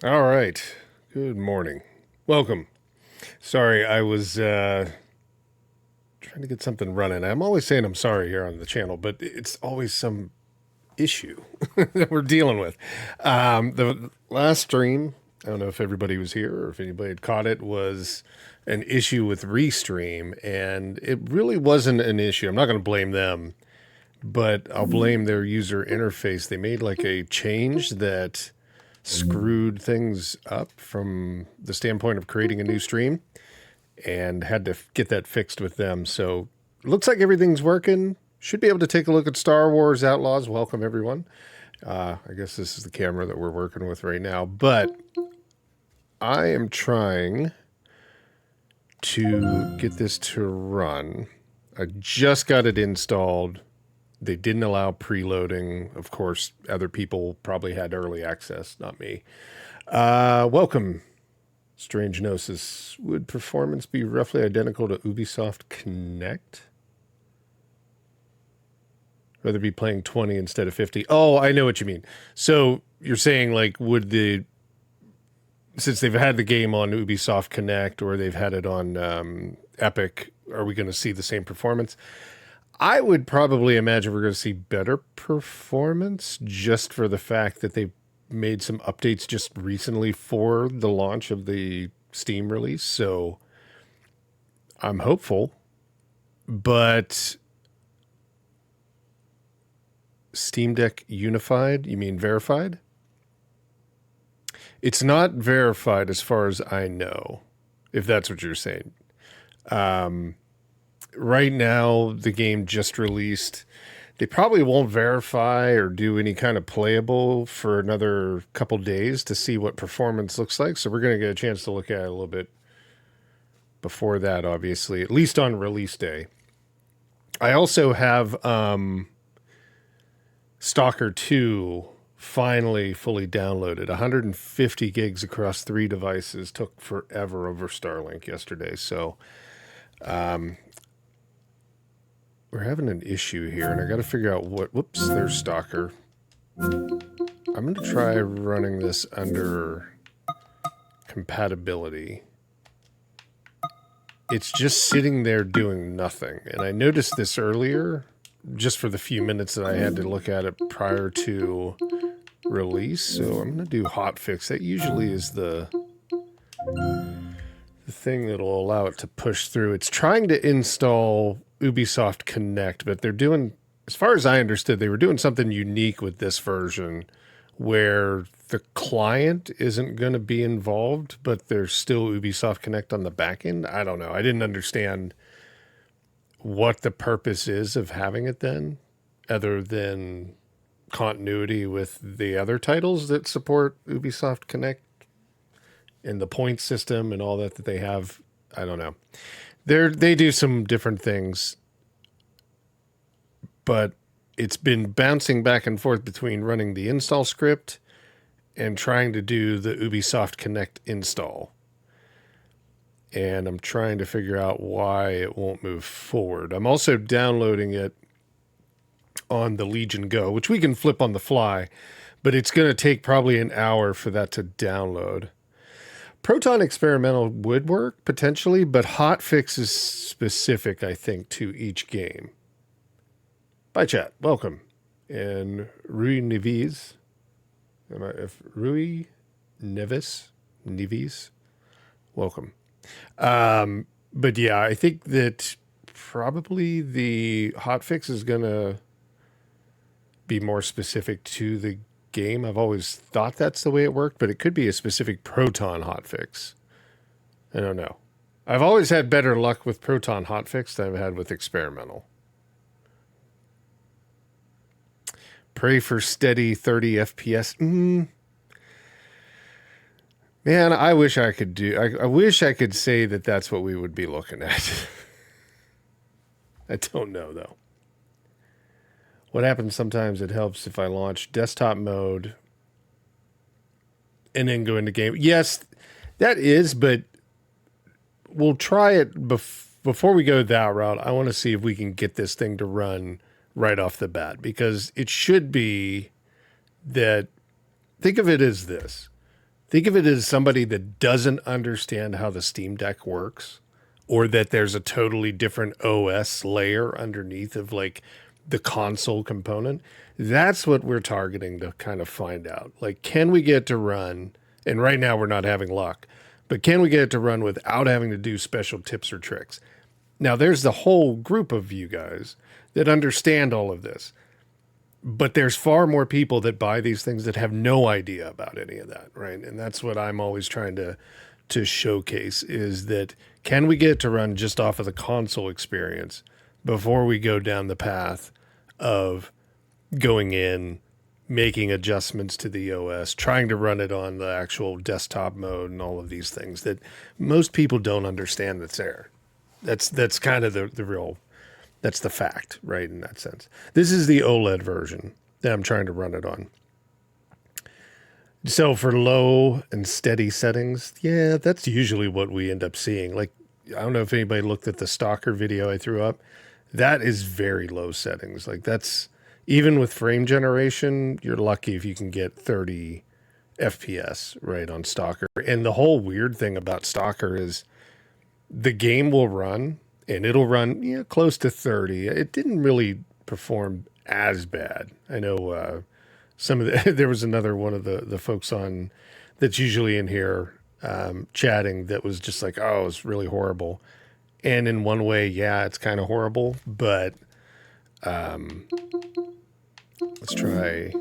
All right. Good morning. Welcome. Sorry, I was trying to get something running. I'm always saying I'm sorry here on the channel, but it's always some issue that we're dealing with. The last stream, I don't know if everybody was here or if anybody had caught it, was an issue with Restream, and it really wasn't an issue. I'm not going to blame them, but I'll blame their user interface. They made like a change that screwed things up from the standpoint of creating a new stream and had to get that fixed with them. So looks like everything's working. Should be able to take a look at Star Wars Outlaws. Welcome, everyone. I guess this is the camera that we're working with right now, but I am trying to get this to run. I just got it installed. They didn't allow preloading. Of course, other people probably had early access, not me. Welcome, Strange Gnosis. Would performance be roughly identical to Ubisoft Connect? Rather be playing 20 instead of 50. Oh, I know what you mean. So you're saying, like, since they've had the game on Ubisoft Connect or they've had it on Epic, are we going to see the same performance? I would probably imagine we're going to see better performance just for the fact that they made some updates just recently for the launch of the Steam release. So I'm hopeful, but Steam Deck Unified, you mean verified? It's not verified as far as I know, if that's what you're saying. Right now, the game just released. They probably won't verify or do any kind of playable for another couple days to see what performance looks like. So we're going to get a chance to look at it a little bit before that, obviously, at least on release day. I also have Stalker 2 finally fully downloaded. 150 gigs across 3 devices. Took forever over Starlink yesterday. So we're having an issue here, and I got to figure out what... Whoops, there's Stalker. I'm going to try running this under compatibility. It's just sitting there doing nothing. And I noticed this earlier, just for the few minutes that I had to look at it prior to release. So I'm going to do hotfix. That usually is the thing that'll allow it to push through. It's trying to install Ubisoft Connect, but they're doing, as far as I understood, they were doing something unique with this version where the client isn't going to be involved, but there's still Ubisoft Connect on the back end. I don't know. I didn't understand what the purpose is of having it then, other than continuity with the other titles that support Ubisoft Connect and the point system and all that they have. I don't know. They do some different things, but it's been bouncing back and forth between running the install script and trying to do the Ubisoft Connect install. And I'm trying to figure out why it won't move forward. I'm also downloading it on the Legion Go, which we can flip on the fly, but it's going to take probably an hour for that to download. Proton Experimental would work, potentially, but hotfix is specific, I think, to each game. Bye, chat. Welcome. And Rui Neves. Rui Neves? Welcome. But yeah, I think that probably the hotfix is going to be more specific to the game. I've always thought that's the way it worked, but it could be a specific Proton hotfix. I don't know. I've always had better luck with Proton hotfix than I've had with experimental. Pray for steady 30 FPS. Man, I wish I could I wish I could say that that's what we would be looking at. I don't know, though. What happens sometimes, it helps if I launch desktop mode and then go into game. Yes, that is, but we'll try it before we go that route. I want to see if we can get this thing to run right off the bat, because it should be that, think of it as this. Think of it as somebody that doesn't understand how the Steam Deck works, or that there's a totally different OS layer underneath of like the console component. That's what we're targeting to kind of find out. Like, can we get to run? And right now we're not having luck, but can we get it to run without having to do special tips or tricks? Now, there's the whole group of you guys that understand all of this, but there's far more people that buy these things that have no idea about any of that, right? And that's what I'm always trying to showcase is that can we get it to run just off of the console experience before we go down the path of going in, making adjustments to the OS, trying to run it on the actual desktop mode and all of these things that most people don't understand that's there. That's kind of the real, that's the fact, right, in that sense. This is the OLED version that I'm trying to run it on. So for low and steady settings, yeah, that's usually what we end up seeing. Like, I don't know if anybody looked at the Stalker video I threw up. That is very low settings. Like, that's, even with frame generation, you're lucky if you can get 30 FPS, right, on Stalker. And the whole weird thing about Stalker is the game will run, and it'll run close to 30. It didn't really perform as bad. I know some of the, there was another one of the folks on that's usually in here chatting that was just like, oh, it's really horrible. And in one way, yeah, it's kind of horrible, but let's try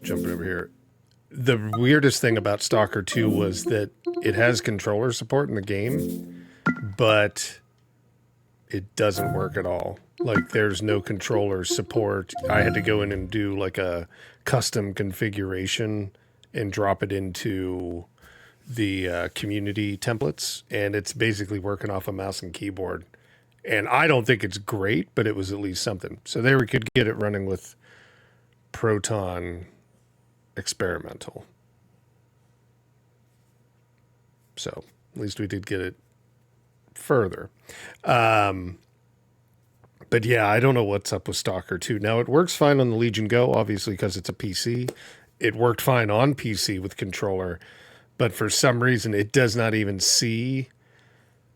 jumping over here. The weirdest thing about Stalker 2 was that it has controller support in the game, but it doesn't work at all. Like, there's no controller support. I had to go in and do like a custom configuration and drop it into the community templates, and it's basically working off a mouse and keyboard. And I don't think it's great, but it was at least something. So there we could get it running with Proton Experimental. So at least we did get it further. But yeah, I don't know what's up with Stalker 2. Now, it works fine on the Legion Go, obviously, because it's a PC. It worked fine on PC with controller, but for some reason, it does not even see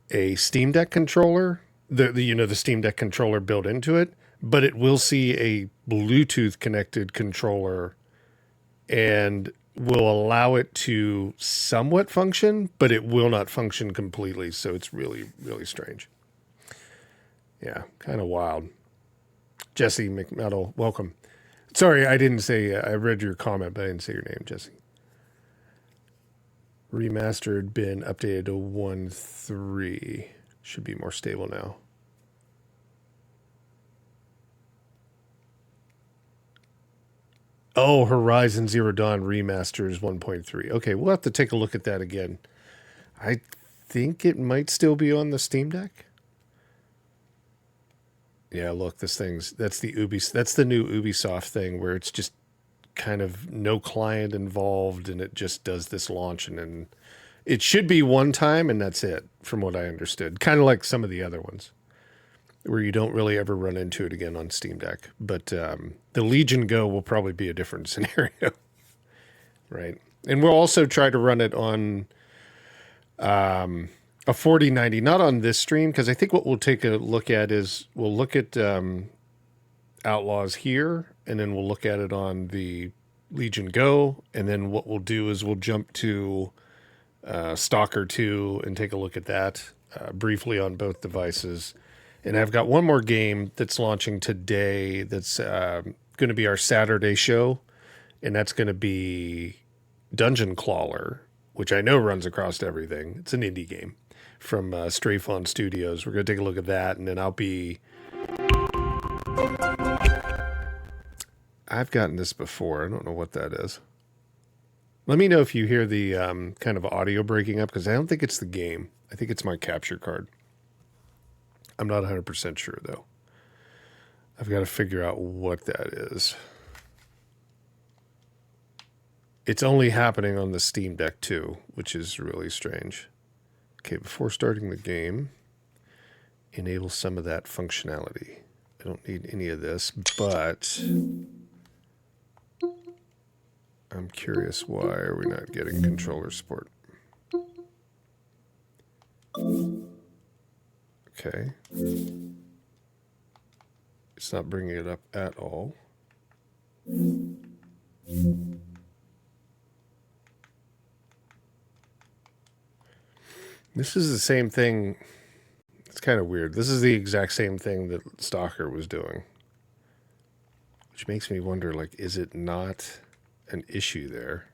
a Steam Deck controller, the Steam Deck controller built into it, but it will see a Bluetooth connected controller and will allow it to somewhat function, but it will not function completely. So it's really, really strange. Yeah, kind of wild. Jesse McMetal, welcome. Sorry, I didn't say, I read your comment, but I didn't say your name, Jesse. Remastered, been updated to 1.3. Should be more stable now. Oh, Horizon Zero Dawn Remaster is 1.3. Okay, we'll have to take a look at that again. I think it might still be on the Steam Deck. Yeah, look, that's the new Ubisoft thing where it's just kind of no client involved and it just does this launch, and then it should be one time and that's it, from what I understood. Kind of like some of the other ones where you don't really ever run into it again on Steam Deck. But the Legion Go will probably be a different scenario, right? And we'll also try to run it on a 4090, not on this stream, because I think what we'll take a look at is we'll look at Outlaws here, and then we'll look at it on the Legion Go, and then what we'll do is we'll jump to Stalker 2 and take a look at that briefly on both devices. And I've got one more game that's launching today that's going to be our Saturday show, and that's going to be Dungeon Crawler, which I know runs across everything. It's an indie game from Straphon Studios. We're going to take a look at that, and then I've gotten this before. I don't know what that is. Let me know if you hear the kind of audio breaking up, because I don't think it's the game. I think it's my capture card. I'm not 100% sure, though. I've got to figure out what that is. It's only happening on the Steam Deck, too, which is really strange. Okay, before starting the game, enable some of that functionality. I don't need any of this, but I'm curious, why are we not getting controller support? Okay. It's not bringing it up at all. This is the same thing. It's kind of weird. This is the exact same thing that Stalker was doing. Which makes me wonder, like, is it not an issue there?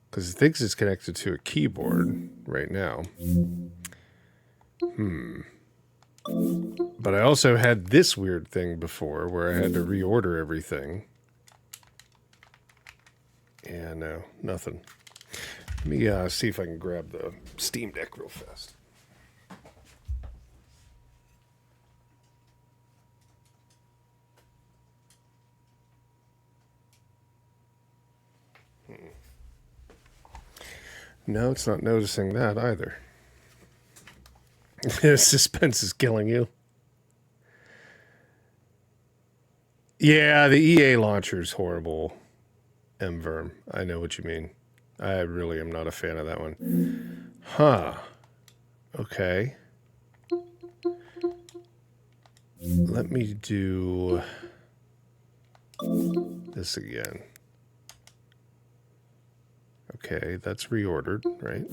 Because it thinks it's connected to a keyboard right now. But I also had this weird thing before where I had to reorder everything. And no, nothing. Let me see if I can grab the Steam Deck real fast. No, it's not noticing that either. Suspense is killing you. Yeah, the EA launcher is horrible, MVerm. I know what you mean. I really am not a fan of that one. Huh. Okay. Let me do this again. Okay, that's reordered, right?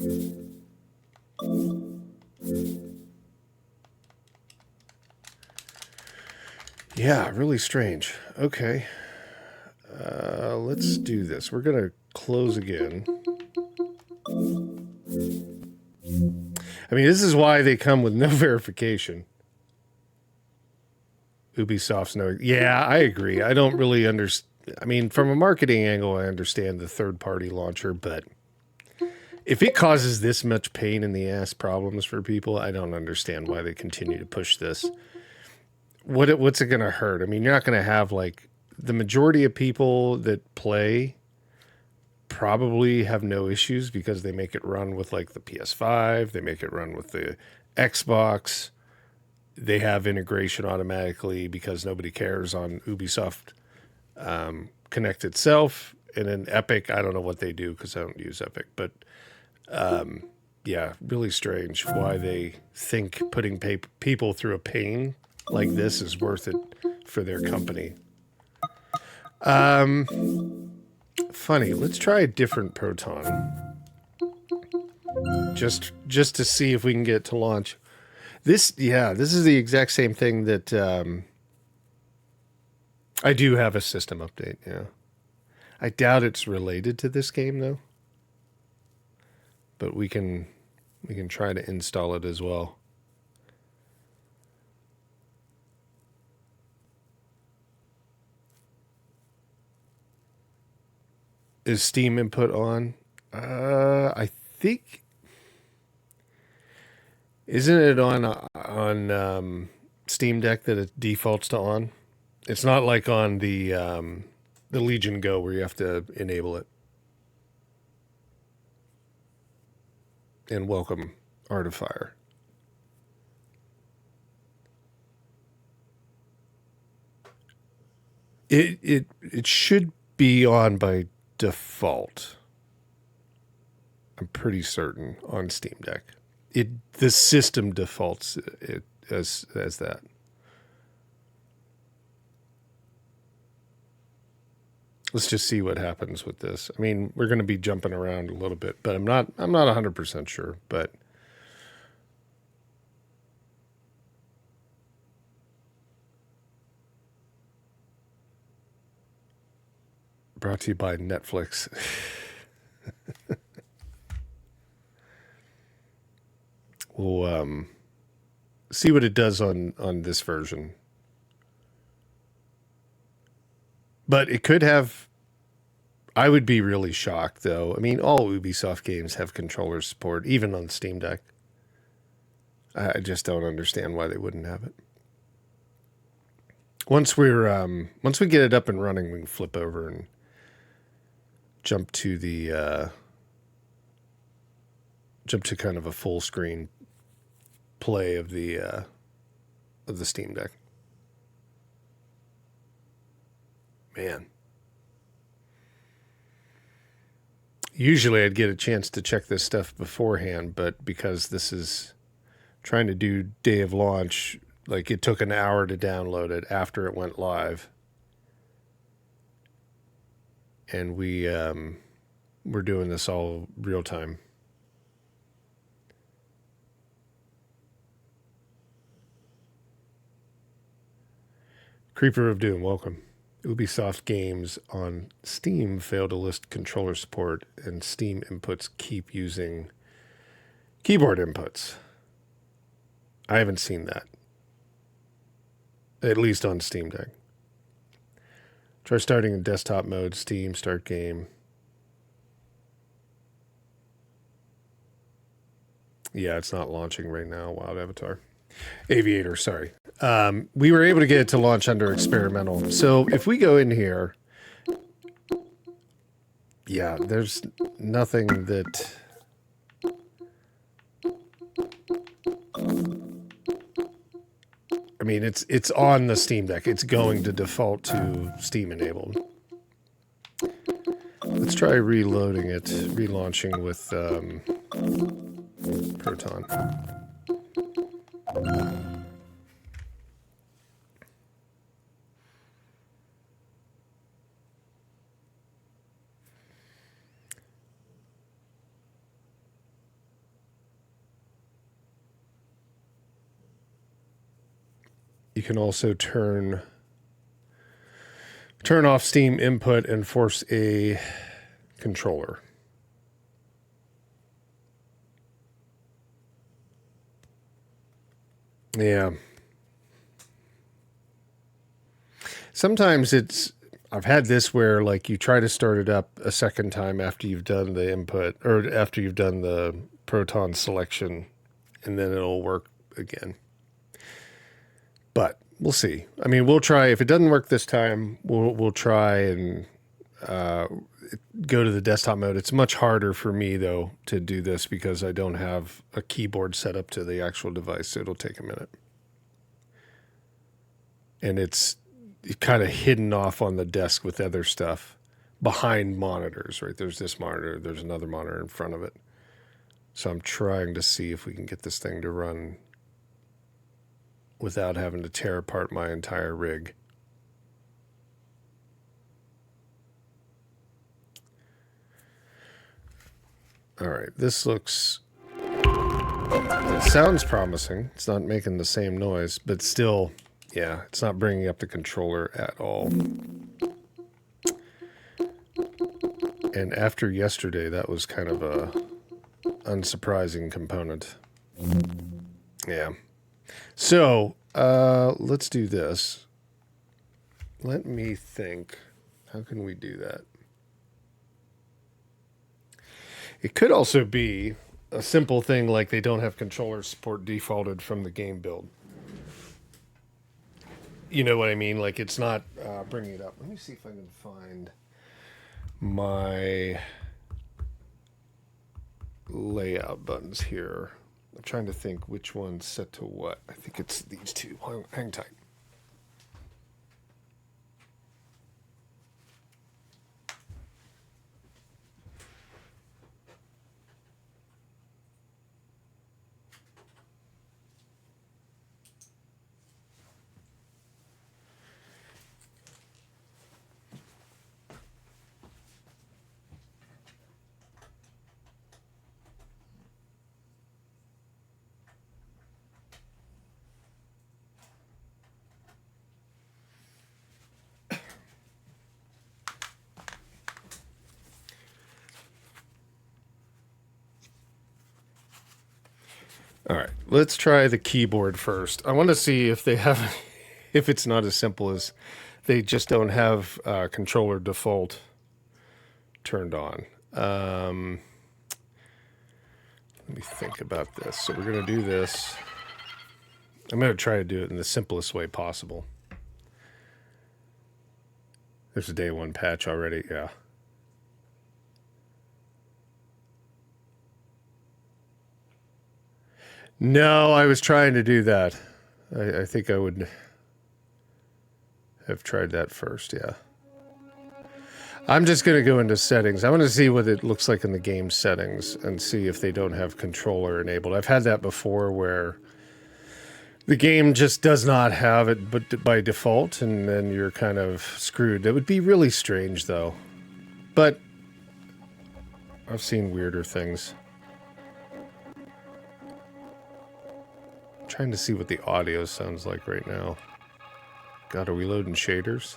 Yeah, really strange. Okay. Let's do this. We're going to close again. I mean, this is why they come with no verification. Ubisoft's no... Yeah, I agree. I don't really understand. I mean, from a marketing angle, I understand the third-party launcher, but if it causes this much pain in the ass problems for people, I don't understand why they continue to push this. What's it going to hurt? I mean, you're not going to have, like, the majority of people that play probably have no issues because they make it run with, like, the PS5. They make it run with the Xbox. They have integration automatically because nobody cares on Ubisoft Connect itself. And then Epic, I don't know what they do because I don't use Epic. But, yeah, really strange why they think putting people through a pain like this is worth it for their company. Funny. Let's try a different Proton. Just to see if we can get to launch. This is the exact same thing that I do have a system update, yeah. I doubt it's related to this game though. But we can try to install it as well. Is Steam input on? I think... Isn't it on Steam Deck that it defaults to on? It's not like on the Legion Go where you have to enable it. And welcome Art of Fire. It should be on by default. I'm pretty certain on Steam Deck. The system defaults it as that. Let's just see what happens with this. I mean, we're going to be jumping around a little bit, but I'm not 100% sure, but brought to you by Netflix. We'll see what it does on this version. But it could have... I would be really shocked, though. I mean, all Ubisoft games have controller support, even on Steam Deck. I just don't understand why they wouldn't have it. Once we get it up and running, we can flip over and jump to kind of a full screen play of the Steam Deck. Man. Usually I'd get a chance to check this stuff beforehand, but because this is trying to do day of launch, like it took an hour to download it after it went live. And we're doing this all real time. Creeper of Doom, welcome. Ubisoft games on Steam fail to list controller support, and Steam inputs keep using keyboard inputs. I haven't seen that. At least on Steam Deck. Try starting in desktop mode, Steam, start game. Yeah, it's not launching right now, Wild Avatar. Aviator, sorry. We were able to get it to launch under experimental. So if we go in here, yeah, there's nothing that... I mean, it's on the Steam Deck. It's going to default to Steam enabled. Let's try reloading it, relaunching with Proton. You can also turn off Steam input and force a controller. Yeah. Sometimes I've had this where like you try to start it up a second time after you've done the input or after you've done the Proton selection, and then it'll work again. But we'll see. I mean, we'll try. If it doesn't work this time, we'll try and go to the desktop mode. It's much harder for me, though, to do this because I don't have a keyboard set up to the actual device, so it'll take a minute. And it's kind of hidden off on the desk with other stuff behind monitors, right? There's this monitor. There's another monitor in front of it. So I'm trying to see if we can get this thing to run without having to tear apart my entire rig. All right, this looks... It sounds promising. It's not making the same noise, but still, yeah, it's not bringing up the controller at all. And after yesterday, that was kind of a unsurprising component. Yeah. So, let's do this. Let me think. How can we do that? It could also be a simple thing like they don't have controller support defaulted from the game build. You know what I mean? Like it's not bringing it up. Let me see if I can find my layout buttons here. I'm trying to think which one's set to what. I think it's these two. Hang tight. All right, let's try the keyboard first. I want to see if they have, if it's not as simple as they just don't have controller default turned on. Let me think about this. So we're going to do this. I'm going to try to do it in the simplest way possible. There's a day one patch already, yeah. No, I was trying to do that. I think I would have tried that first, yeah. I'm just going to go into settings. I want to see what it looks like in the game settings and see if they don't have controller enabled. I've had that before where the game just does not have it but by default, and then you're kind of screwed. It would be really strange, though. But I've seen weirder things. I'm trying to see what the audio sounds like right now. God, are we loading shaders?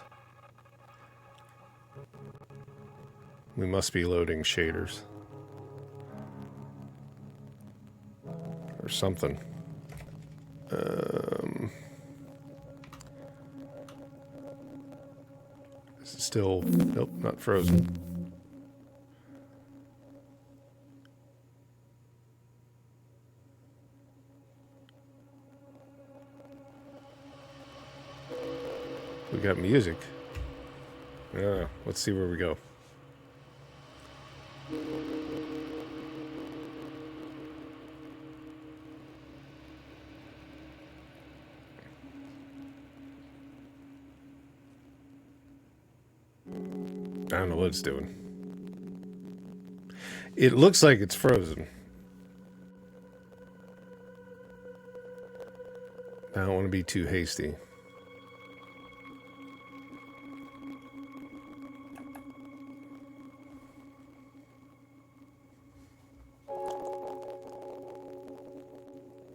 We must be loading shaders. Or something. Is it still... Nope, not frozen. We got music. Let's see where we go. I don't know what it's doing. It looks like it's frozen. I don't want to be too hasty.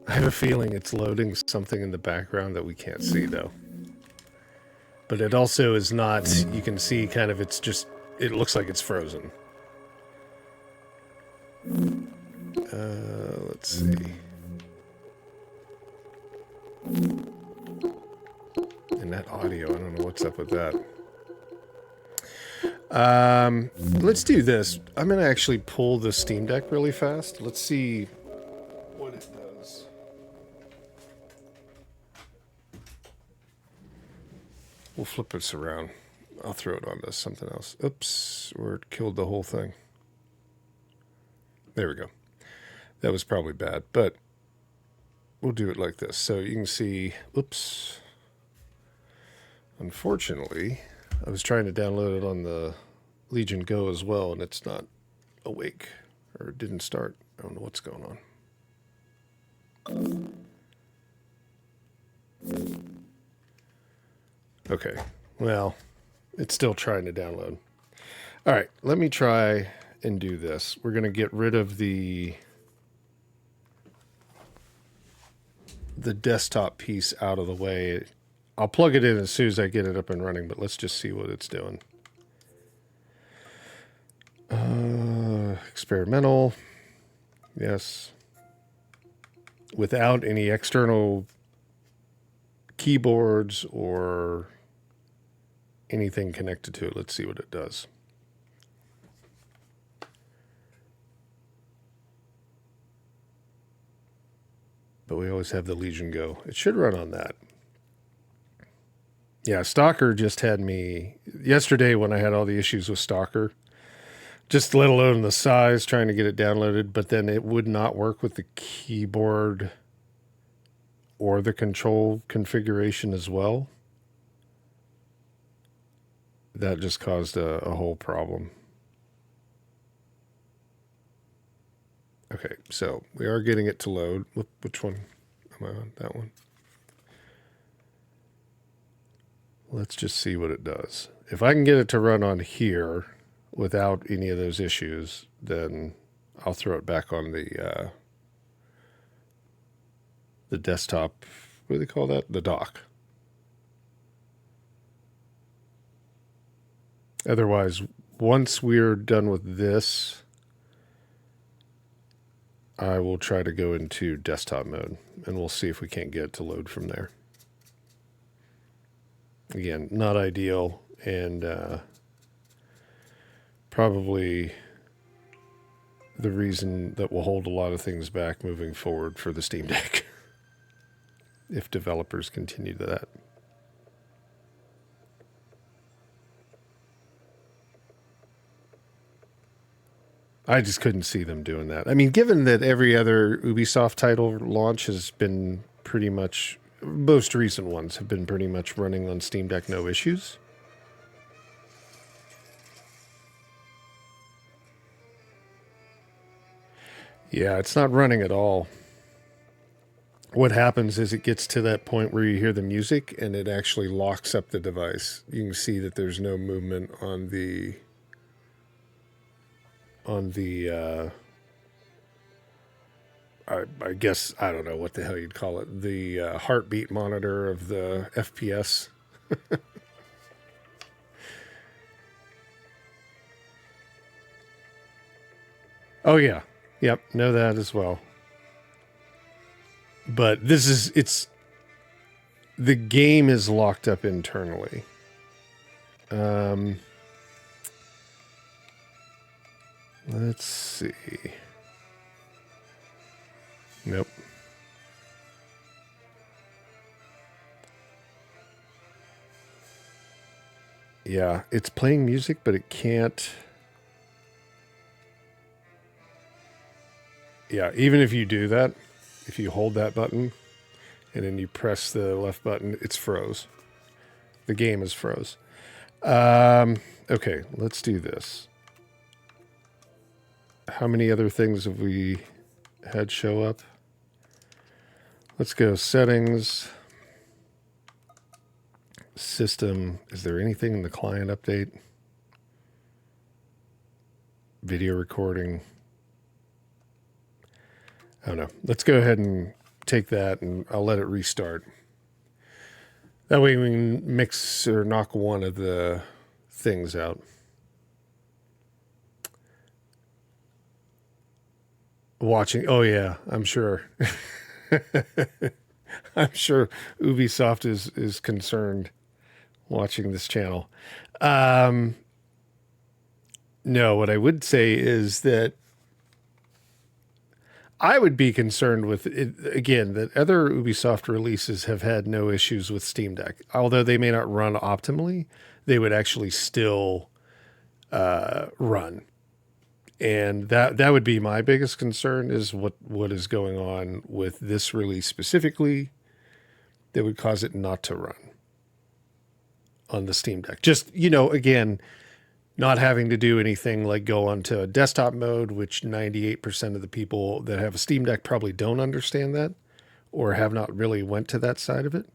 I have a feeling it's loading something in the background that we can't see, though. But it also is not, you can see kind of, it's just, it looks like it's frozen. Let's see. And that audio, I don't know what's up with that. Let's do this. I'm going to actually pull the Steam Deck really fast. Let's see what it does. We'll flip this around. I'll throw it onto something else. Oops, or it killed the whole thing. There we go. That was probably bad, but we'll do it like this. So you can see, oops. Unfortunately, I was trying to download it on the Legion Go as well, and it's not awake, or it didn't start. I don't know what's going on. Okay, well, it's still trying to download. All right, let me try and do this. We're going to get rid of the desktop piece out of the way. I'll plug it in as soon as I get it up and running, but let's just see what it's doing. Experimental. Yes. Without any external keyboards or anything connected to it. Let's see what it does. But we always have the Legion Go. It should run on that. Yeah, Stalker just had me yesterday when I had all the issues with Stalker. Just let alone the size, trying to get it downloaded, but then it would not work with the keyboard or the control configuration as well. That just caused a whole problem. Okay, so we are getting it to load. Which one am I on? That one. Let's just see what it does. If I can get it to run on here without any of those issues, then I'll throw it back on the desktop. What do they call that? The dock. Otherwise, once we're done with this, I will try to go into desktop mode, and we'll see if we can't get it to load from there. Again, not ideal, and probably the reason that will hold a lot of things back moving forward for the Steam Deck, if developers continue to that. I just couldn't see them doing that. I mean, given that every other Ubisoft title launch has been pretty much, most recent ones have been pretty much running on Steam Deck, no issues. Yeah, it's not running at all. What happens is it gets to that point where you hear the music and it actually locks up the device. You can see that there's no movement on the I guess I don't know what the hell you'd call it, the heartbeat monitor of the FPS. Oh yeah, yep, know that as well. But it's the game is locked up internally. Um, let's see. Nope. Yeah, it's playing music, but it can't. Yeah, even if you do that, if you hold that button and then you press the left button, it's froze. The game is froze. Okay, let's do this. How many other things have we had show up? Let's go settings, system. Is there anything in the client update? Video recording. I don't know. Let's go ahead and take that and I'll let it restart. That way we can mix or knock one of the things out. Watching. Oh yeah, I'm sure. I'm sure Ubisoft is concerned watching this channel. No, what I would say is that I would be concerned with it, again, that other Ubisoft releases have had no issues with Steam Deck. Although they may not run optimally, they would actually still run. And that would be my biggest concern is what is going on with this release specifically that would cause it not to run on the Steam Deck. Just, again, not having to do anything like go onto desktop mode, which 98% of the people that have a Steam Deck probably don't understand that or have not really went to that side of it.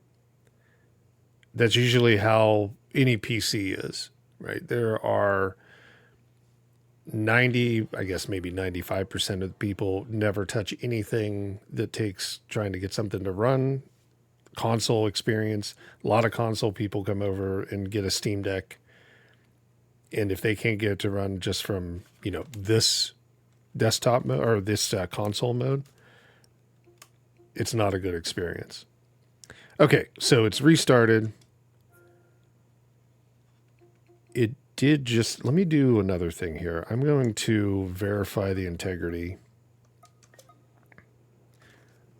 That's usually how any PC is, right? There are 90, I guess maybe 95% of the people never touch anything that takes trying to get something to run. Console experience. A lot of console people come over and get a Steam Deck. And if they can't get it to run just from, this desktop mode or this console mode, it's not a good experience. Okay, so it's restarted. It did just, let me do another thing here. I'm going to verify the integrity.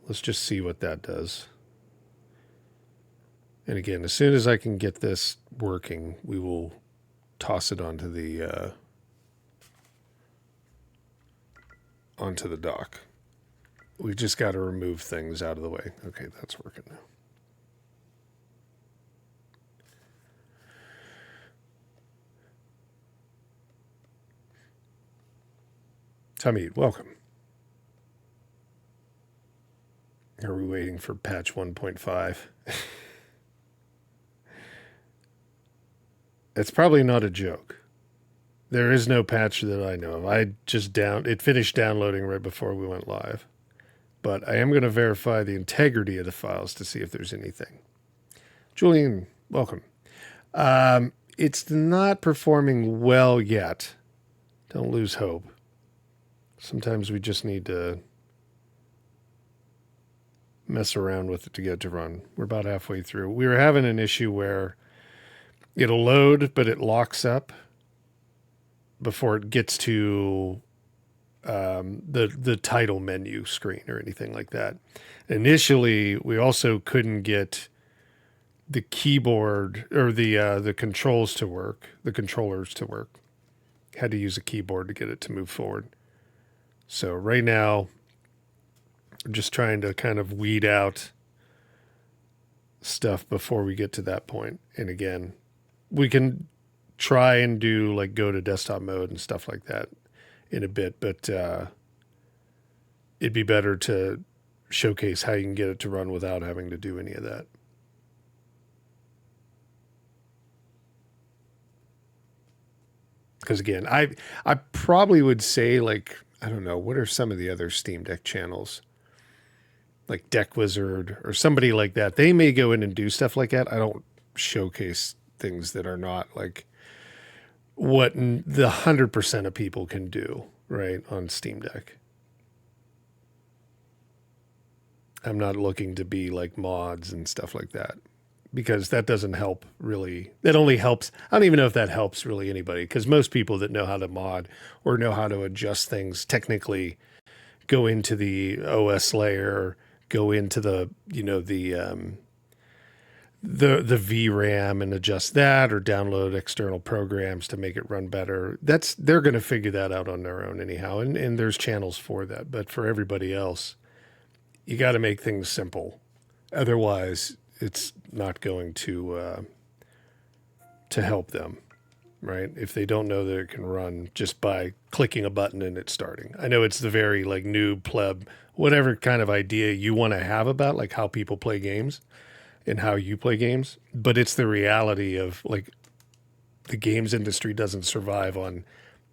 Let's just see what that does. And again, as soon as I can get this working, we will toss it onto the dock. We just got to remove things out of the way. Okay, that's working now. Tamid, welcome. Are we waiting for patch 1.5? It's probably not a joke. There is no patch that I know of. It finished downloading right before we went live. But I am going to verify the integrity of the files to see if there's anything. Julian, welcome. It's not performing well yet. Don't lose hope. Sometimes we just need to mess around with it to get it to run. We're about halfway through. We were having an issue where it'll load, but it locks up before it gets to the title menu screen or anything like that. Initially, we also couldn't get the keyboard or the controllers to work. Had to use a keyboard to get it to move forward. So right now, I'm just trying to kind of weed out stuff before we get to that point. And again, we can try and do like go to desktop mode and stuff like that in a bit, but it'd be better to showcase how you can get it to run without having to do any of that. Because again, I probably would say, like, I don't know, what are some of the other Steam Deck channels? Like Deck Wizard or somebody like that. They may go in and do stuff like that. I don't showcase things that are not like what the 100% of people can do, right, on Steam Deck. I'm not looking to be like mods and stuff like that, because that doesn't help really. That only helps. I don't even know if that helps really anybody, because most people that know how to mod or know how to adjust things technically go into the OS layer, go into the, you know, the VRAM and adjust that, or download external programs to make it run better. They're going to figure that out on their own anyhow. And there's channels for that. But for everybody else, you got to make things simple. Otherwise, it's not going to help them, right? If they don't know that it can run just by clicking a button and it's starting. I know it's the very like noob pleb, whatever kind of idea you want to have about like how people play games and how you play games, but it's the reality of like the games industry doesn't survive on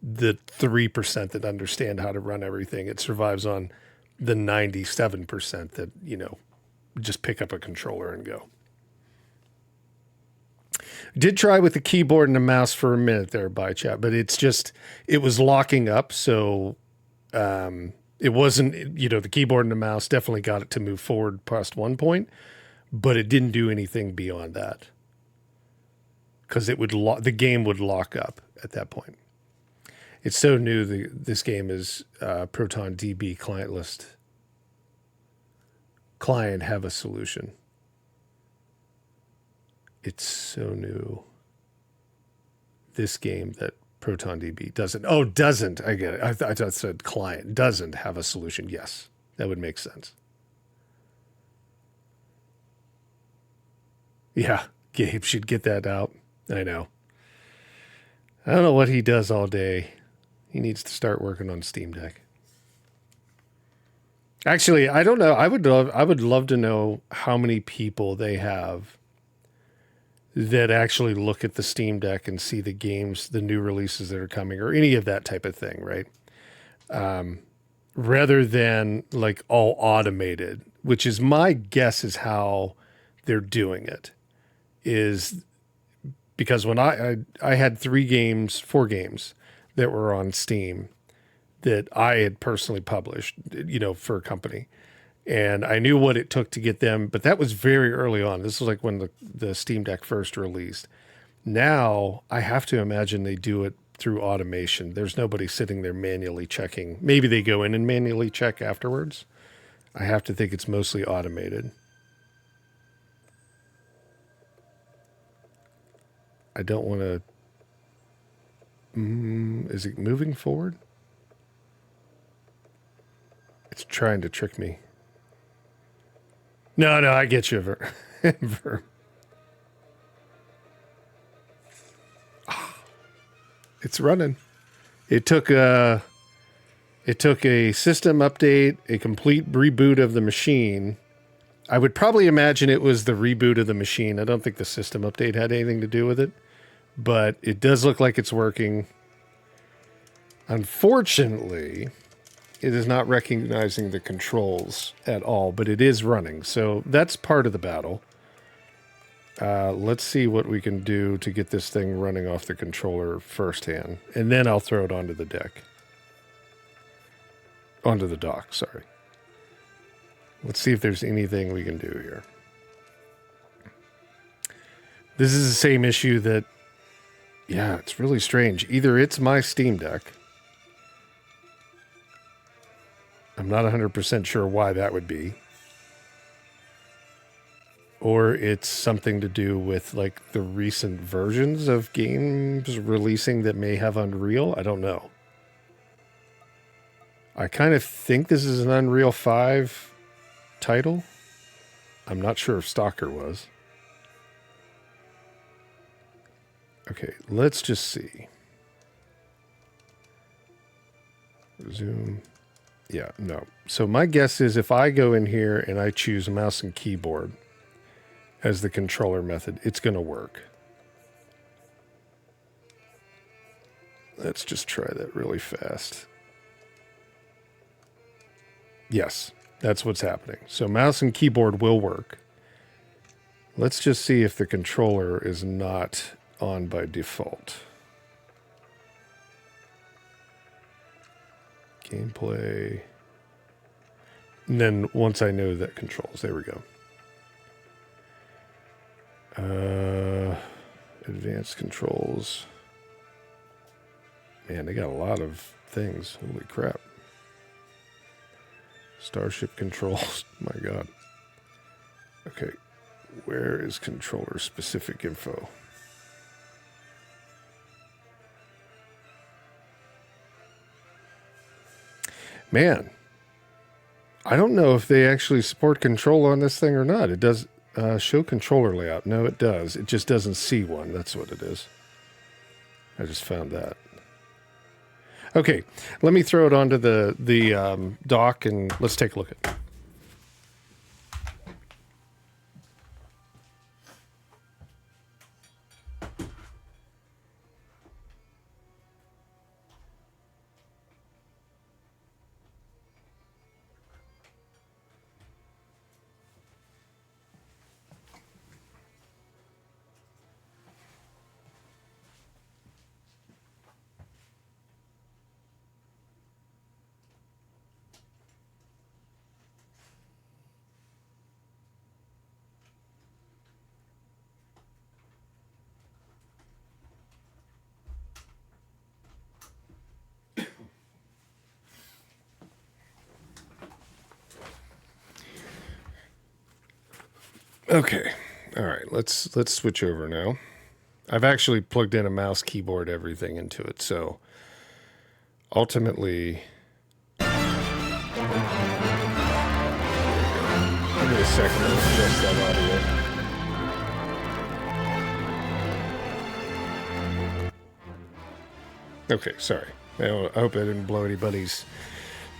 the 3% that understand how to run everything. It survives on the 97% that, you know, just pick up a controller and go. Did try with the keyboard and the mouse for a minute there by chat, but it's just, it was locking up. So it wasn't, you know, the keyboard and the mouse definitely got it to move forward past one point, but it didn't do anything beyond that, because it would the game would lock up at that point. It's so new. This game is Proton DB client list. Client have a solution. It's so new. This game that Proton DB doesn't. Oh, doesn't. I get it. I thought it said client doesn't have a solution. Yes, that would make sense. Yeah, Gabe should get that out. I know. I don't know what he does all day. He needs to start working on Steam Deck. Actually, I don't know. I would love to know how many people they have that actually look at the Steam Deck and see the games, the new releases that are coming, or any of that type of thing, right? Rather than like all automated, which is my guess is how they're doing it, is because when I had 4 games that were on Steam that I had personally published, you know, for a company. And I knew what it took to get them, but that was very early on. This was like when the Steam Deck first released. Now, I have to imagine they do it through automation. There's nobody sitting there manually checking. Maybe they go in and manually check afterwards. I have to think it's mostly automated. I don't want to... is it moving forward? It's trying to trick me. No, I get you, Ver. It's running. It took a system update, a complete reboot of the machine. I would probably imagine it was the reboot of the machine. I don't think the system update had anything to do with it, but it does look like it's working. Unfortunately, it is not recognizing the controls at all, but it is running. So that's part of the battle. Let's see what we can do to get this thing running off the controller firsthand. And then I'll throw it onto the deck. Onto the dock, sorry. Let's see if there's anything we can do here. This is the same issue that... Yeah, it's really strange. Either it's my Steam Deck. I'm not 100% sure why that would be. Or it's something to do with like the recent versions of games releasing that may have Unreal. I don't know. I kind of think this is an Unreal 5 title. I'm not sure if Stalker was. Okay, let's just see. Zoom. Yeah, no. So my guess is if I go in here and I choose mouse and keyboard as the controller method, it's going to work. Let's just try that really fast. Yes, that's what's happening. So mouse and keyboard will work. Let's just see if the controller is not on by default. Gameplay. And then once I know that controls, there we go. Advanced controls. Man, they got a lot of things. Holy crap. Starship controls. My God. Okay. Where is controller specific info? Man, I don't know if they actually support control on this thing or not. It does show controller layout. No, it does. It just doesn't see one. That's what it is. I just found that. Okay, let me throw it onto the dock and let's take a look at it. Okay. All right. Let's switch over now. I've actually plugged in a mouse, keyboard, everything into it. So ultimately, give me a second to adjust that audio. Okay. Sorry. I hope I didn't blow anybody's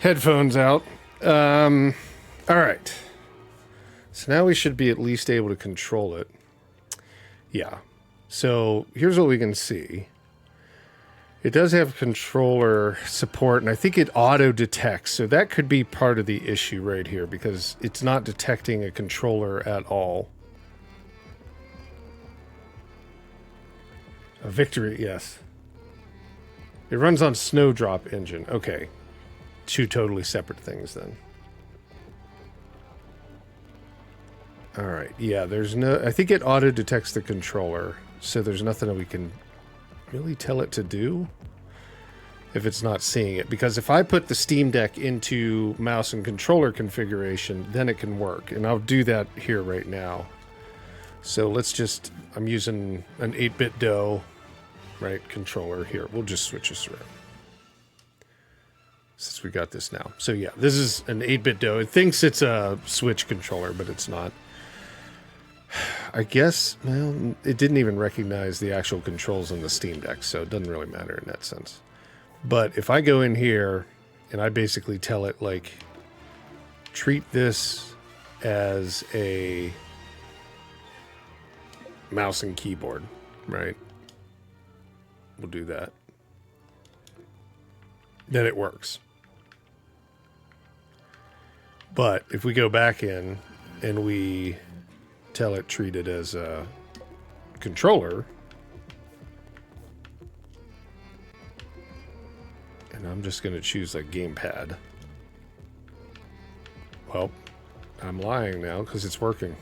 headphones out. All right. So now we should be at least able to control it. Yeah. So here's what we can see. It does have controller support, and I think it auto detects. So that could be part of the issue right here because it's not detecting a controller at all. A victory, yes. It runs on Snowdrop engine. Okay. Two totally separate things then. All right. Yeah, there's no... I think it auto-detects the controller, so there's nothing that we can really tell it to do if it's not seeing it. Because if I put the Steam Deck into mouse and controller configuration, then it can work. And I'll do that here right now. So let's just... I'm using an 8-bit DOE, right, controller here. We'll just switch this around. Since we got this now. So yeah, this is an 8-bit DOE. It thinks it's a Switch controller, but it's not. I guess, well, it didn't even recognize the actual controls on the Steam Deck, so it doesn't really matter in that sense. But if I go in here and I basically tell it, like, treat this as a mouse and keyboard, right? We'll do that. Then it works. But if we go back in and we tell it treat it as a controller, and I'm just going to choose a gamepad. Well, I'm lying now because it's working.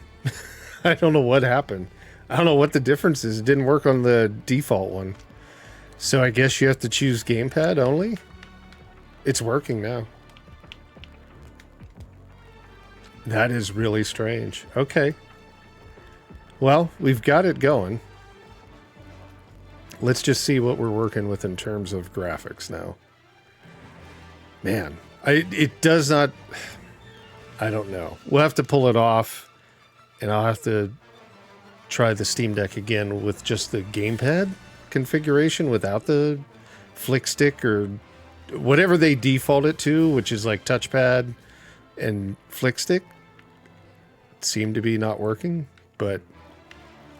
I don't know what happened. I don't know what the difference is. It didn't work on the default one. So I guess you have to choose gamepad only? It's working now. That is really strange. Okay. Well, we've got it going. Let's just see what we're working with in terms of graphics now. Man, it does not... I don't know. We'll have to pull it off, and I'll have to try the Steam Deck again with just the gamepad configuration without the flick stick or whatever they default it to, which is like touchpad and flick stick, seemed to be not working, but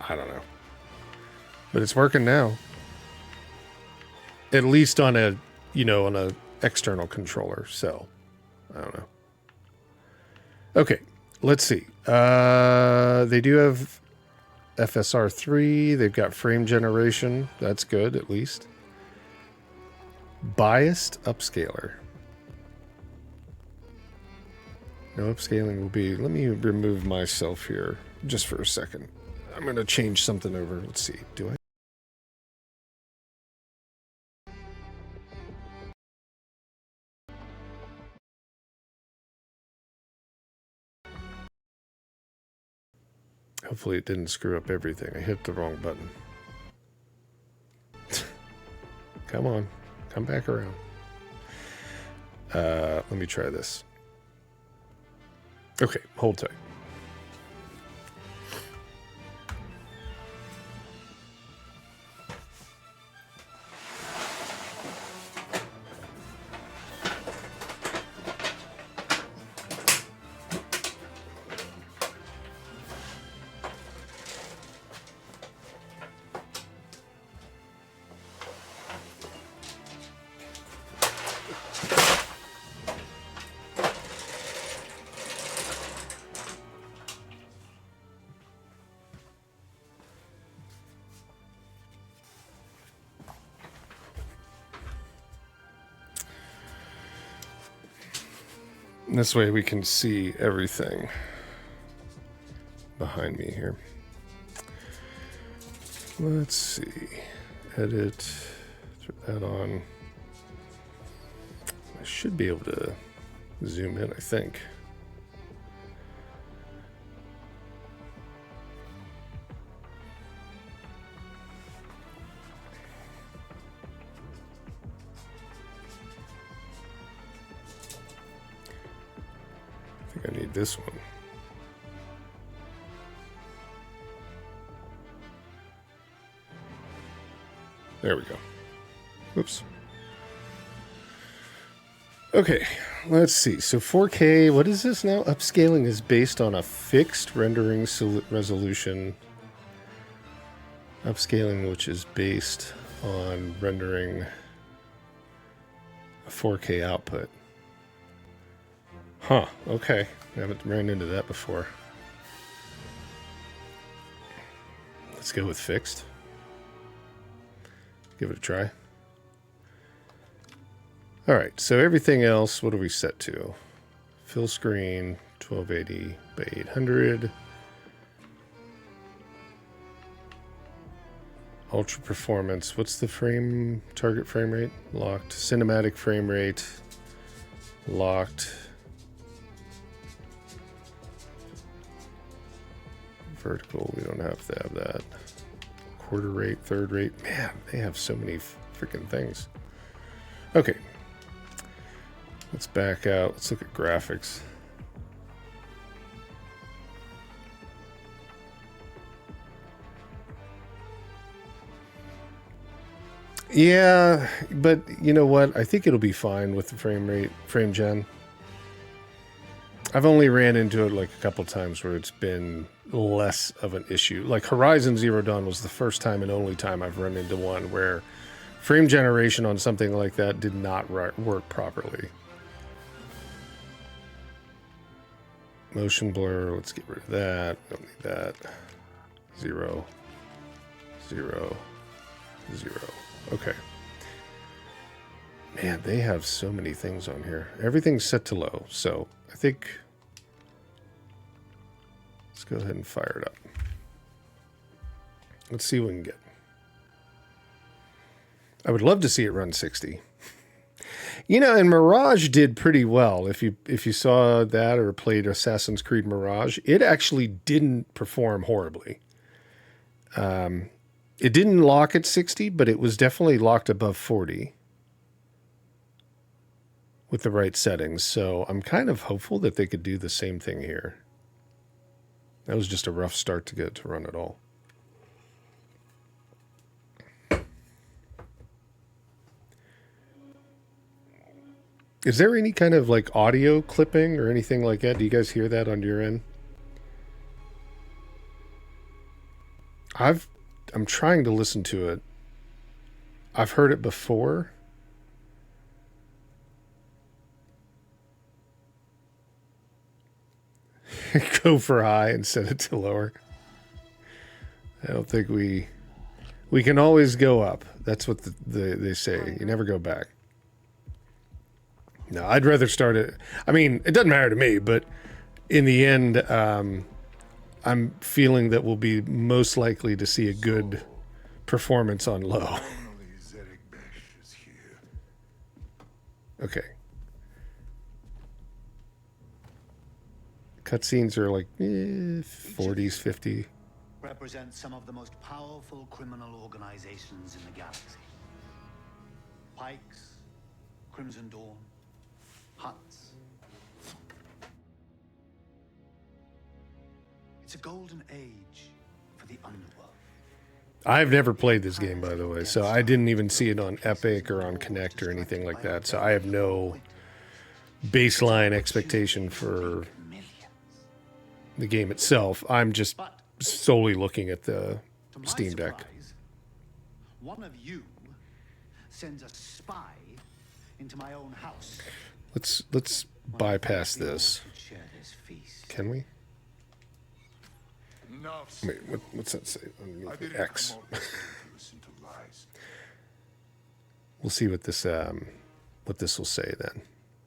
I don't know. But it's working now. At least on a, on a external controller. So, I don't know. Okay, let's see. They do have FSR3. They've got frame generation. That's good, at least. Biased upscaler. No upscaling will be... Let me remove myself here just for a second. I'm going to change something over. Let's see. Do I? Hopefully it didn't screw up everything. I hit the wrong button. Come on. Come back around. Let me try this. Okay, hold tight. This way we can see everything behind me here. Let's see. Edit. Throw that on. I should be able to zoom in, I think. I need this one. There we go. Oops. Okay, let's see. So 4K, what is this now? Upscaling is based on a fixed rendering resolution. Upscaling, which is based on rendering a 4K output. Huh, okay. I haven't ran into that before. Let's go with fixed. Give it a try. Alright, so everything else, what are we set to? Fill screen, 1280 by 800. Ultra performance, what's the target frame rate? Locked. Cinematic frame rate, locked. Vertical, we don't have to have that. Quarter rate, third rate. Man, they have so many freaking things. Okay. Let's back out. Let's look at graphics. Yeah, but you know what? I think it'll be fine with the frame gen. I've only ran into it like a couple times where it's been less of an issue. Like Horizon Zero Dawn was the first time and only time I've run into one where frame generation on something like that did not work properly. Motion blur, let's get rid of that. Don't need that. 0, 0, 0. Okay. Man, they have so many things on here. Everything's set to low, so I think let's go ahead and fire it up. Let's see what we can get. I would love to see it run 60. And Mirage did pretty well. If you saw that or played Assassin's Creed Mirage, it actually didn't perform horribly. It didn't lock at 60, but it was definitely locked above 40 with the right settings. So I'm kind of hopeful that they could do the same thing here. That was just a rough start to get to run it all. Is there any kind of like audio clipping or anything like that? Do you guys hear that on your end? I'm trying to listen to it. I've heard it before. Go for high and set it to lower. I don't think we can always go up. That's what they say. You never go back. No, I'd rather start it. I mean, it doesn't matter to me, but in the end, I'm feeling that we'll be most likely to see a good performance on low. Okay. Cutscenes are like 40s, 50. Represents some of the most powerful criminal organizations in the galaxy. Pikes, Crimson Dawn, Huts. It's a golden age for the underworld. I've never played this game, by the way, so I didn't even see it on Epic or on Connect or anything like that, so I have no baseline expectation for the game itself. I'm just solely looking at the Steam Deck. One of you sends a spy into my own house. Let's bypass this. Can we? Wait, what's that say? X. We'll see what this will say then,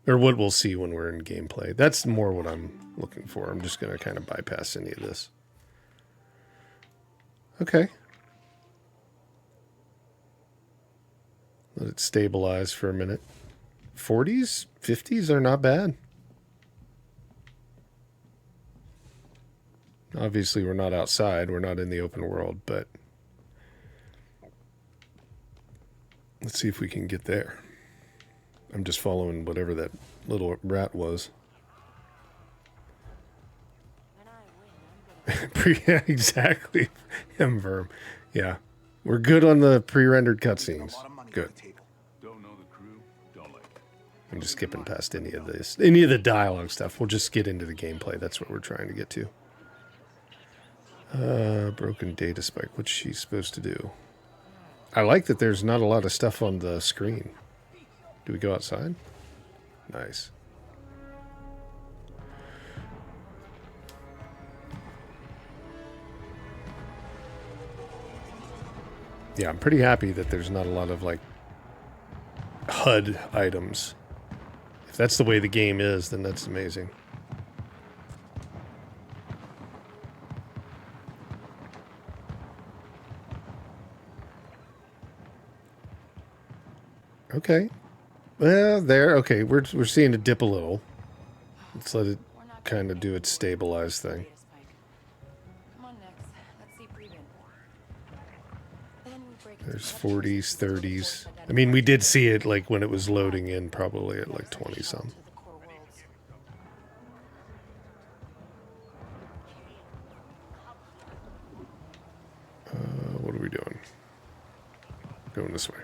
or what we'll see when we're in gameplay. That's more what I'm looking for. I'm just gonna kind of bypass any of this. Okay. Let it stabilize for a minute. 40s, 50s are not bad. Obviously, we're not outside. We're not in the open world, but let's see if we can get there. I'm just following whatever that little rat was. Yeah, exactly. Verm. Yeah. We're good on the pre-rendered cutscenes. Good. I'm just skipping past any of the dialogue stuff. We'll just get into the gameplay. That's what we're trying to get to. Broken data spike. What's she supposed to do? I like that there's not a lot of stuff on the screen. Do we go outside? Nice. Yeah, I'm pretty happy that there's not a lot of, like, HUD items. If that's the way the game is, then that's amazing. Okay. Well, there. Okay, we're seeing it dip a little. Let's let it kind of do its stabilize thing. There's 40s, 30s. I mean, we did see it like when it was loading in, probably at like 20 some. What are we doing? Going this way.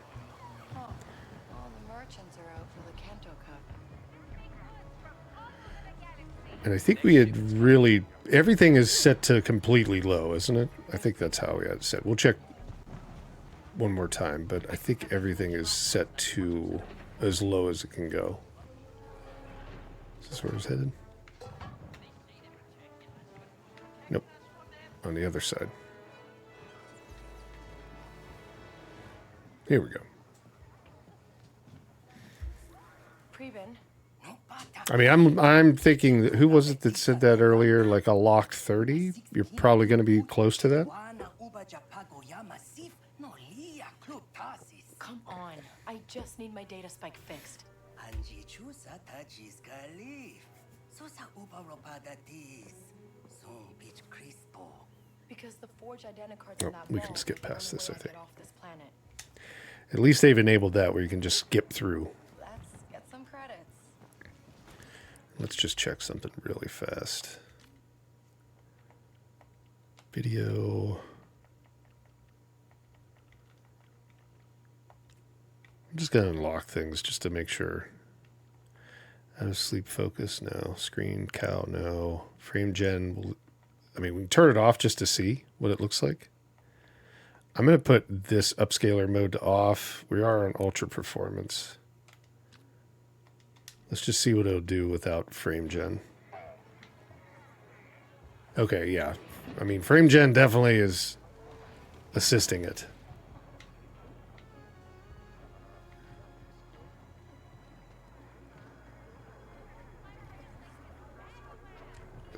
And I think we had really... Everything is set to completely low, isn't it? I think that's how we had it set. We'll check one more time, but I think everything is set to as low as it can go. Is this where it's headed? Nope. On the other side. Here we go. I mean, I'm thinking that, who was it that said that earlier? Like a locked 30? You're probably going to be close to that. Come on, I just need my data spike fixed. Because the forged identicards in that we can skip past this, I think. off this planet. At least they've enabled that where you can just skip through. Let's get some credits. Let's just check something really fast. Video. I'm just going to unlock things just to make sure. Out of sleep focus, no. Screen cow, no. Frame gen, I mean, we can turn it off just to see what it looks like. I'm going to put this upscaler mode to off. We are on ultra performance. Let's just see what it'll do without frame gen. Okay, yeah. I mean, frame gen definitely is assisting it.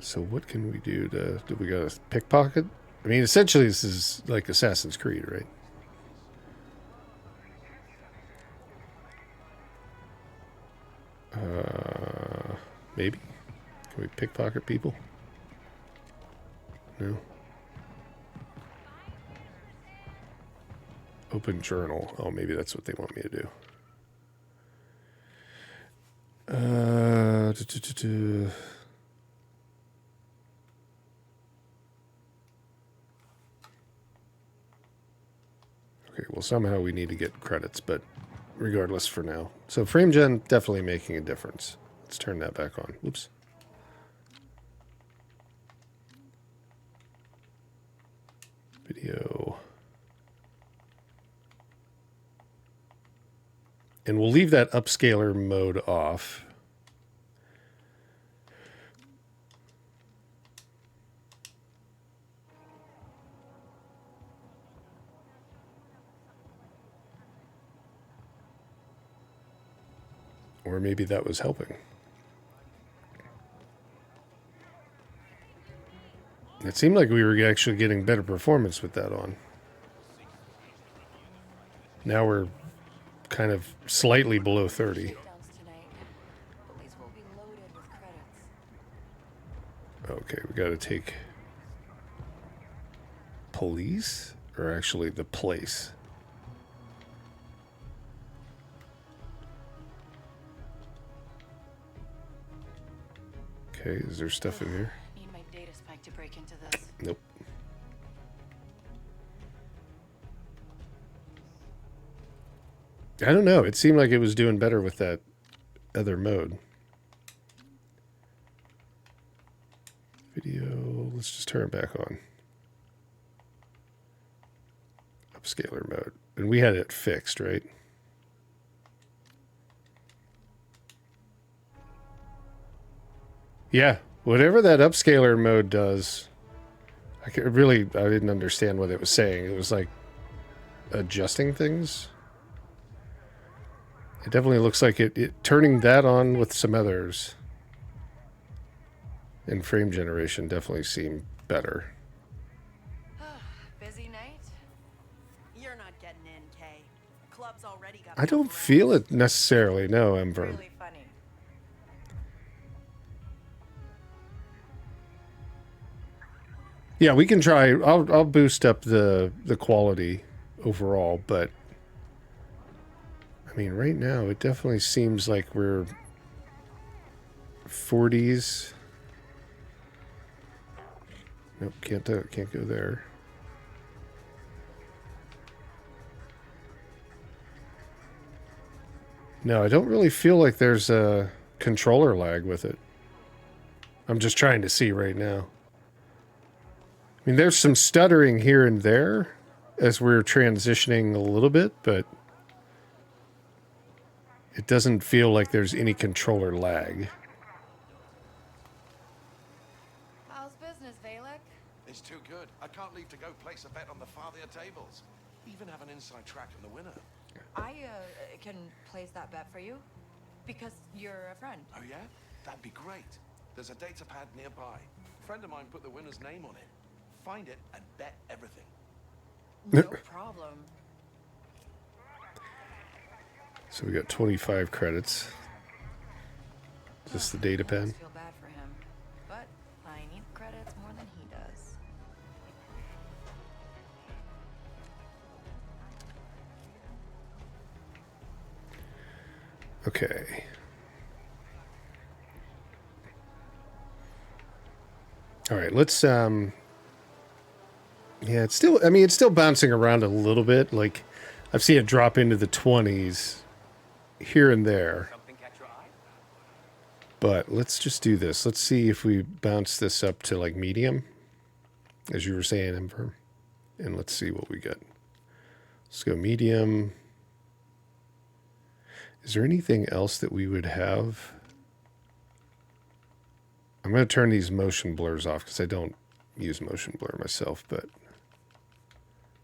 So what can we do to... Do we got a pickpocket? I mean, essentially this is like Assassin's Creed, right? Maybe? Can we pickpocket people? No. Open journal. Oh, maybe that's what they want me to do. Okay, well, somehow we need to get credits, but regardless for now. So frame gen definitely making a difference. Let's turn that back on. Whoops. Video. And we'll leave that upscaler mode off. Or maybe that was helping. It seemed like we were actually getting better performance with that on. Now we're kind of slightly below 30. Tonight. These will be loaded with credits. Okay, we got to take police, or actually the place. Okay, is there stuff in here? Need my data spike to break into this. Nope. I don't know. It seemed like it was doing better with that other mode. Video. Let's just turn it back on. Upscaler mode. And we had it fixed, right? Yeah. Whatever that upscaler mode does, I didn't understand what it was saying. It was like adjusting things. It definitely looks like it turning that on with some others in frame generation definitely seemed better. Busy night? You're not getting in, Kay. Club's already got. I don't feel it necessarily. No, Ember. Really funny. Yeah, we can try. I'll boost up the quality overall, but I mean, right now it definitely seems like we're 40s. Nope, can't go there. No, I don't really feel like there's a controller lag with it. I'm just trying to see right now. I mean, there's some stuttering here and there as we're transitioning a little bit, but it doesn't feel like there's any controller lag. How's business, Valek? It's too good. I can't leave to go place a bet on the farther tables. Even have an inside track on the winner. I can place that bet for you because you're a friend. Oh yeah? That'd be great. There's a data pad nearby. A friend of mine put the winner's name on it. Find it and bet everything. No problem. So we got 25 credits. Just the data I pad. almost feel bad for him, but I need credits more than he does. Okay. All right, let's yeah, it's still, I mean, it's still bouncing around a little bit. Like, I've seen it drop into the 20s here and there. Something catch your eye? But let's just do this. Let's see if we bounce this up to like medium, as you were saying, Ember. And let's see what we get. Let's go medium. Is there anything else that we would have? I'm going to turn these motion blurs off because I don't use motion blur myself, but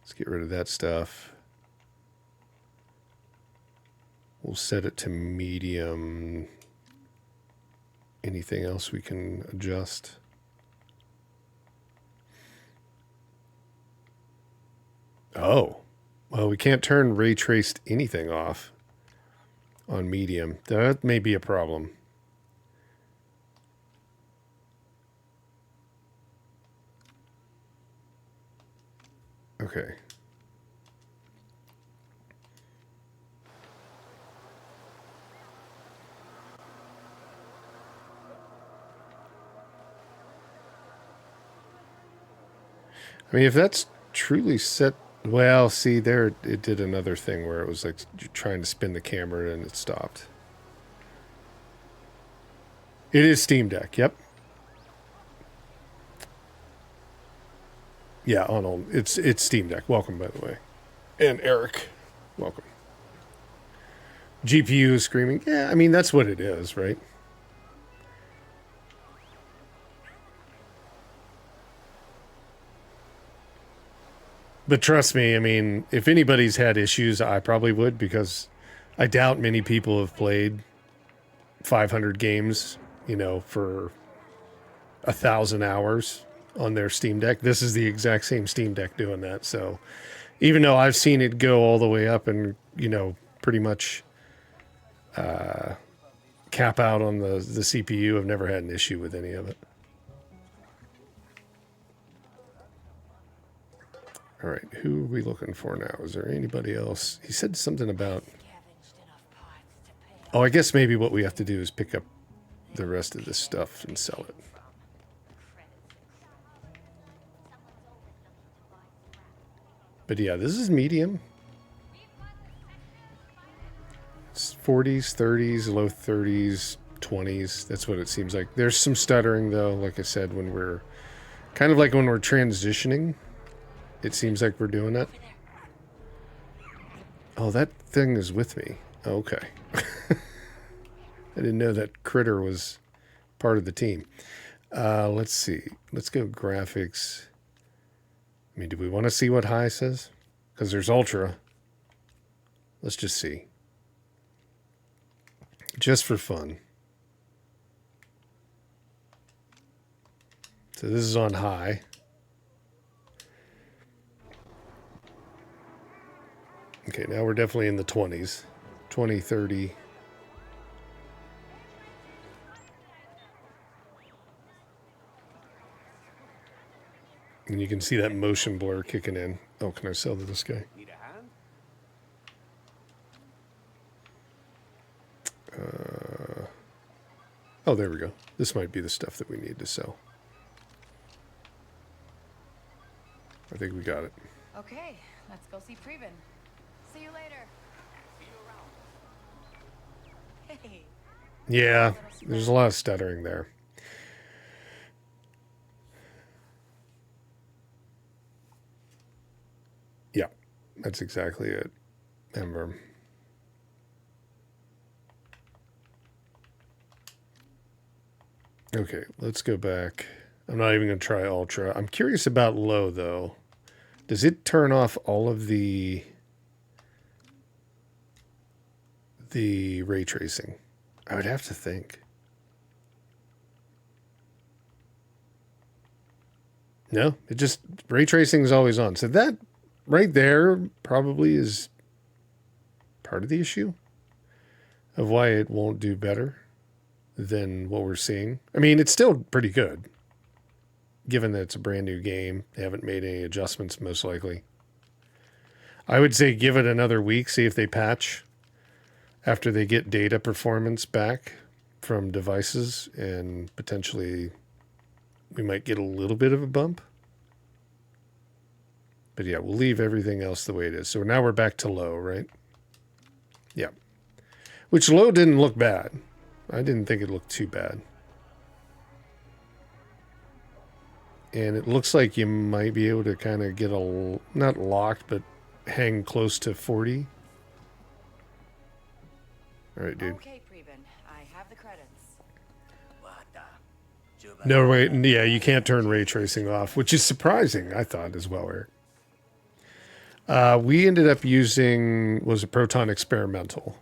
let's get rid of that stuff. We'll set it to medium. Anything else we can adjust? Oh, well, we can't turn ray traced anything off on medium. That may be a problem. Okay. I mean, if that's truly set, well, see there, it did another thing where it was like trying to spin the camera and it stopped. It is Steam Deck, yep. Yeah, Arnold, it's Steam Deck. Welcome, by the way. And Eric, welcome. GPU is screaming. Yeah, I mean, that's what it is, right? But trust me, I mean, if anybody's had issues, I probably would, because I doubt many people have played 500 games, you know, for 1,000 hours on their Steam Deck. This is the exact same Steam Deck doing that. So even though I've seen it go all the way up and, you know, pretty much cap out on the CPU, I've never had an issue with any of it. All right, who are we looking for now? Is there anybody else? He said something about... Oh, I guess maybe what we have to do is pick up the rest of this stuff and sell it. But yeah, this is medium. It's 40s, 30s, low 30s, 20s. That's what it seems like. There's some stuttering, though, like I said, when we're... Kind of like when we're transitioning. It seems like we're doing that. Oh, that thing is with me. Okay. I didn't know that critter was part of the team. Let's see. Let's go graphics. I mean, do we want to see what high says? Because there's ultra. Let's just see. Just for fun. So this is on high. Okay, now we're definitely in the 20s. 20, 30. And you can see that motion blur kicking in. Oh, can I sell to this guy? Need a hand? Oh, there we go. This might be the stuff that we need to sell. I think we got it. Okay, let's go see Preben. See you later. Hey. Yeah, there's a lot of stuttering there. Yeah, that's exactly it, Ember. Okay, let's go back. I'm not even going to try Ultra. I'm curious about low, though. Does it turn off all of the ray tracing? I would have to think. No, it just, ray tracing is always on. So that right there probably is part of the issue of why it won't do better than what we're seeing. I mean, it's still pretty good, given that it's a brand new game. They haven't made any adjustments, most likely. I would say give it another week, see if they patch after they get data performance back from devices, and potentially we might get a little bit of a bump. But yeah, we'll leave everything else the way it is. So now we're back to low, right? Yeah. Which low didn't look bad. I didn't think it looked too bad. And it looks like you might be able to kind of get a, not locked, but hang close to 40. All right, dude. Okay, Preben, I have the credits. No, wait, yeah, you can't turn ray tracing off, which is surprising, I thought, as well, Eric. We ended up using, was a Proton Experimental.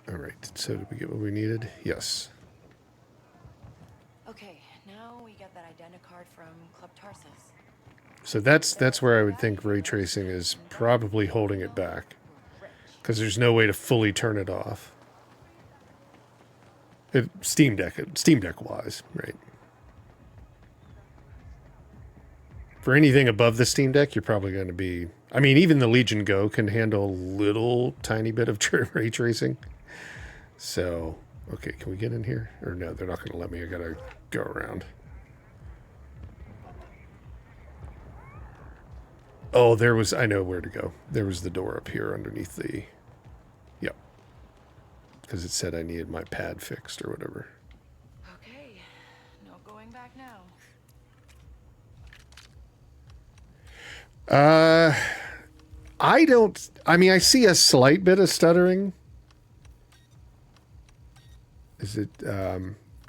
All right, so did we get what we needed? Yes. Okay, now we get that identicard from Club Tarsus. So that's where I would think ray tracing is probably holding it back, because there's no way to fully turn it off. Steam Deck wise, right? For anything above the Steam Deck, you're probably going to be... I mean, even the Legion Go can handle a little tiny bit of ray tracing. So, okay, can we get in here? Or no, they're not going to let me. I got to go around. Oh, there was... I know where to go. There was the door up here underneath the... Yep. Because it said I needed my pad fixed or whatever. Okay, no going back now. I don't... I mean, I see a slight bit of stuttering. Is it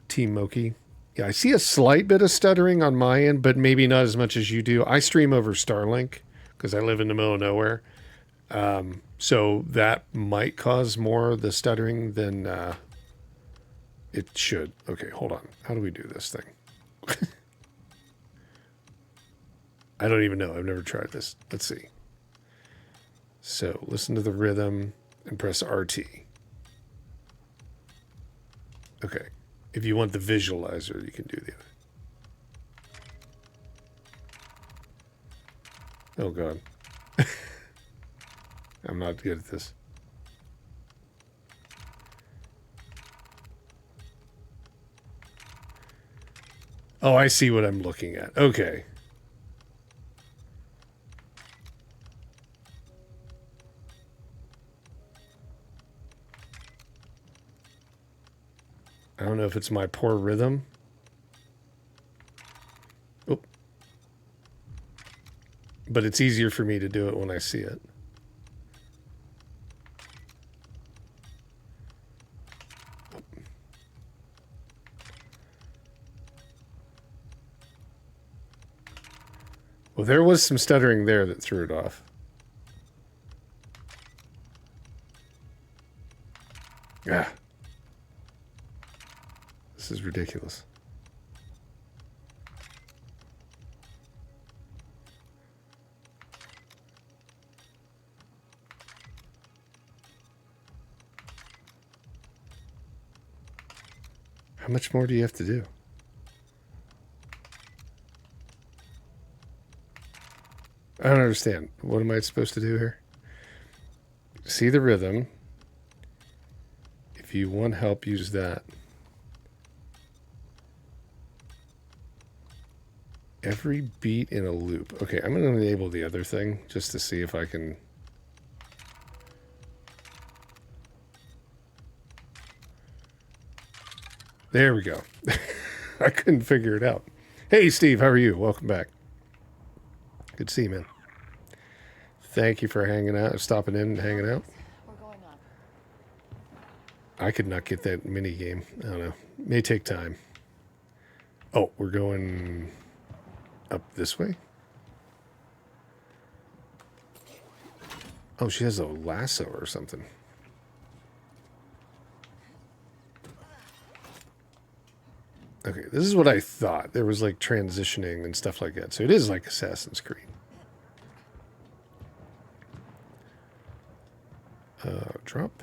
Team Moki? Yeah, I see a slight bit of stuttering on my end, but maybe not as much as you do. I stream over Starlink because I live in the middle of nowhere. So that might cause more of the stuttering than it should. Okay, hold on. How do we do this thing? I don't even know. I've never tried this. Let's see. So listen to the rhythm and press RT. Okay. If you want the visualizer, you can do the other. Oh, God. I'm not good at this. Oh, I see what I'm looking at. Okay. I don't know if it's my poor rhythm. Oh. But it's easier for me to do it when I see it. Well, there was some stuttering there that threw it off. Ah. This is ridiculous. How much more do you have to do? I don't understand. What am I supposed to do here? See the rhythm. If you want help, use that. Every beat in a loop. Okay, I'm going to enable the other thing just to see if I can... There we go. I couldn't figure it out. Hey, Steve, how are you? Welcome back. Good to see you, man. Thank you for hanging out, stopping in and hanging out. We're going up. I could not get that mini game. I don't know. May take time. Oh, we're going up this way? Oh, she has a lasso or something. Okay, this is what I thought. There was like transitioning and stuff like that. So it is like Assassin's Creed. Drop.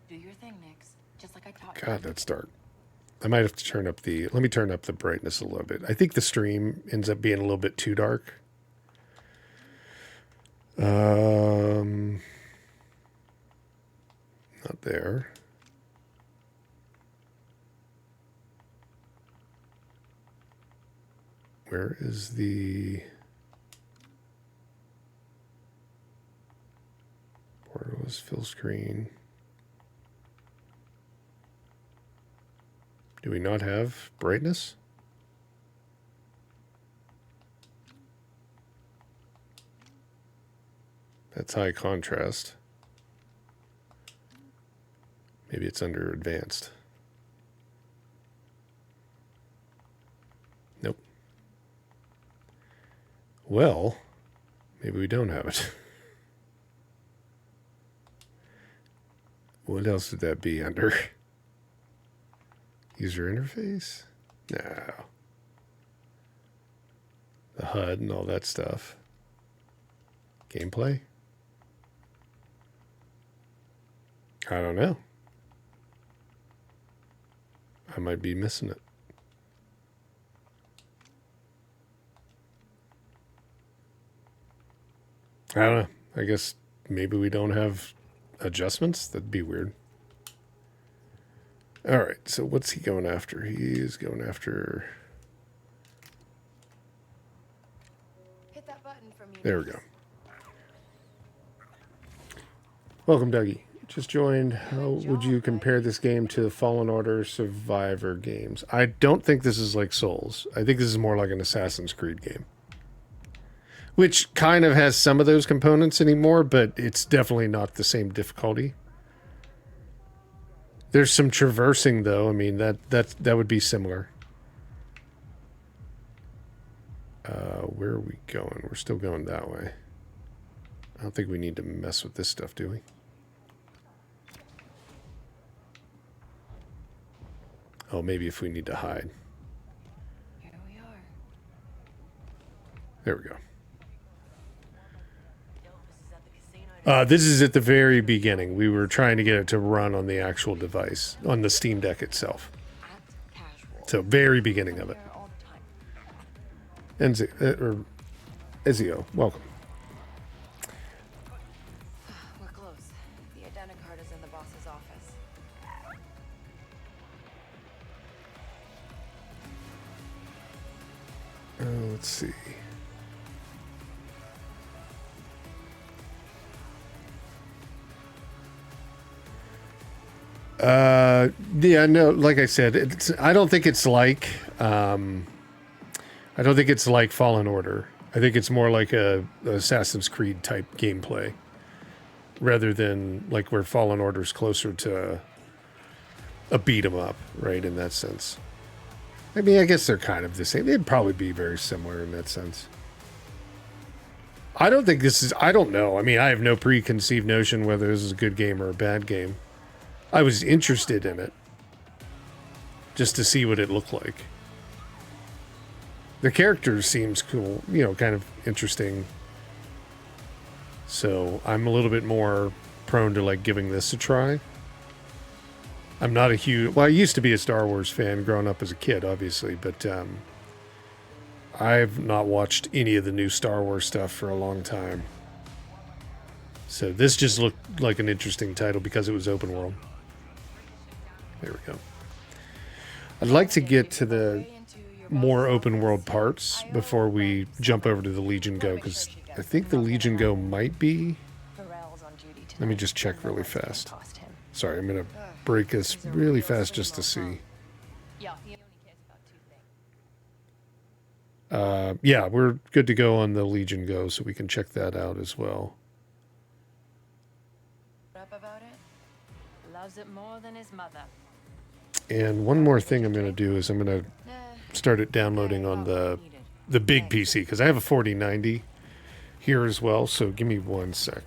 Do your thing, Nix. Just like I taught you. God, that's dark. I might have to turn up the... Let me turn up the brightness a little bit. I think the stream ends up being a little bit too dark. Not there. Where is the... was fill screen. Do we not have brightness? That's high contrast. Maybe it's under advanced. Nope. Well, maybe we don't have it. What else would that be under? User interface? No. The HUD and all that stuff. Gameplay? I don't know. I might be missing it. I don't know. I guess maybe we don't have adjustments. That'd be weird. All right. So what's he going after? He's going after... Hit that button for me. There we go. Welcome, Dougie. Just joined. How would you compare this game to Fallen Order Survivor games? I don't think this is like Souls. I think this is more like an Assassin's Creed game. Which kind of has some of those components anymore, but it's definitely not the same difficulty. There's some traversing, though. I mean, that would be similar. Where are we going? We're still going that way. I don't think we need to mess with this stuff, do we? Oh, maybe if we need to hide. Here we are. There we go. This is at the very beginning. We were trying to get it to run on the actual device, on the Steam Deck itself. Act casual. So, very beginning of it. Here all the time. Ezio, welcome. We're close. The identicard is in the boss's office. Let's see. Yeah, no, like I said, I don't think it's like, I don't think it's like Fallen Order. I think it's more like a Assassin's Creed type gameplay rather than like where Fallen Order is closer to a beat 'em up, right? In that sense. I mean, I guess they're kind of the same. They'd probably be very similar in that sense. I don't think this is, I don't know. I mean, I have no preconceived notion whether this is a good game or a bad game. I was interested in it just to see what it looked like. The character seems cool, you know, kind of interesting. So I'm a little bit more prone to like giving this a try. I'm not a huge, well, I used to be a Star Wars fan growing up as a kid, obviously, but I've not watched any of the new Star Wars stuff for a long time. So this just looked like an interesting title because it was open world. There we go. I'd like to get to the more open world parts before we jump over to the Legion Go, because I think the Legion Go might be... Let me just check really fast. Sorry, I'm going to break this really fast just to see. Yeah, we're good to go on the Legion Go, so we can check that out as well. Up about it? Loves it more than his mother. And one more thing I'm going to do is I'm going to start it downloading on the big PC, because I have a 4090 here as well, so give me one sec.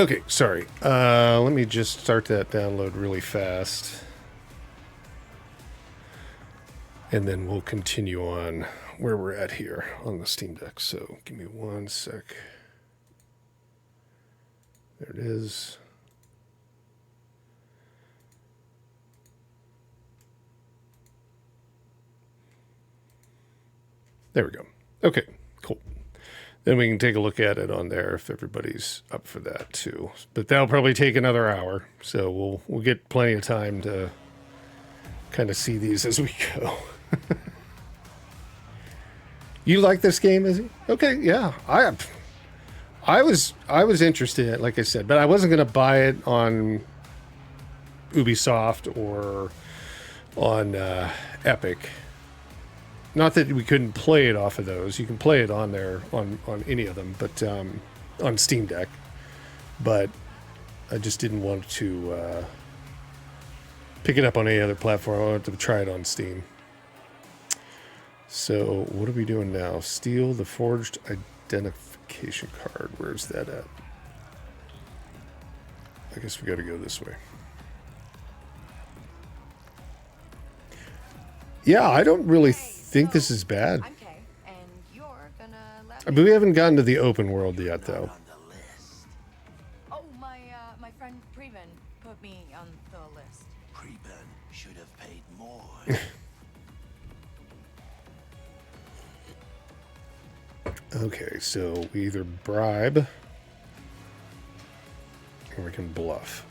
Okay, sorry. Let me just start that download really fast. And then we'll continue on where we're at here on the Steam Deck. So give me one sec. There it is. There we go. Okay, cool. Then we can take a look at it on there if everybody's up for that too. But that'll probably take another hour, so we'll get plenty of time to kind of see these as we go. You like this game, Izzy? Okay, yeah. I was interested in it, like I said, but I wasn't going to buy it on Ubisoft or on Epic. Not that we couldn't play it off of those. You can play it on there, on any of them, but on Steam Deck. But I just didn't want to pick it up on any other platform. I wanted to try it on Steam. So what are we doing now? Steal the forged identification card. Where's that at? I guess we got to go this way. Yeah, I don't really think this is bad. I'm Kay, and you're gonna let But we haven't gotten to the open world yet, though. Oh, my friend Preben put me on the list. Preben should have paid more. Okay, so we either bribe or we can bluff.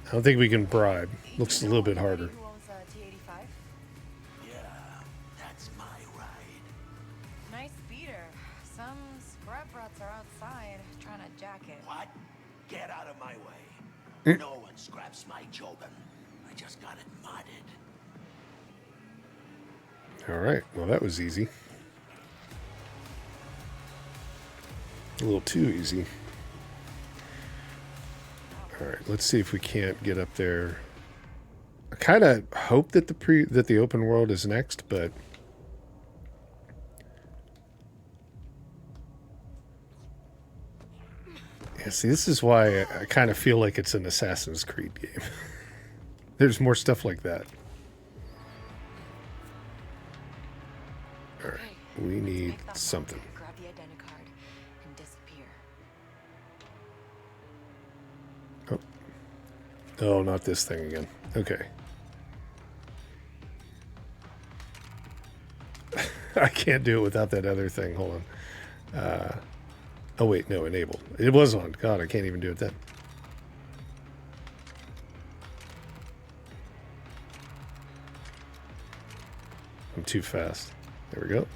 I don't think we can bribe. Looks a little bit harder. Who owns T85? Yeah, that's my ride. Nice beater. Some scrub rats are outside trying to jack it. What? Get out of my way. No one scraps my Jobin. I just got it modded. All right, well, that was easy. A little too easy. All right, let's see if we can't get up there. I kind of hope that the open world is next, but yeah, see, this is why I kind of feel like it's an Assassin's Creed game. There's more stuff like that. All right, we need something. Grab the identity card and disappear. Oh, not this thing again. Okay. I can't do it without that other thing. Hold on. Oh, wait. No, enabled. It was on. God, I can't even do it then. I'm too fast. There we go.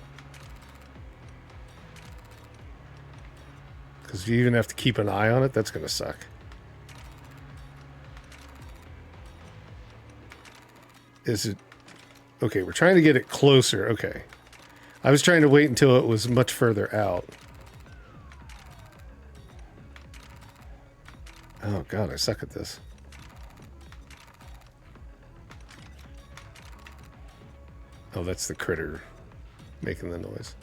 Because you even have to keep an eye on it. That's going to suck. Is it... Okay, we're trying to get it closer. Okay. I was trying to wait until it was much further out. Oh, God, I suck at this. Oh, that's the critter making the noise.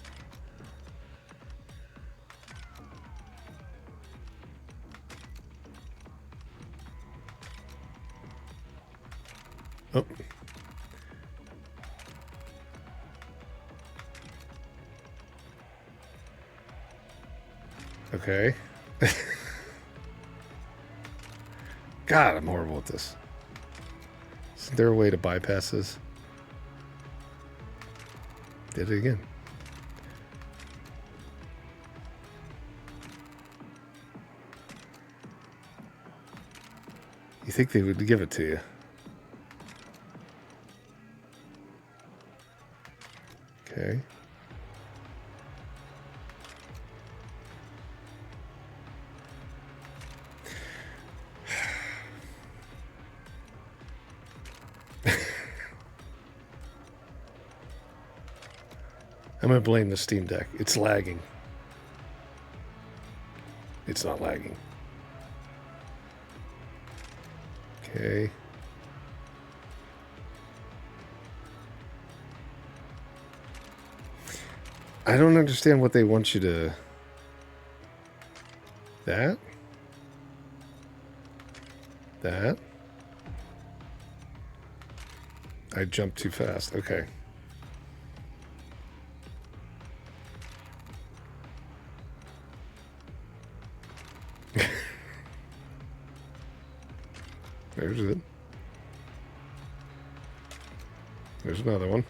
Oh. Okay. God, I'm horrible at this. Isn't there a way to bypass this? Did it again. You think they would give it to you? Okay. I'm going to blame the Steam Deck. It's lagging. It's not lagging. Okay. I don't understand what they want you to... That? That. I jumped too fast. Okay. There's it. There's another one.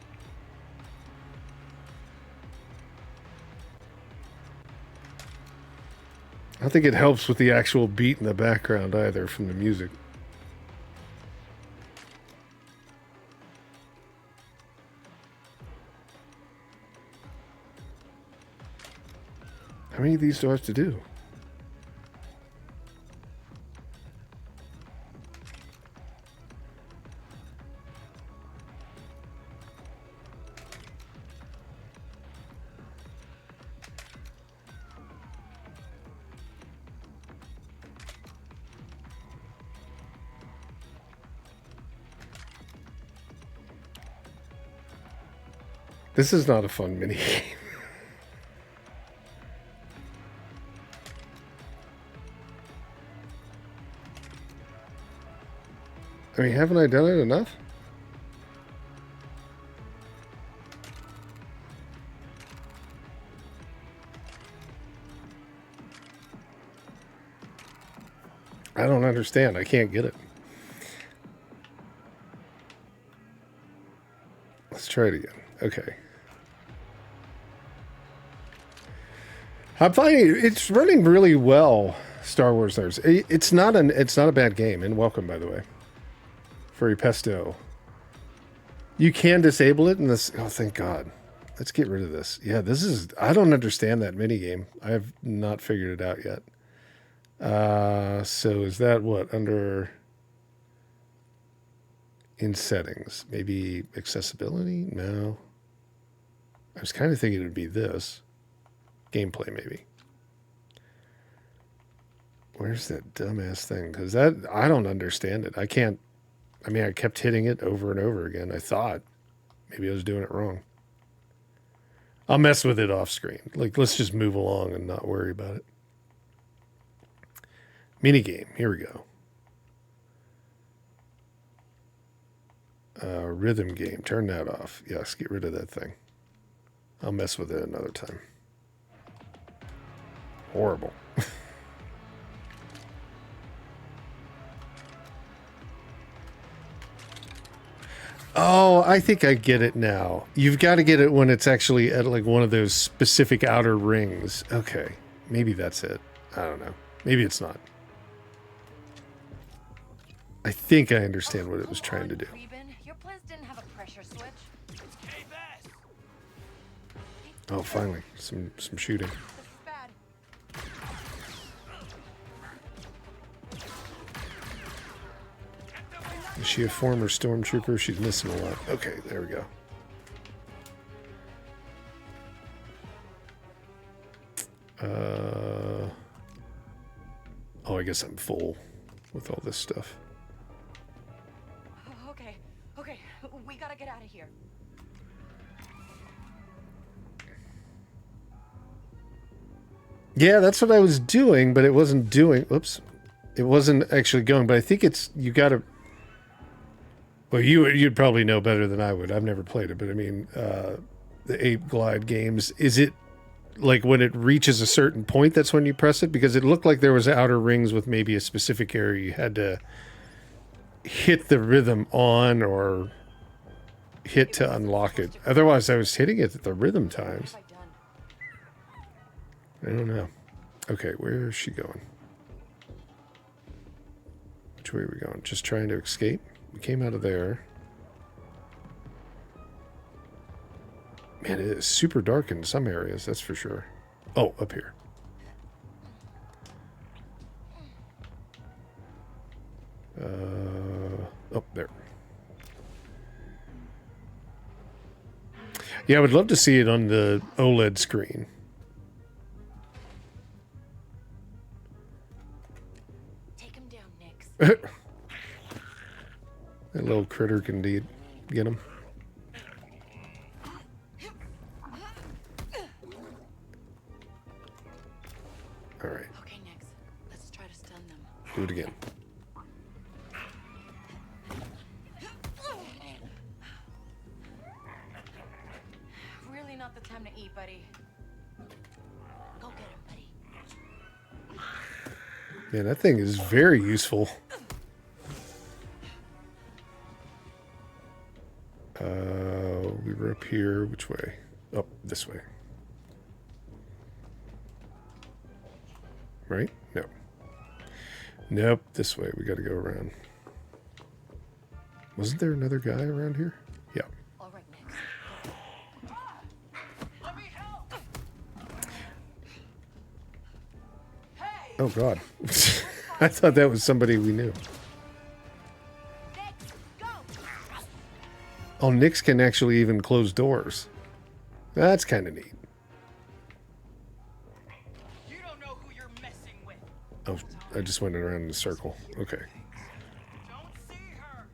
I don't think it helps with the actual beat in the background either from the music. How many of these do I have to do? This is not a fun mini game. I mean, haven't I done it enough? I don't understand. I can't get it. Let's try it again. Okay. I'm finding it's running really well. Star Wars Nerds. It's not a bad game. And welcome, by the way, Furry Pesto. You can disable it in this. Oh, thank God. Let's get rid of this. Yeah, this is. I don't understand that mini game. I have not figured it out yet. So is that what under in settings? Maybe accessibility? No. I was kind of thinking it would be this. Gameplay, maybe. Where's that dumbass thing? Because that, I don't understand it. I can't, I mean, I kept hitting it over and over again. I thought maybe I was doing it wrong. I'll mess with it off screen. Like, let's just move along and not worry about it. Minigame. Here we go. Rhythm game. Turn that off. Yes, get rid of that thing. I'll mess with it another time. Horrible. Oh, I think I get it now. You've got to get it when it's actually at like one of those specific outer rings. Okay. Maybe that's it. I don't know. Maybe it's not. I think I understand what it was trying to do. Your place didn't have a pressure switch. It's Kay Vess. Oh, finally. Some shooting. This is bad. Is she a former stormtrooper? She's missing a lot. Okay, there we go. Oh, I guess I'm full with all this stuff. Okay, we gotta get out of here. Yeah, that's what I was doing, but it wasn't doing. Oops. It wasn't actually going, but I think it's, you gotta, well, you'd probably know better than I would. I've never played it, but I mean, the Ape Glide games, is it like when it reaches a certain point, that's when you press it? Because it looked like there was outer rings with maybe a specific area you had to hit the rhythm on or hit to unlock it. Otherwise, I was hitting it at the rhythm times. I don't know. Okay, where is she going? Which way are we going? Just trying to escape? We came out of there. Man, it is super dark in some areas, that's for sure. Oh, up here. Oh, there. Yeah, I would love to see it on the OLED screen. Take him down, Nix. That little critter can indeed get him. All right. Okay, Nix. Let's try to stun them. Do it again. Time to eat, buddy. Go get him, buddy. Man, that thing is very useful. We were up here. Which way? Up this way. Right? No. Nope. This way. We got to go around. Wasn't there another guy around here? Yeah. All right, Nix. Let me help. Hey. Oh, God. I thought that was somebody we knew. Nix, go. Oh, Nix can actually even close doors. That's kind of neat. You don't know who you're messing with. Oh, I just went around in a circle. Okay. Don't see her.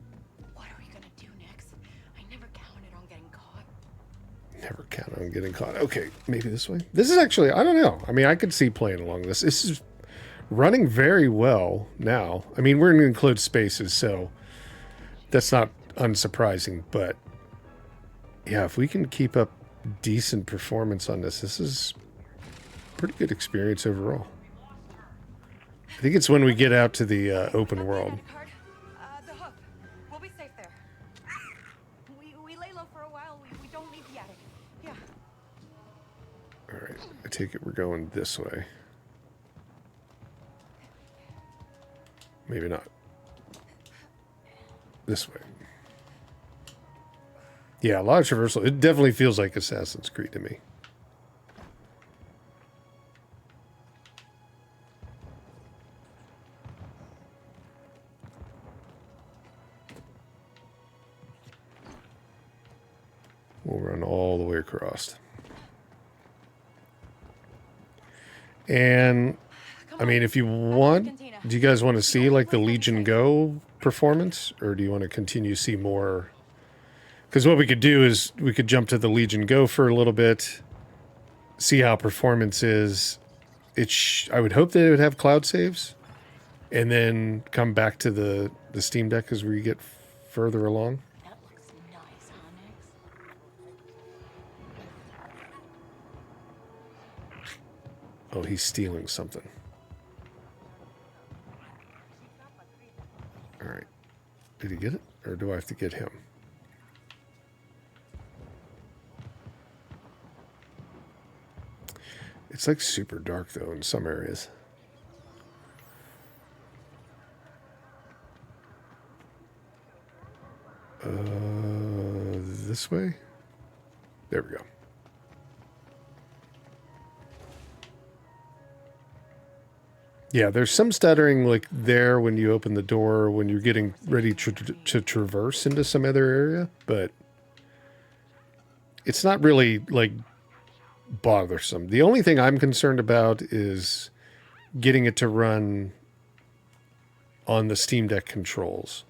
What are we gonna do next? I never counted on getting caught. Never count on getting caught. Okay, maybe this way. This is actually, I don't know. I mean, I could see playing along this. This is running very well now. I mean, we're in enclosed spaces, so that's not unsurprising. But yeah, if we can keep up decent performance on this, this is pretty good experience overall. I think it's when we get out to the open world. Card. The hook. We'll be safe there. We lay low for a while. We don't leave the attic. Yeah. All right, I take it we're going this way. Maybe not. This way. Yeah, a lot of traversal. It definitely feels like Assassin's Creed to me. We'll run all the way across. And I mean, if you want, do you guys want to see like the Legion Go performance, or do you want to continue to see more? Because what we could do is we could jump to the Legion Go for a little bit, see how performance is. I would hope that it would have cloud saves, and then come back to the Steam Deck as we get further along. That looks nice, huh, Nix? Oh, he's stealing something. All right. Did he get it? Or do I have to get him? It's like super dark, though, in some areas. This way? There we go. Yeah, there's some stuttering like there when you open the door, when you're getting ready to traverse into some other area, but it's not really like bothersome. The only thing I'm concerned about is getting it to run on the Steam Deck controls.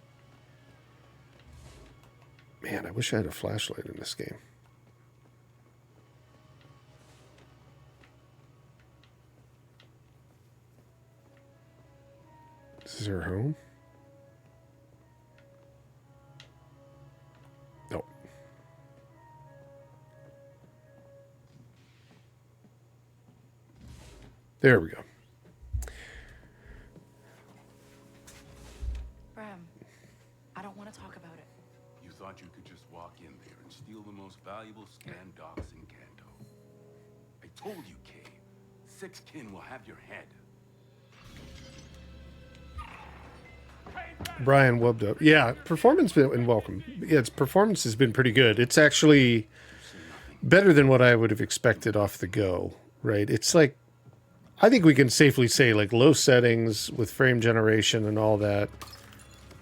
Man, I wish I had a flashlight in this game. This is her home? No. There we go. Bram, I don't want to talk about it. You thought you could just walk in there and steal the most valuable scan docs in Kanto. I told you, Kay. Six kin will have your head. Brian wubbed up. Yeah, performance and welcome. Yeah, its performance has been pretty good. It's actually better than what I would have expected off the go, right? It's like, I think we can safely say like low settings with frame generation and all that.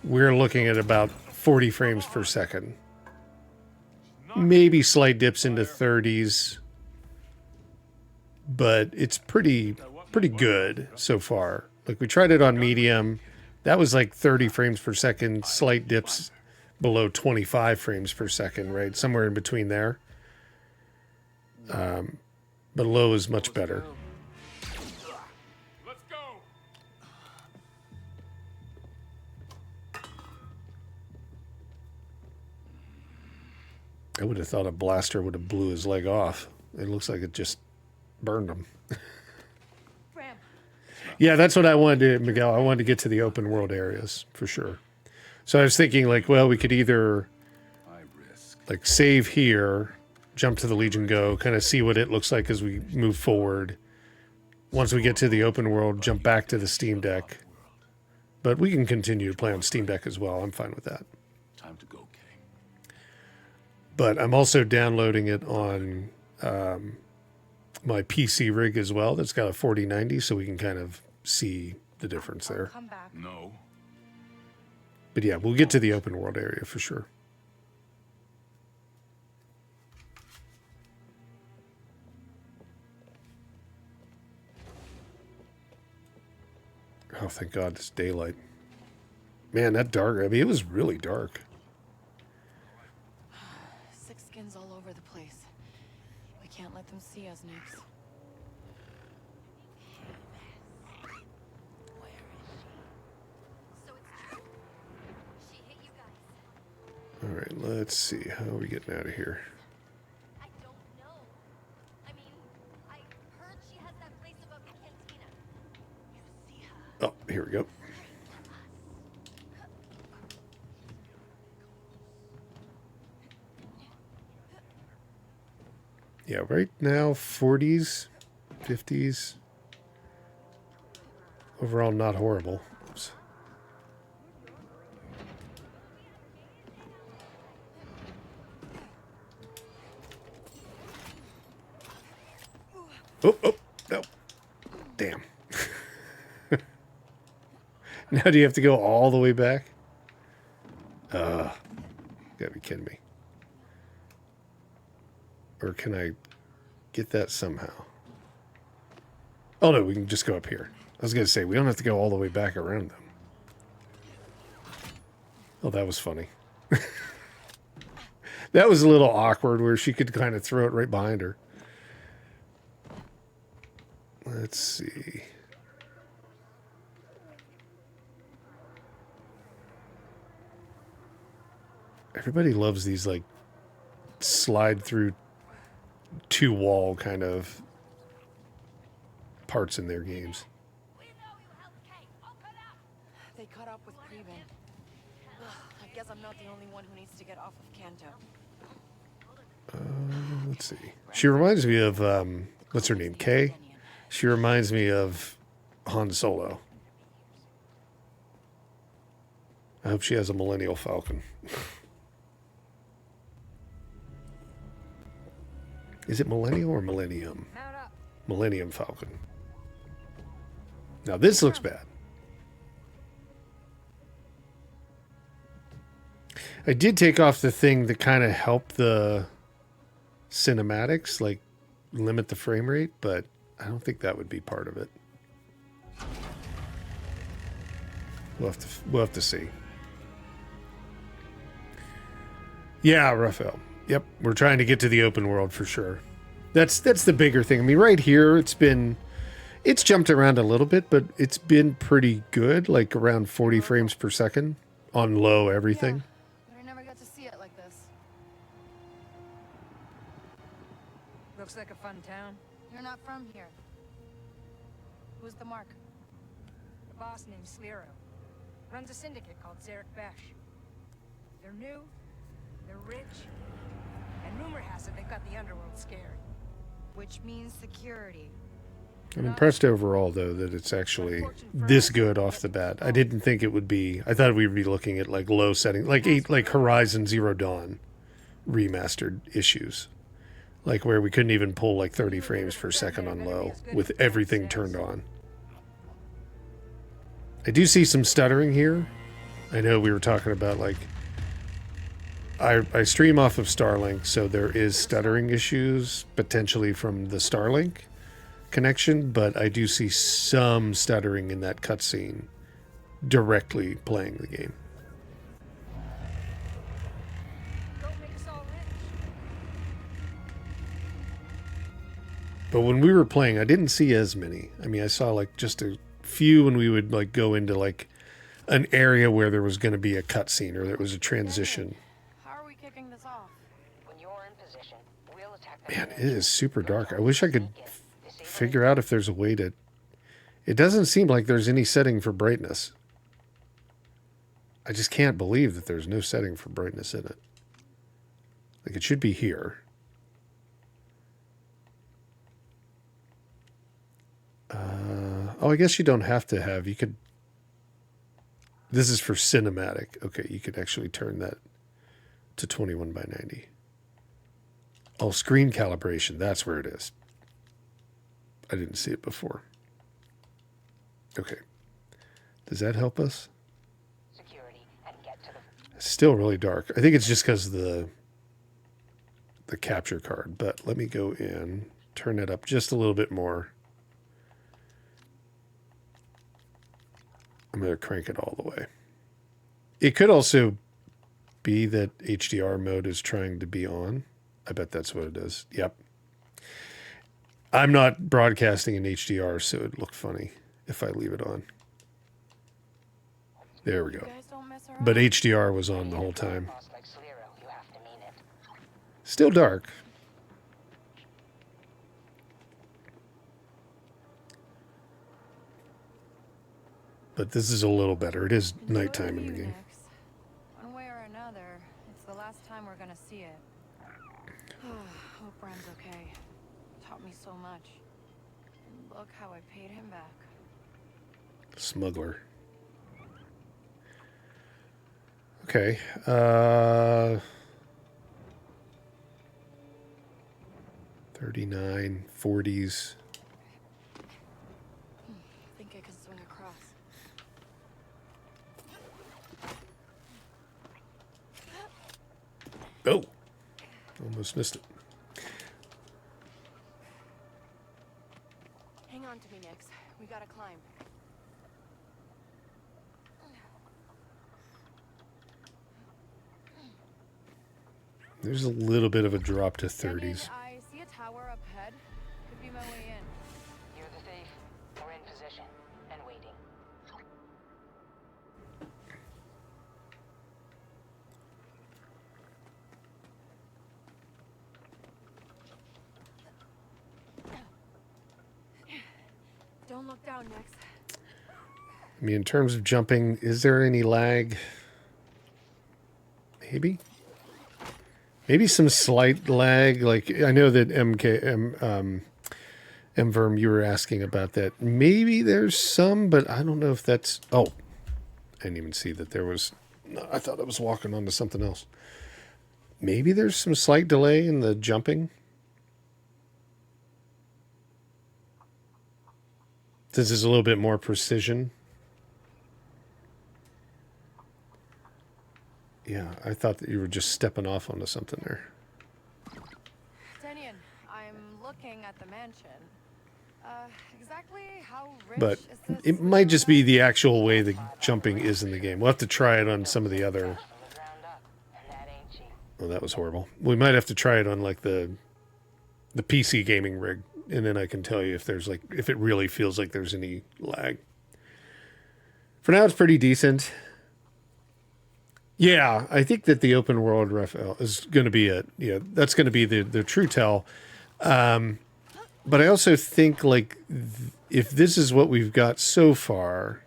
We're looking at about 40 frames per second. Maybe slight dips into 30s, but it's pretty good so far. Like we tried it on medium. That was like 30 frames per second, slight dips below 25 frames per second, right? Somewhere in between there. But low is much better. Let's go. I would have thought a blaster would have blew his leg off. It looks like it just burned them. Ram, Yeah, that's what I wanted to, Miguel. I wanted to get to the open world areas for sure. So I was thinking like, well, we could either I risk. like save here, jump to the Legion Go, kind of see what it looks like as we move forward. Once we get to the open world, jump back to the Steam Deck. But we can continue to play on Steam Deck as well. I'm fine with that. Time to go, Kay. But I'm also downloading it on my PC rig as well. That's got a 4090, so we can kind of see the difference there. come back. No. But yeah, we'll get to the open world area for sure. Oh, thank God it's daylight. Man, that dark, I mean, it was really dark. Sick skins all over the place. We can't let them see us, Nix. So it's true. She hit you guys. All right, let's see. How are we getting out of here? I don't know. I mean, I heard she has that place above the cantina. You see her? Oh, here we go. Yeah, right now, 40s, 50s. Overall, not horrible. Oops. Oh, no. Damn. Now do you have to go all the way back? Gotta be kidding me. Or can I get that somehow? Oh no, we can just go up here. I was gonna say, we don't have to go all the way back around them. Oh, that was funny. That was a little awkward where she could kind of throw it right behind her. Let's see. Everybody loves these like slide through two wall kind of parts in their games. We know you helped Kay. Open up! They caught up with Preben. I guess I'm not the only one who needs to get off of Kanto. Let's see. She reminds me of what's her name? Kay? She reminds me of Han Solo. I hope she has a Millennial Falcon. Is it Millennial or Millennium? Mount up. Millennium Falcon. Now this looks bad. I did take off the thing that kind of helped the cinematics, like limit the frame rate, but I don't think that would be part of it. We'll have to see. Yeah, Raphael. Yep, we're trying to get to the open world for sure. That's the bigger thing. I mean, right here, it's jumped around a little bit, but it's been pretty good, like around 40 frames per second on low everything. But I never got to see it like this. Looks like a fun town. You're not from here. Who's the mark? A boss named Slero. Runs a syndicate called Zarek Besh. They're new, they're rich, and rumor has it they've got the underworld scared. Which means security. I'm impressed overall, though, that it's actually this good off the bat. I didn't think it would be. I thought we'd be looking at like low settings, like Horizon Zero Dawn remastered issues, like where we couldn't even pull like 30 frames per second on low with everything turned on. I do see some stuttering here. I know we were talking about like I stream off of Starlink, so there is stuttering issues potentially from the Starlink connection, but I do see some stuttering in that cutscene directly playing the game. Don't make us all rich. But when we were playing, I didn't see as many. I mean, I saw like just a few when we would like go into like an area where there was going to be a cutscene or there was a transition. How are we kicking this off? When you're in position, we'll attack Man, it is super dark. I wish I could figure out if there's a way to... It doesn't seem like there's any setting for brightness. I just can't believe that there's no setting for brightness in it. Like, it should be here. Oh, I guess you don't have to have... You could... This is for cinematic. Okay, you could actually turn that to 21 by 90. Oh, screen calibration. That's where it is. I didn't see it before. Okay. Does that help us? It's still really dark. I think it's just because of the capture card. But let me go in, turn it up just a little bit more. I'm going to crank it all the way. It could also be that HDR mode is trying to be on. I bet that's what it is. Yep. I'm not broadcasting in HDR, so it'd look funny if I leave it on. There we go. But HDR was on the whole time. Still dark. But this is a little better. It is nighttime in the game. One way or another, it's the last time we're gonna see it. Hope Bram's okay. Taught me so much. And look how I paid him back. Smuggler. Okay. 39, 40s. Think I can swing across. Oh, almost missed it. Hang on to me, Nix. We gotta climb. There's a little bit of a drop to Daniel, 30s. I see a tower up ahead. Could be my way in. You're the thief. We're in position and waiting. Don't look down, Nix. I mean, in terms of jumping, is there any lag? Maybe? Maybe some slight lag. Like, I know that MVerm, you were asking about that. Maybe there's some, but I don't know if that's... Oh, I didn't even see that there was... No, I thought I was walking onto something else. Maybe there's some slight delay in the jumping. This is a little bit more precision. Yeah, I thought that you were just stepping off onto something there. Daniel, I'm looking at the mansion. Exactly how rich But is this? it might just be the actual way the jumping is in the game. We'll have to try it on some of the other... Oh, that was horrible. We might have to try it on like the PC gaming rig, and then I can tell you if there's like if it really feels like there's any lag. For now, it's pretty decent. Yeah, I think that the open world Raphael is going to be it. Yeah, that's going to be the true tell. But I also think like if this is what we've got so far,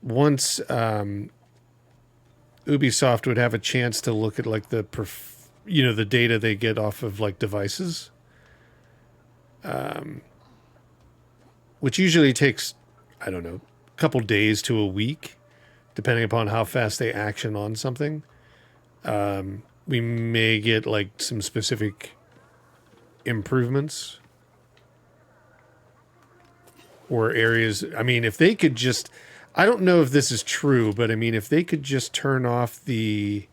once Ubisoft would have a chance to look at like the data they get off of like devices, which usually takes, I don't know, a couple days to a week, depending upon how fast they action on something. We may get like some specific improvements or areas. I mean, if they could just, I don't know if this is true, but I mean, if they could just turn off the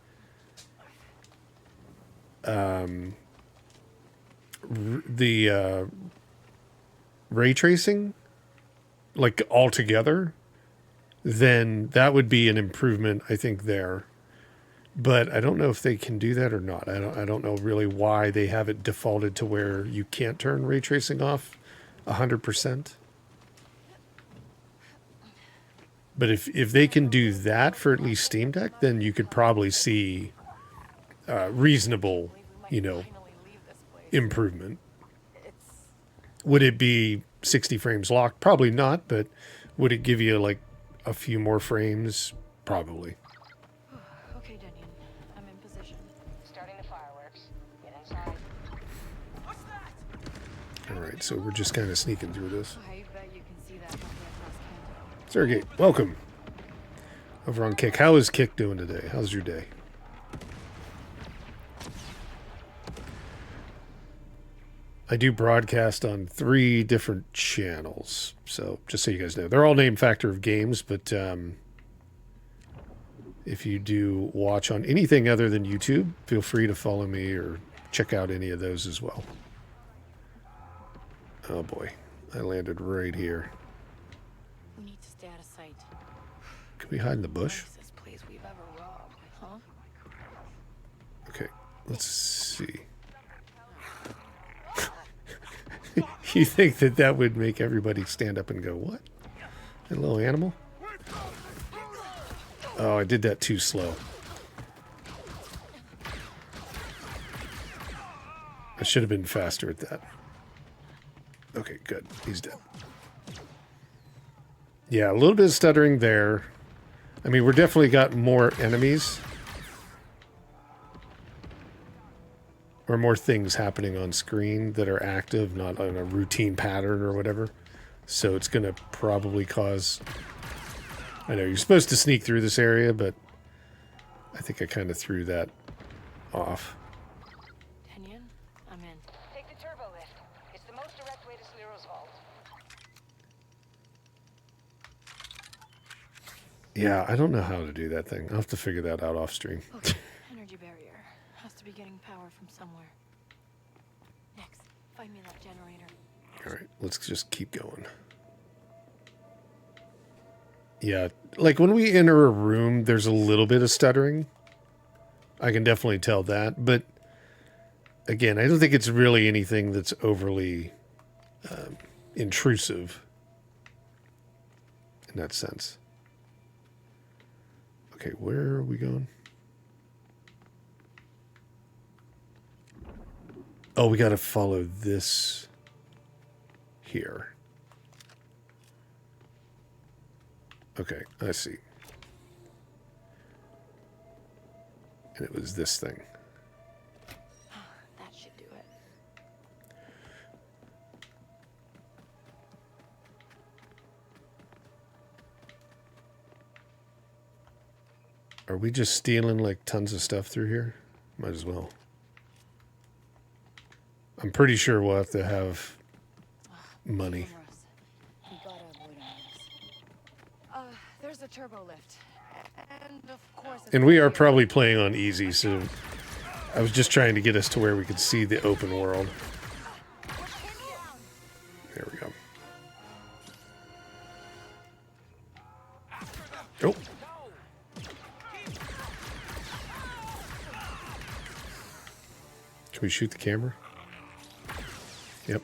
ray tracing like altogether, then that would be an improvement, I think, there. But I don't know if they can do that or not. I don't know really why they have it defaulted to where you can't turn ray tracing off 100%. But if they can do that for at least Steam Deck, then you could probably see reasonable you know, finally leave this place. improvement. It's Would it be 60 frames locked? Probably not, but would it give you like a few more frames? Probably. okay, Denian. I'm in position. Starting the fireworks. Get inside. All right, so we're just kind of sneaking through this. I bet you can see that halfway across Kanto. Sergey, welcome. Over on Kick. How is Kick doing today? How's your day? I do broadcast on 3 different channels, so just so you guys know. They're all named Factor of Games, but if you do watch on anything other than YouTube, feel free to follow me or check out any of those as well. Oh boy, I landed right here. We need to stay out of sight. Can we hide in the bush? Nicest place we've ever robbed, huh? Okay, let's see. You think that that would make everybody stand up and go, what? Hello, animal? Oh, I did that too slow. I should have been faster at that. Okay, good. He's dead. Yeah, a little bit of stuttering there. I mean, we're definitely got more enemies. Or more things happening on screen that are active, not on a routine pattern or whatever. So it's going to probably cause... I know you're supposed to sneak through this area, but I think I kind of threw that off. Denian, I'm in. Take the turbo lift. It's the most direct way to Sliro's vault. Yeah, I don't know how to do that thing. I'll have to figure that out off stream. Okay, energy barrier. Has to be getting power from somewhere. Next, find me that generator. All right, let's just keep going. Yeah, like when we enter a room, there's a little bit of stuttering. I can definitely tell that. But again, I don't think it's really anything that's overly intrusive in that sense. Okay, where are we going? Oh, we got to follow this here. Okay, I see. And it was this thing. That should do it. Are we just stealing like tons of stuff through here? Might as well. I'm pretty sure we'll have to have money. Cameras. We gotta avoid enemies. There's a turbo lift. And of course it's And we are probably playing on easy, so I was just trying to get us to where we could see the open world. There we go. Oh. Can we shoot the camera? Yep.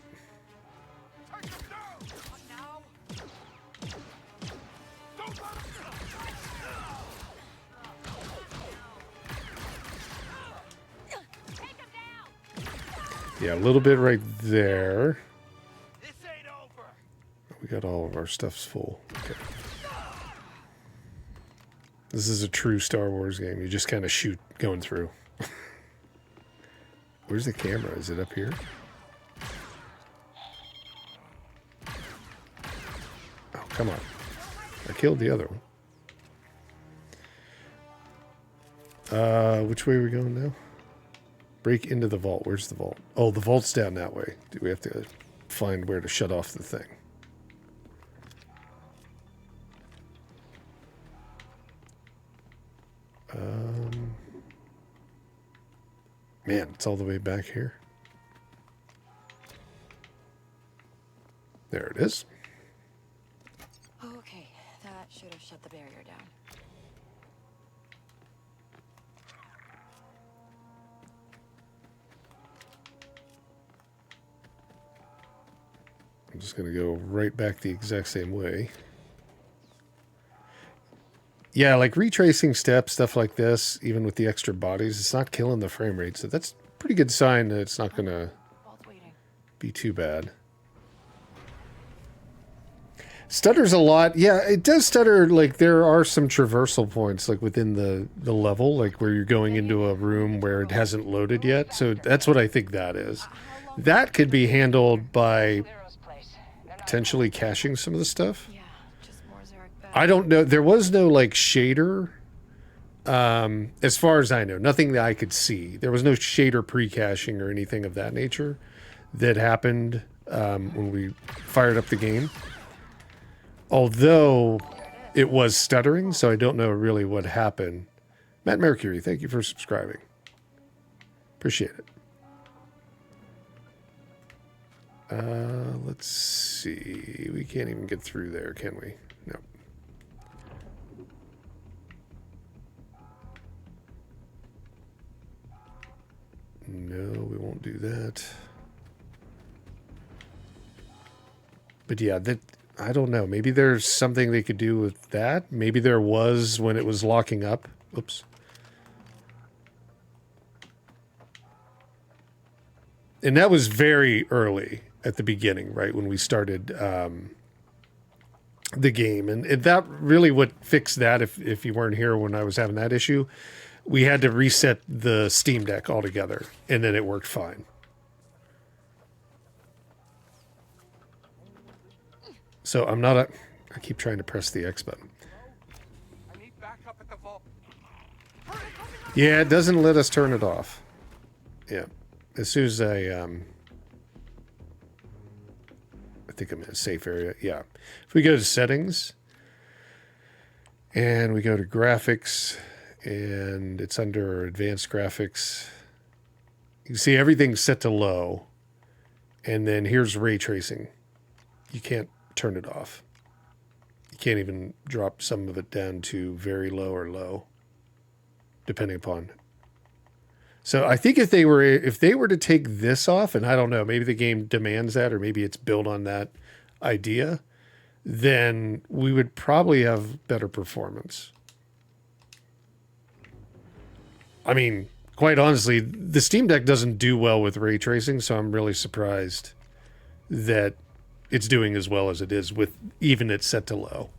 Yeah, a little bit right there. We got all of our stuffs full. Okay. This is a true Star Wars game. You just kind of shoot going through. Where's the camera? Is it up here? Oh, come on. I killed the other one. Which way are we going now? Break into the vault. Where's the vault? Oh, the vault's down that way. Do we have to find where to shut off the thing? Man, it's all the way back here. There it is. Okay, that should have shut the barrier down. I'm just going to go right back the exact same way. Yeah, like retracing steps, stuff like this, even with the extra bodies, it's not killing the frame rate, so that's pretty good sign that it's not going to Both waiting. be too bad. Stutters a lot. Yeah, it does stutter. Like, there are some traversal points, like, within the level, like, where you're going into a room where it hasn't loaded yet. So that's what I think that is. That could be handled by Sliro's place. They're not potentially caching some of the stuff. Yeah, just more Zarek Besh. I don't know. There was no, like, shader, as far as I know. Nothing that I could see. There was no shader pre-caching or anything of that nature that happened when we fired up the game. Although it was stuttering, so I don't know really what happened. Matt Mercury, thank you for subscribing. Appreciate it. Let's see. We can't even get through there, can we? No. No, we won't do that. But yeah, that... I don't know. Maybe there's something they could do with that. Maybe there was when it was locking up. Oops. And that was very early at the beginning, right? When we started the game. And that really what fixed that, if you weren't here when I was having that issue, we had to reset the Steam Deck altogether. And then it worked fine. So I'm not I keep trying to press the X button. I need backup at the vault. Yeah, it doesn't let us turn it off. Yeah. As soon as I think I'm in a safe area. Yeah. If we go to settings and we go to graphics and it's under advanced graphics, you can see everything's set to low. And then here's ray tracing. You can't turn it off. You can't even drop some of it down to very low or low, depending upon. So I think if they were to take this off, and I don't know, maybe the game demands that, or maybe it's built on that idea, then we would probably have better performance. I mean, quite honestly, the Steam Deck doesn't do well with ray tracing, so I'm really surprised that it's doing as well as it is with even it set to low.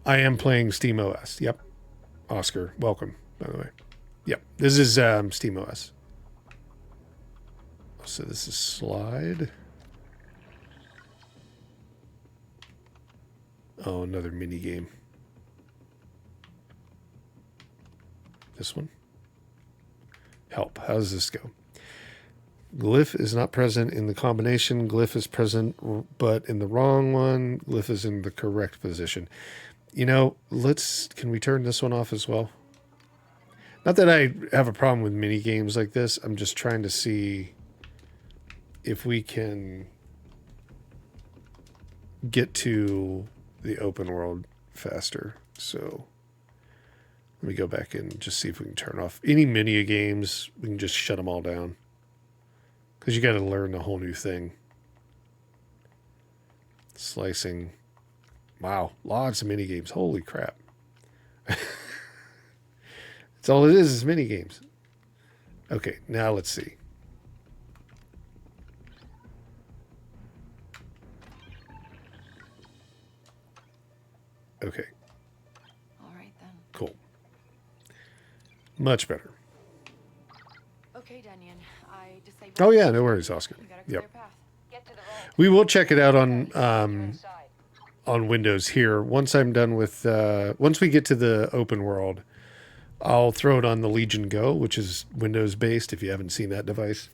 I am playing SteamOS. Yep. Oscar, welcome, by the way. Yep. This is SteamOS. So this is slide. Oh, another mini game. This one. Help. How does this go? Glyph is not present in the combination. Glyph is present, but in the wrong one. Glyph is in the correct position. You know, can we turn this one off as well? Not that I have a problem with mini games like this. I'm just trying to see if we can get to the open world faster. So let me go back and just see if we can turn off any mini games. We can just shut them all down. Because you got to learn a whole new thing. Slicing. Wow, lots of mini games. Holy crap. That's all it is mini games. Okay, now let's see. Okay. All right then. Cool. Much better. Okay, Daniel. I disabled. Oh yeah, no worries, Oscar. We got a clear Yep. path. Get to the vault. We will check it out Inside. on Windows here. Once I'm done with once we get to the open world, I'll throw it on the Legion Go, which is Windows based if you haven't seen that device.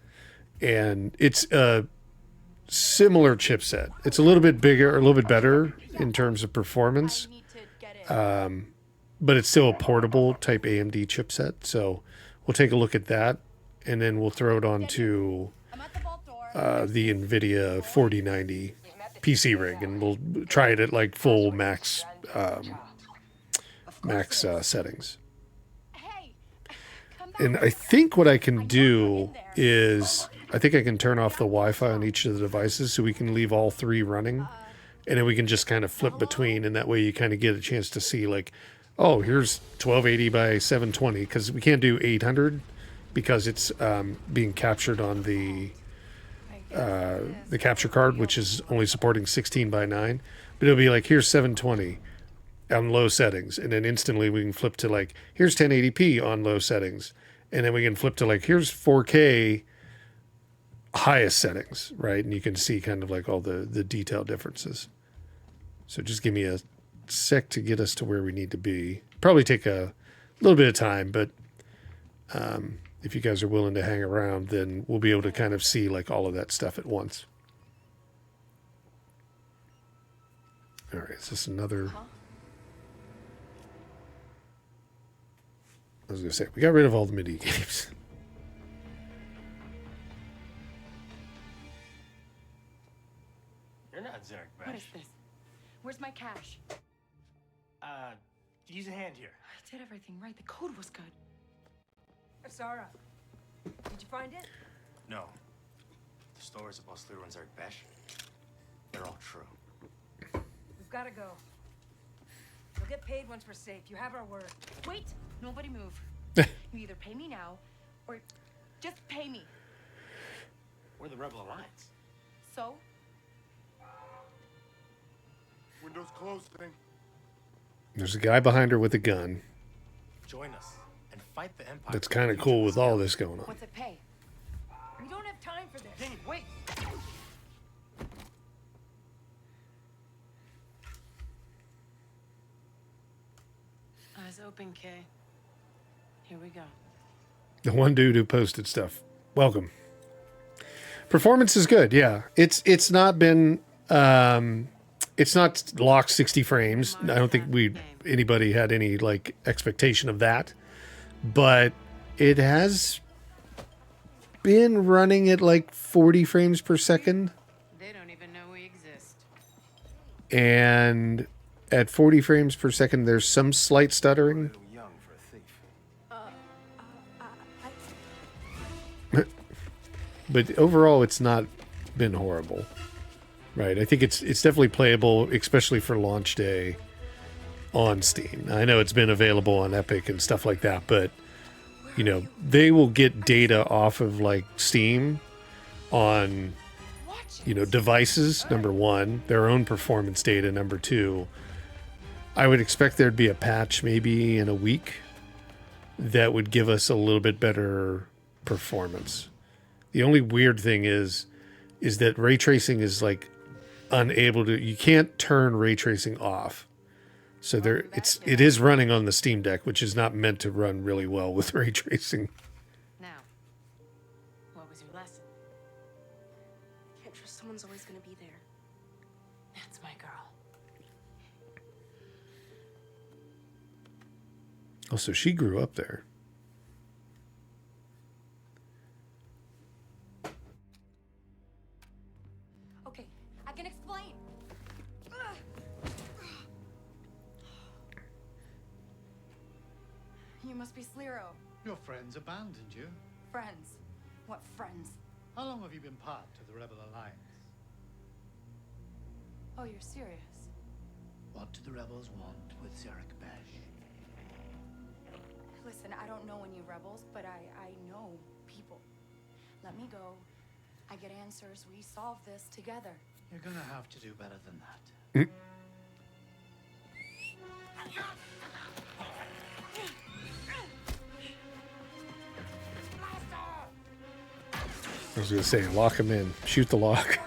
And it's a similar chipset. It's a little bit bigger, a little bit better in terms of performance. But it's still a portable type AMD chipset. So we'll take a look at that, and then we'll throw it onto the NVIDIA 4090 PC rig, and we'll try it at like full max settings. And I think what I can do is I think I can turn off the Wi-Fi on each of the devices so we can leave all three running, and then we can just kind of flip between, and that way you kind of get a chance to see like, oh, here's 1280 by 720, because we can't do 800 because it's being captured on the capture card, which is only supporting 16 by 9. But it'll be like, here's 720 on low settings, and then instantly we can flip to like, here's 1080p on low settings, and then we can flip to like, here's 4K highest settings, right? And you can see kind of like all the detail differences. So just give me a sec to get us to where we need to be. Probably take a little bit of time, but if you guys are willing to hang around, then we'll be able to kind of see like all of that stuff at once. All right, is this another? I was going to say, we got rid of all the mini games. You're not Zarek Bash. What is this? Where's my cash? Use a hand here. I did everything right. The code was good. Sarah, did you find it? No. The stories about Slither and Zarek Bash, they're all true. We've got to go. We'll get paid once we're safe. You have our word. Wait! Nobody move. You either pay me now, or just pay me. We're the Rebel Alliance. So? Windows closing. There's a guy behind her with a gun. Join us and fight the Empire. That's kind of cool with all this going on. What's it pay? We don't have time for this. Hey, wait! Eyes open, Kay. Here we go. The one dude who posted stuff. Welcome. Performance is good, yeah. It's not been it's not locked 60 frames. I don't think anybody had any like expectation of that. But it has been running at like 40 frames per second. They don't even know we exist. And at 40 frames per second, there's some slight stuttering. Young for a thief. But overall, it's not been horrible. Right. I think it's definitely playable, especially for launch day on Steam. I know it's been available on Epic and stuff like that, but you know, they will get data off of like Steam on, you know, devices, number one, their own performance data, number two. I would expect there'd be a patch maybe in a week that would give us a little bit better performance. The only weird thing is that ray tracing is like unable to, you can't turn ray tracing off. So it is running on the Steam Deck, which is not meant to run really well with ray tracing. Now, what was your lesson? Can't trust someone's always gonna be there. That's my girl. Oh, so she grew up there. Okay, I can explain. You must be Sliro. Your friends abandoned you. Friends. What friends? How long have you been part of the Rebel Alliance? Oh, you're serious? What do the rebels want with Zarek Bash? Listen, I don't know any rebels, but I know people. Let me go. I get answers. We solve this together. You're gonna have to do better than that. I was going to say, lock him in. Shoot the lock.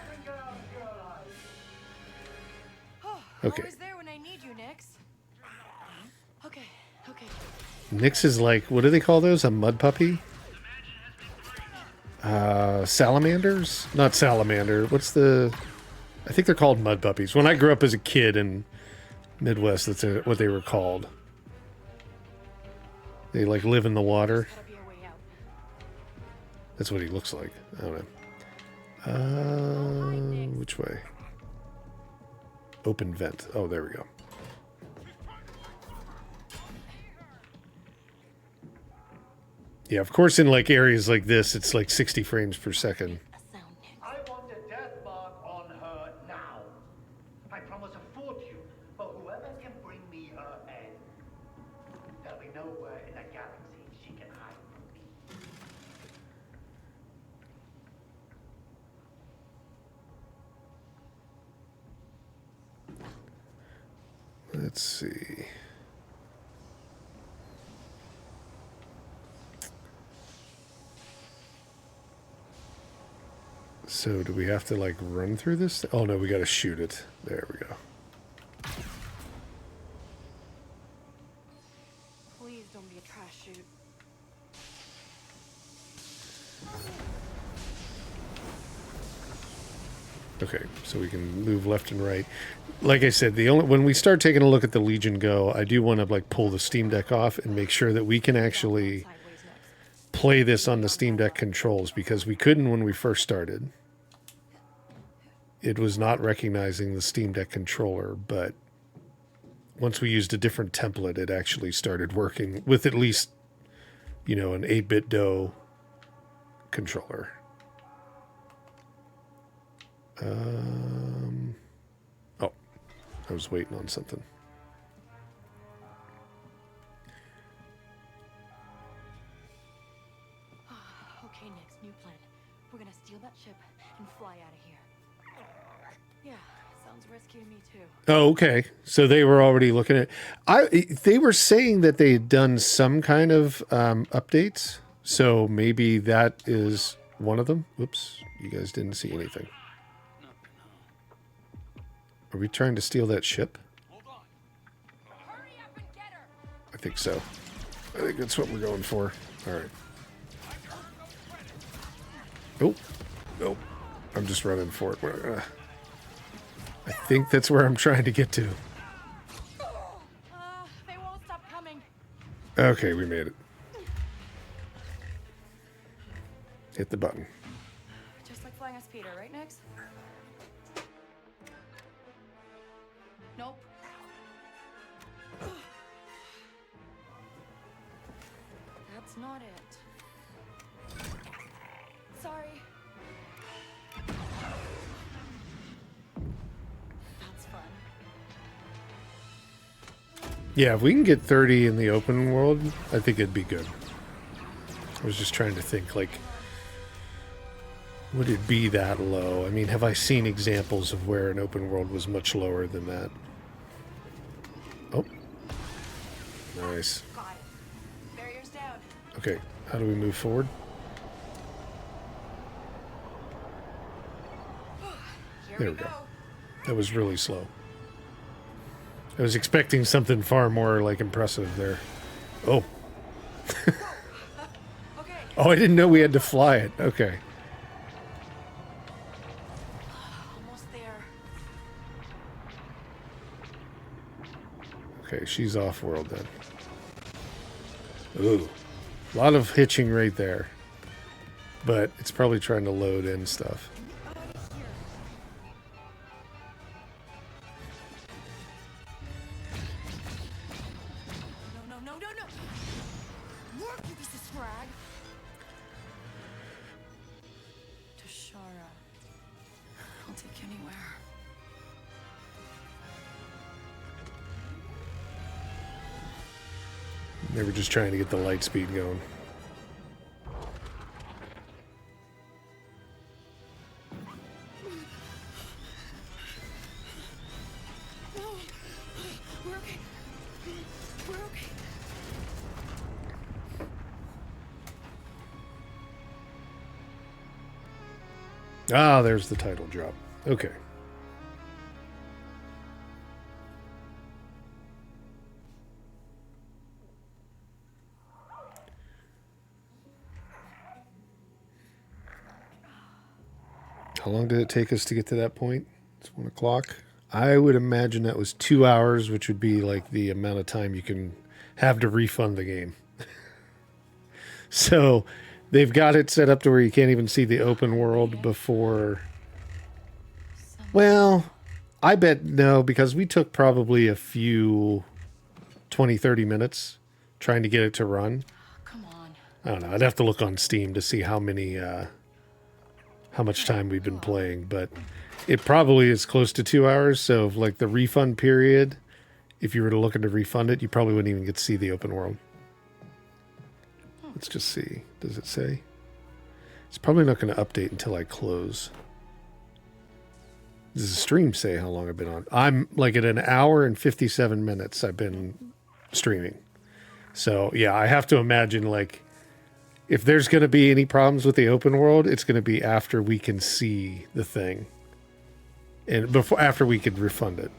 Okay. Always there when I need you, Nix. Okay. Nyx is like, what do they call those? A mud puppy? Salamanders? Not salamander. What's the... I think they're called mud puppies. When I grew up as a kid in Midwest, that's what they were called. They like live in the water. Gotta be a way out. That's what he looks like. I don't know. Which way? Open vent. Oh, there we go. Yeah, of course, in like areas like this, it's like 60 frames per second. I want a death mark on her now. I promise a fortune for whoever can bring me her head. There'll be nowhere in the galaxy she can hide from me. Let's see. So do we have to like run through this? Oh no, we got to shoot it. There we go. Please don't be a trash chute. Okay, so we can move left and right. Like I said, the only when we start taking a look at the Legion Go, I do want to like pull the Steam Deck off and make sure that we can actually play this on the Steam Deck controls, because we couldn't when we first started. It was not recognizing the Steam Deck controller, but once we used a different template, it actually started working with at least, you know, an 8-bit DOE controller. Oh, I was waiting on something. Okay, next new plan. We're gonna steal that ship and fly out of here. Yeah, sounds risky to me too. Oh, okay. So they were already looking at. They were saying that they had done some kind of updates. So maybe that is one of them. Whoops, you guys didn't see anything. Are we trying to steal that ship? Hurry up and get her! I think so. I think that's what we're going for. All right. Oh, nope. I'm just running for it. I think that's where I'm trying to get to. They won't stop coming. Okay, we made it. Hit the button. Just like flying a speeder, right, Nix? Nope. That's not it. Sorry. That's fun. Yeah, if we can get 30 in the open world, I think it'd be good. I was just trying to think, like, would it be that low? I mean, have I seen examples of where an open world was much lower than that? Oh. Nice. Got it. Barriers down. Okay, how do we move forward? Here There we we go. go. That was really slow. I was expecting something far more, like, impressive there. Oh. Okay. Oh, I didn't know we had to fly it. Okay. Almost there. Okay, she's off-world then. Ooh. A lot of hitching right there. But it's probably trying to load in stuff. No. Work, you piece of scrag. Tashara. I'll take anywhere. They were just trying to get the light speed going. We're okay. We're okay. Ah, there's the title drop. Okay. How long did it take us to get to that point? It's 1 o'clock. I would imagine that was 2 hours, which would be like the amount of time you can have to refund the game. So they've got it set up to where you can't even see the open world before. Well, I bet no, because we took probably a few 20, 30 minutes trying to get it to run. Come on. I don't know. I'd have to look on Steam to see how much time we've been playing, but it probably is close to 2 hours. So like the refund period if you were to looking to refund it, you probably wouldn't even get to see the open world. Let's just see. Does it say? It's probably not going to update until I close. Does the stream say how long I've been on? I'm like at an hour and 57 minutes I've been streaming. So yeah, I have to imagine like if there's going to be any problems with the open world, it's going to be after we can see the thing. And after we could refund it.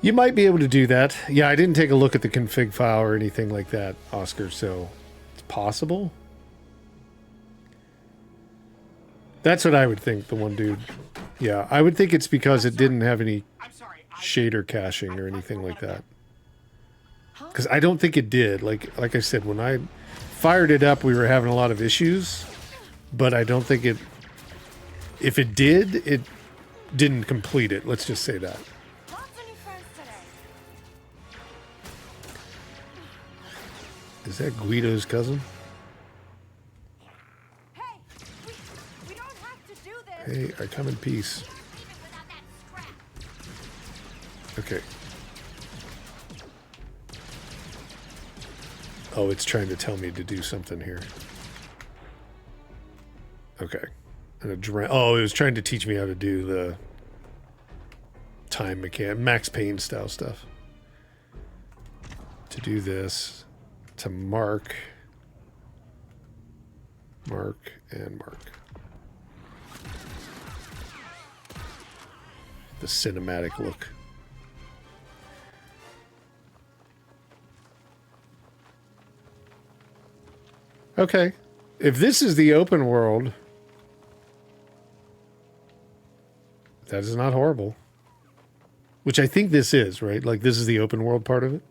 You might be able to do that. Yeah, I didn't take a look at the config file or anything like that, Oscar, so it's possible. That's what I would think, the one dude. Yeah, I would think it's because it didn't have any shader caching or anything like that. Because I don't think it did. Like I said, when I fired it up, we were having a lot of issues. But I don't think it... If it did, it didn't complete it. Let's just say that. Is that Guido's cousin? Hey, we don't have to do this. Hey, I come in peace. Okay. Oh, it's trying to tell me to do something here. Okay. Oh, it was trying to teach me how to do the time Max Payne style stuff. To do this, to mark, and mark. The cinematic look. Okay. If this is the open world, that is not horrible. Which I think this is, right? Like, this is the open world part of it?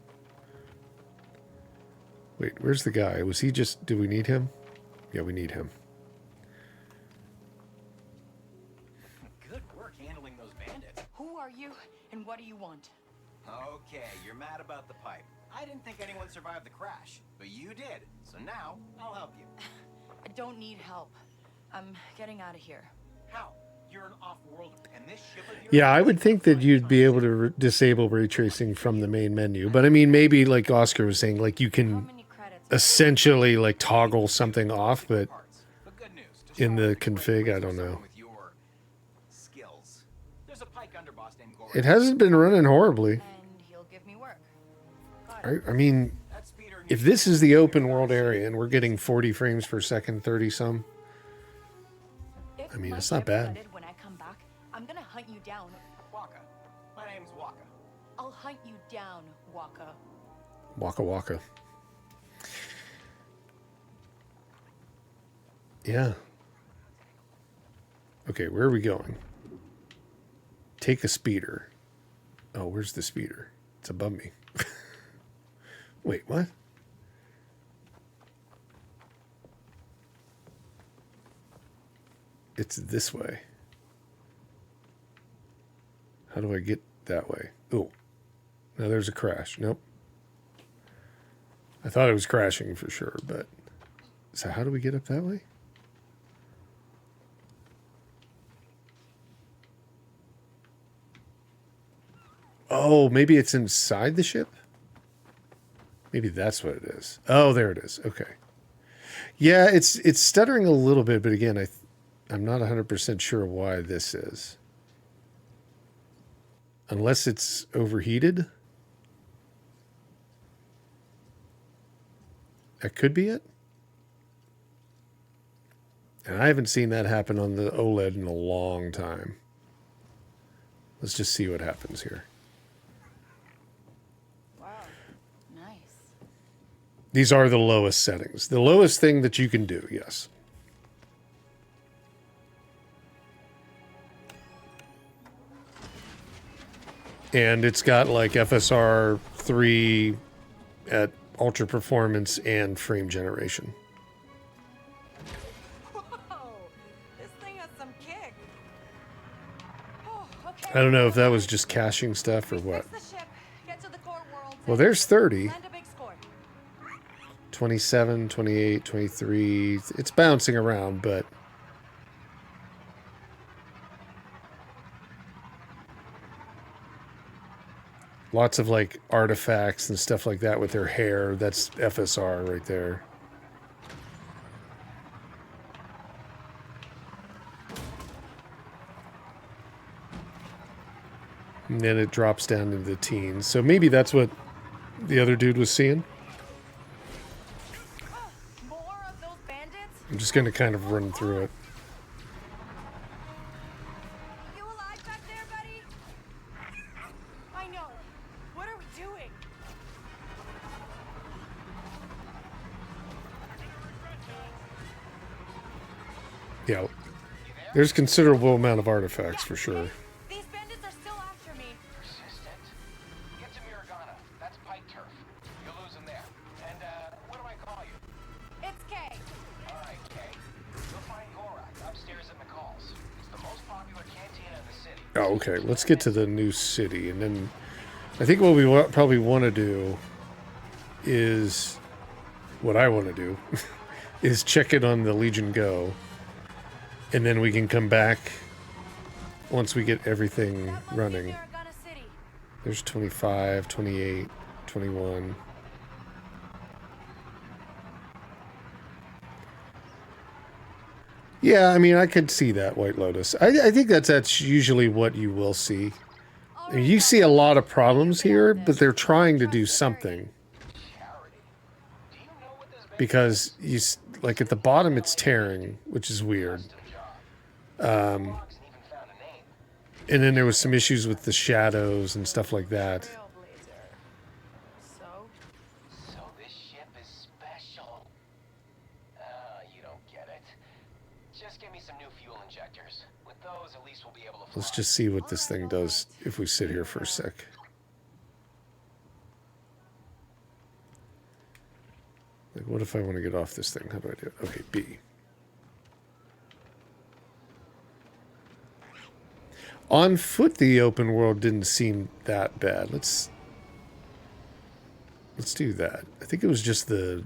Wait, where's the guy? Was he just... Do we need him? Yeah, we need him. Good work handling those bandits. Who are you, and what do you want? Okay, you're mad about the pipe. I didn't think anyone survived the crash, but you did. So now, I'll help you. I don't need help. I'm getting out of here. How? You're an off-worlder, and this ship of yours... Yeah, I would think that you'd be able to disable ray tracing from the main menu. But I mean, maybe like Oscar was saying, like you can essentially like toggle something off, but in the config, I don't know. It hasn't been running horribly. I mean, if this is the open world area and we're getting 40 frames per second, 30 some, I mean, it's not bad. When I come back, I'm gonna hunt you down. Waka. My name's Waka. I'll hunt you down, Waka. Waka waka. Yeah. Okay, where are we going? Take a speeder. Oh, where's the speeder? It's above me. Wait, what? It's this way. How do I get that way? Oh, now there's a crash. Nope. I thought it was crashing for sure, but... So how do we get up that way? Oh, maybe it's inside the ship? Maybe that's what it is. Oh, there it is. Okay. Yeah, it's stuttering a little bit, but again, I'm not 100% sure why this is. Unless it's overheated. That could be it. And I haven't seen that happen on the OLED in a long time. Let's just see what happens here. These are the lowest settings. The lowest thing that you can do, yes. And it's got like FSR 3 at ultra performance and frame generation. Whoa, this thing has some kick. Oh, okay. I don't know if that was just caching stuff or what. Fix the ship. Get to the core world. Well, there's 30. Land a big score. 27, 28, 23. It's bouncing around, but... Lots of like artifacts and stuff like that with their hair. That's FSR right there. And then it drops down into the teens. So maybe that's what the other dude was seeing. More of those bandits? I'm just going to kind of run through it. You alive back there, buddy? I know. What are we doing? Yeah. There's considerable amount of artifacts for sure. These bandits are still after me. Persistent. Get to Miragana. That's pike turf. You'll lose him there. And, what do I call you? It's Kay. Alright, Kay. You'll find Gorak upstairs at McCall's. It's the most popular cantina in the city. Oh, okay. Let's get to the new city. And then I think what we probably want to do is... What I want to do is check it on the Legion Go. And then we can come back once we get everything running. There's 25, 28, 21. Yeah, I mean, I could see that, White Lotus. I think that's usually what you will see. I mean, you see a lot of problems here, but they're trying to do something. Because, like, at the bottom it's tearing, which is weird. And then there was some issues with the shadows and stuff like that. So this ship is special. You don't get it. Just give me some new fuel injectors. With those, at least we'll be able to fly. Let's just see what this thing does if we sit here for a sec. Like, what if I want to get off this thing? How do I do it? Okay, B. On foot, the open world didn't seem that bad. Let's do that. I think it was just the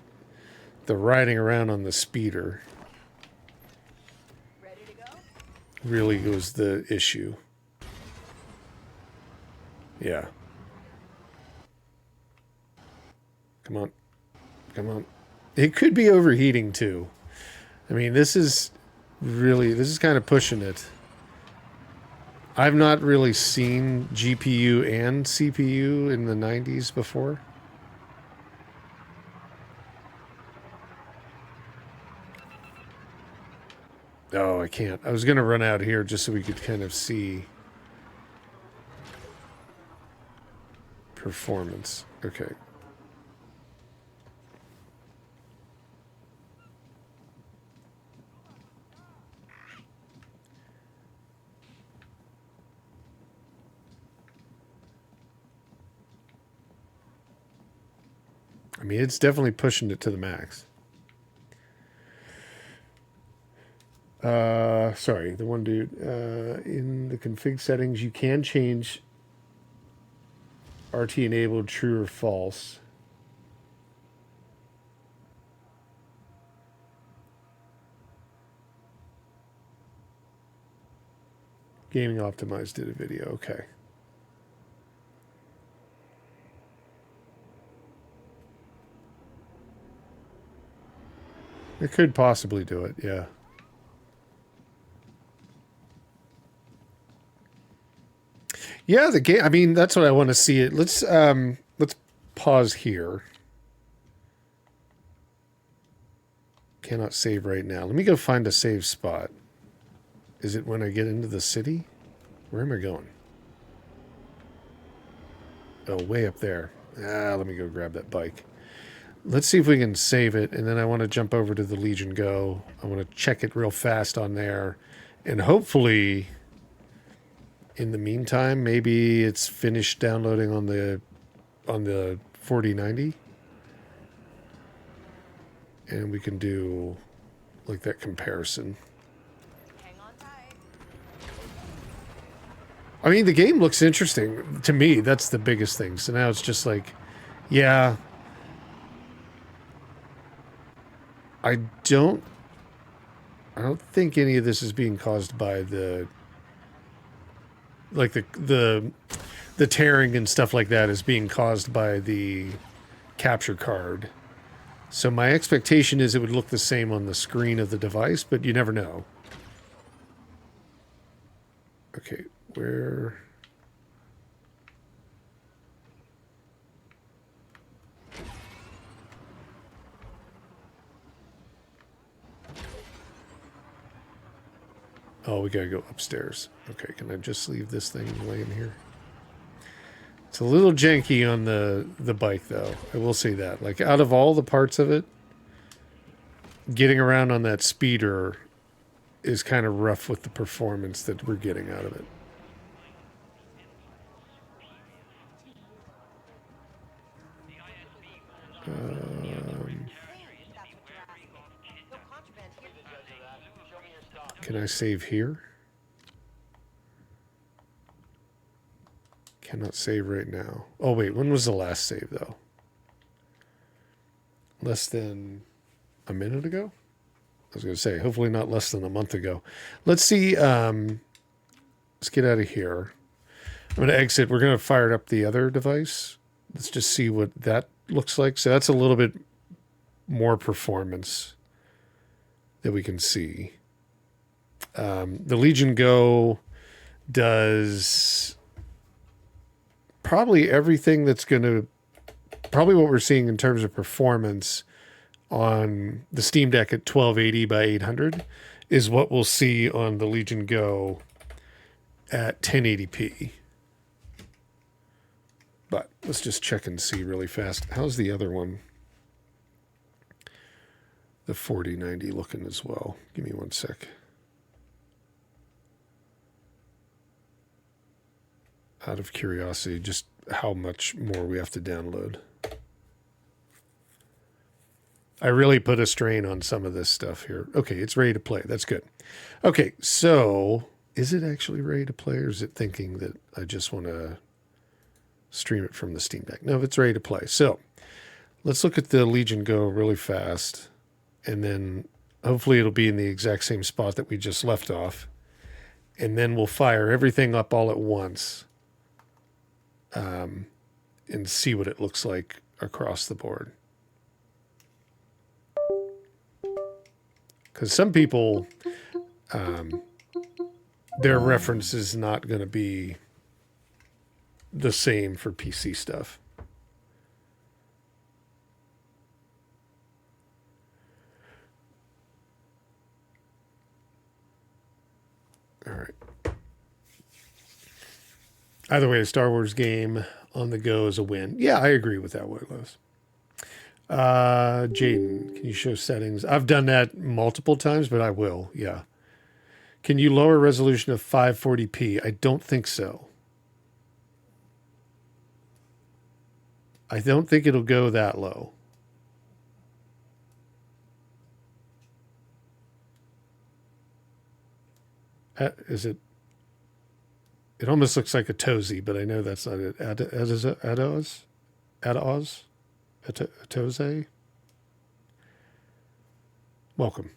riding around on the speeder. Ready to go? Really was the issue. Yeah. Come on. Come on. It could be overheating too. I mean, this is kind of pushing it. I've not really seen GPU and CPU in the 90s before. Oh, I can't. I was going to run out here just so we could kind of see performance. Okay. I mean, it's definitely pushing it to the max. Sorry, the one dude. In the config settings, you can change RT enabled true or false. Gaming Optimized did a video. Okay. It could possibly do it, yeah. Yeah, the game. I mean, that's what I want to see. It. Let's pause here. Cannot save right now. Let me go find a save spot. Is it when I get into the city? Where am I going? Oh, way up there. Let me go grab that bike. Let's see if we can save it, and then I want to jump over to the Legion Go. I want to check it real fast on there, and hopefully, in the meantime, maybe it's finished downloading on the 4090, and we can do like that comparison. Hang on tight. I mean, the game looks interesting to me. That's the biggest thing. So now it's just like, yeah. I don't think any of this is being caused by the the tearing and stuff like that is being caused by the capture card. So my expectation is it would look the same on the screen of the device, but you never know. Okay, where... Oh, we gotta go upstairs. Okay, can I just leave this thing laying here? It's a little janky on the bike, though. I will say that. Like, out of all the parts of it, getting around on that speeder is kind of rough with the performance that we're getting out of it. Can I save here? Cannot save right now. Oh, wait. When was the last save, though? Less than a minute ago? I was going to say, hopefully not less than a month ago. Let's see. Let's get out of here. I'm going to exit. We're going to fire up the other device. Let's just see what that looks like. So that's a little bit more performance that we can see. The Legion Go does probably everything that's going to... Probably what we're seeing in terms of performance on the Steam Deck at 1280 by 800 is what we'll see on the Legion Go at 1080p. But let's just check and see really fast. How's the other one? The 4090 looking as well. Give me one sec. Out of curiosity, just how much more we have to download. I really put a strain on some of this stuff here. Okay, it's ready to play. That's good. Okay, so is it actually ready to play, or is it thinking that I just want to stream it from the Steam Deck? No, it's ready to play. So let's look at the Legion Go really fast, and then hopefully it'll be in the exact same spot that we just left off. And then we'll fire everything up all at once and see what it looks like across the board. Because some people, their reference is not going to be the same for PC stuff. All right. Either way, a Star Wars game on the go is a win. Yeah, I agree with that, White Lowe's. Jaden, can you show settings? I've done that multiple times, but I will, yeah. Can you lower resolution of 540p? I don't think so. I don't think it'll go that low. Is it? It almost looks like a Tozy, but I know that's not it. Outlaws? Atose? Welcome.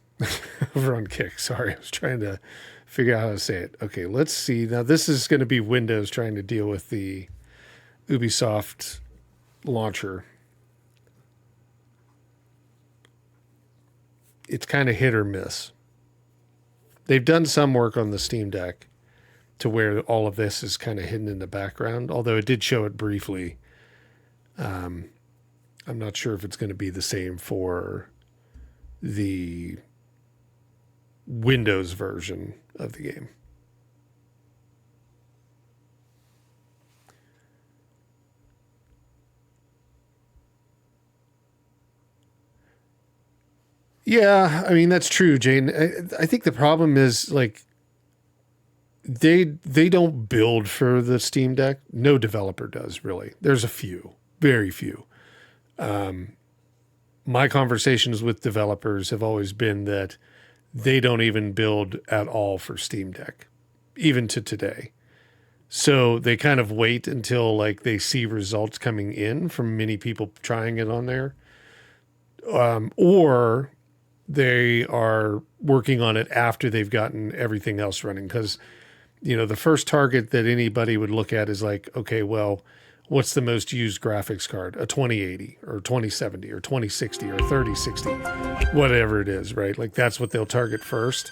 Over on Kick. Sorry, I was trying to figure out how to say it. Okay, let's see. Now, this is going to be Windows trying to deal with the Ubisoft launcher. It's kind of hit or miss. They've done some work on the Steam Deck to where all of this is kind of hidden in the background, although it did show it briefly. I'm not sure if it's going to be the same for the Windows version of the game. Yeah, I mean, that's true, Jane. I think the problem is, like, they don't build for the Steam Deck. No developer does, really. There's a few, very few. My conversations with developers have always been that they don't even build at all for Steam Deck, even to today. So they kind of wait until, like, they see results coming in from many people trying it on there. Or they are working on it after they've gotten everything else running. Because you know, the first target that anybody would look at is like, okay, well, what's the most used graphics card? A 2080 or 2070 or 2060 or 3060, whatever it is, right? Like that's what they'll target first.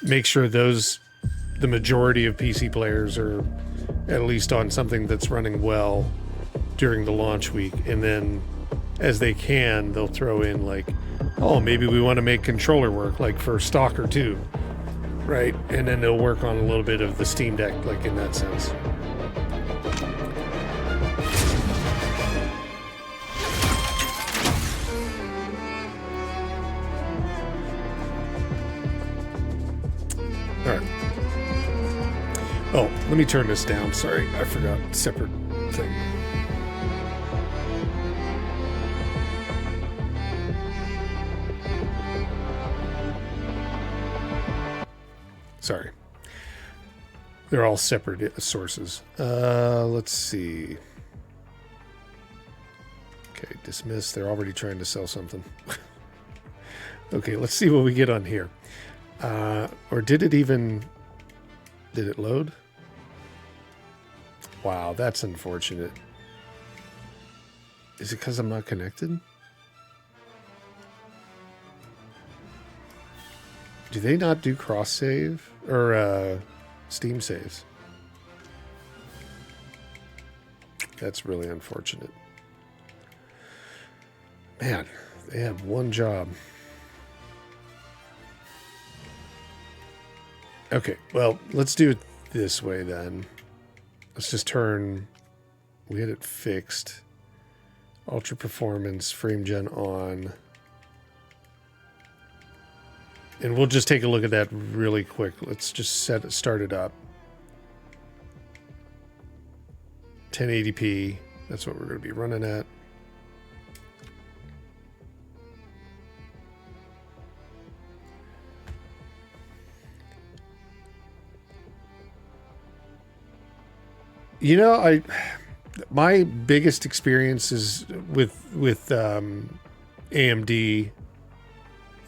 Make sure the majority of PC players are at least on something that's running well during the launch week. And then as they can, they'll throw in like, oh, maybe we want to make controller work like for Stalker 2, right? And then they'll work on a little bit of the Steam Deck, like in that sense. All right. Oh, let me turn this down. Sorry, I forgot. Separate thing. Sorry. They're all separate sources. Let's see. Okay, dismiss. They're already trying to sell something. Okay, let's see what we get on here. Or did it load? Wow, that's unfortunate. Is it because I'm not connected? Do they not do cross save or Steam saves? That's really unfortunate. Man, they have one job. Okay, well, let's do it this way then. Let's just turn, we had it fixed. Ultra performance, frame gen on. And we'll just take a look at that really quick. Let's just start it up. 1080p, that's what we're going to be running at. You know, my biggest experience is with AMD.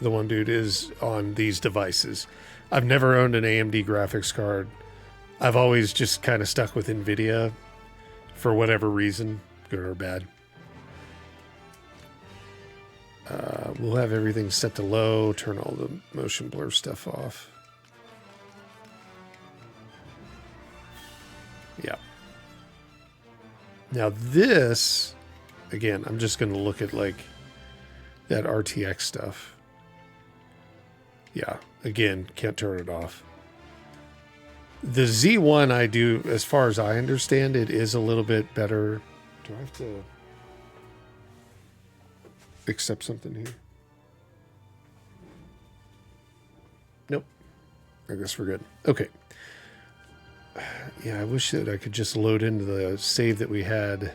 The one dude is on these devices. I've never owned an AMD graphics card. I've always just kind of stuck with NVIDIA for whatever reason, good or bad. We'll have everything set to low, turn all the motion blur stuff off. Yeah. Now this, again, I'm just going to look at like that RTX stuff. Yeah, again, can't turn it off. The Z1 I do, as far as I understand it, is a little bit better. Do I have to accept something here? Nope. I guess we're good. Okay. Yeah, I wish that I could just load into the save that we had.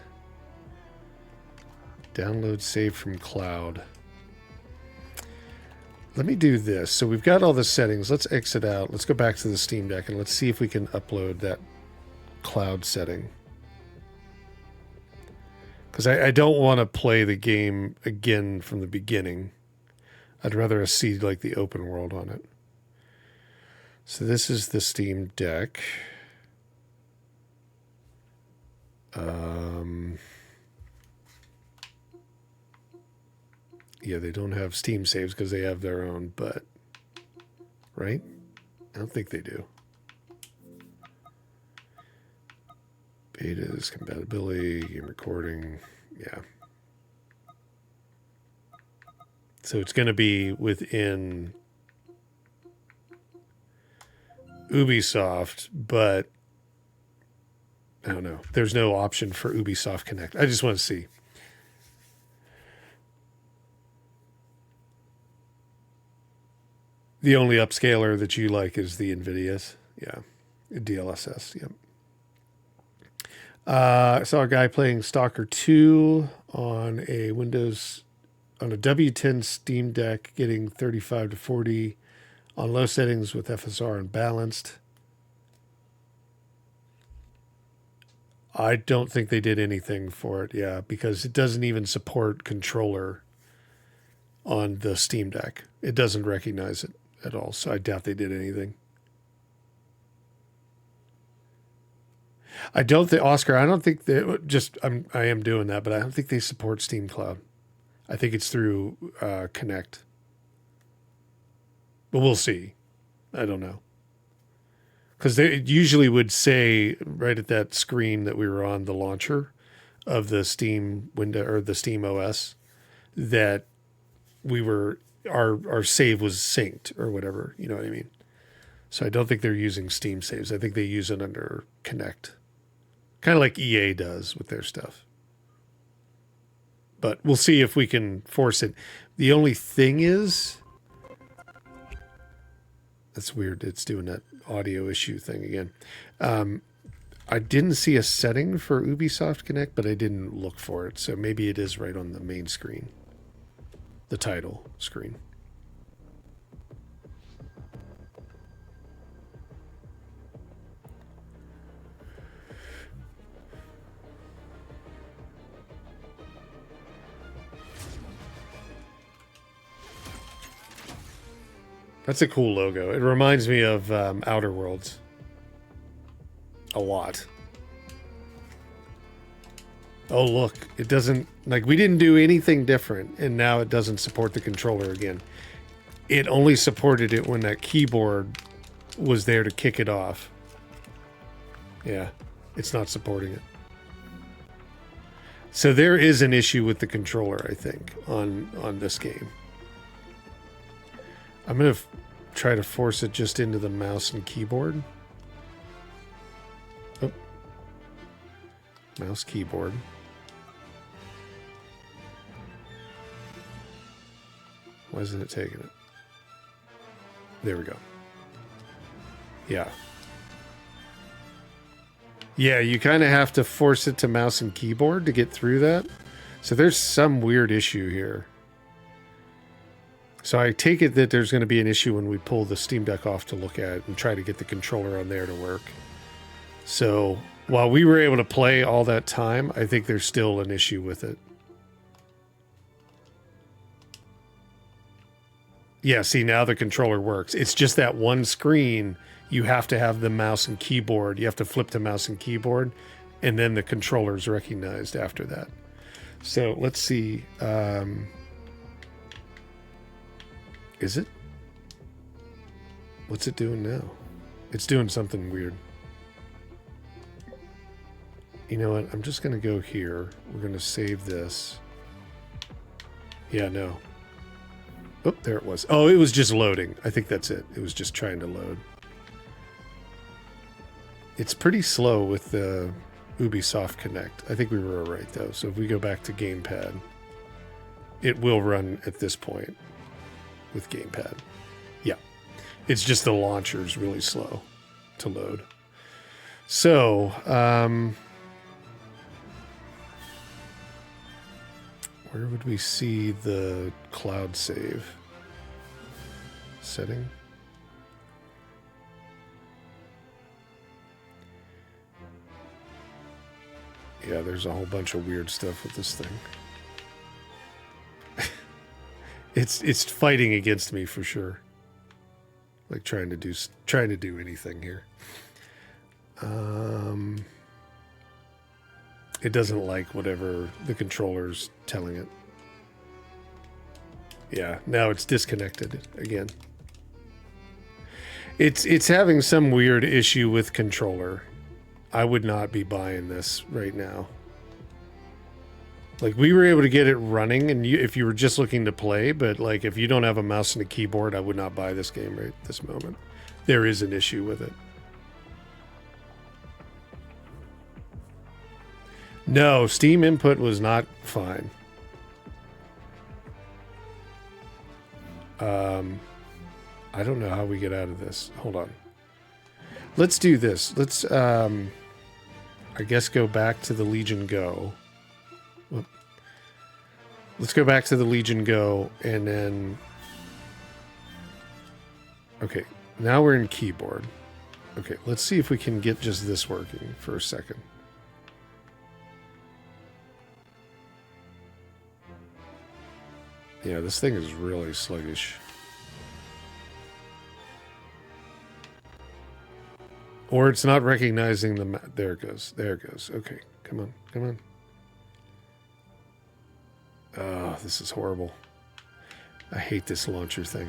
Download save from cloud. Let me do this. So we've got all the settings. Let's exit out. Let's go back to the Steam Deck and let's see if we can upload that cloud setting. Because I don't want to play the game again from the beginning. I'd rather see like the open world on it. So this is the Steam Deck. Yeah, they don't have Steam saves because they have their own, but right? I don't think they do. Betas, compatibility, game recording, yeah. So it's going to be within Ubisoft, but I don't know. There's no option for Ubisoft Connect. I just want to see. The only upscaler that you like is the NVIDIA's. Yeah. DLSS. Yep. I saw a guy playing Stalker 2 on a W10 Steam Deck, getting 35 to 40 on low settings with FSR unbalanced. I don't think they did anything for it, yeah, because it doesn't even support controller on the Steam Deck. It doesn't recognize it at all, so I doubt they did anything. I don't think Oscar. I don't think they just. I am doing that, but I don't think they support Steam Cloud. I think it's through Connect. But we'll see. I don't know. Because they usually would say right at that screen that we were on, the launcher of the Steam window or the Steam OS, that we were our save was synced or whatever. You know what I mean? So I don't think they're using Steam saves. I think they use it under Connect, kind of like EA does with their stuff. But we'll see if we can force it. The only thing is, that's weird. It's doing that audio issue thing again. I didn't see a setting for Ubisoft Connect, but I didn't look for it. So maybe it is right on the main screen, the title screen. That's a cool logo. It reminds me of Outer Worlds a lot. Oh, look. It doesn't... Like, we didn't do anything different, and now it doesn't support the controller again. It only supported it when that keyboard was there to kick it off. Yeah, it's not supporting it. So there is an issue with the controller, I think, on this game. I'm going to try to force it just into the mouse and keyboard. Oh. Mouse, keyboard. Why isn't it taking it? There we go. Yeah. Yeah, you kind of have to force it to mouse and keyboard to get through that. So there's some weird issue here. So I take it that there's going to be an issue when we pull the Steam Deck off to look at it and try to get the controller on there to work. So while we were able to play all that time, I think there's still an issue with it. Yeah, see, now the controller works. It's just that one screen. You have to have the mouse and keyboard. You have to flip to mouse and keyboard, and then the controller's recognized after that. So let's see. Is it? What's it doing now? It's doing something weird. You know what? I'm just going to go here. We're going to save this. Yeah, no. Oh, there it was. Oh, it was just loading. I think that's it. It was just trying to load. It's pretty slow with the Ubisoft Connect. I think we were right, though. So if we go back to Gamepad, it will run at this point with Gamepad. Yeah. It's just the launcher's really slow to load. So, where would we see the cloud save? Setting? Yeah, there's a whole bunch of weird stuff with this thing. It's fighting against me for sure. Like trying to do anything here. It doesn't like whatever the controller's telling it. Yeah, now it's disconnected again. It's having some weird issue with controller. I would not be buying this right now. Like, we were able to get it running, and if you were just looking to play, but like if you don't have a mouse and a keyboard, I would not buy this game right this moment. There is an issue with it. No, Steam input was not fine. I don't know how we get out of this. Hold on. Let's do this. Let's, I guess, go back to the Legion Go. Whoop. Let's go back to the Legion Go, and then... Okay, now we're in keyboard. Okay, let's see if we can get just this working for a second. Yeah, this thing is really sluggish. Or it's not recognizing the there it goes. There it goes. Okay, come on, come on. Oh, this is horrible. I hate this launcher thing.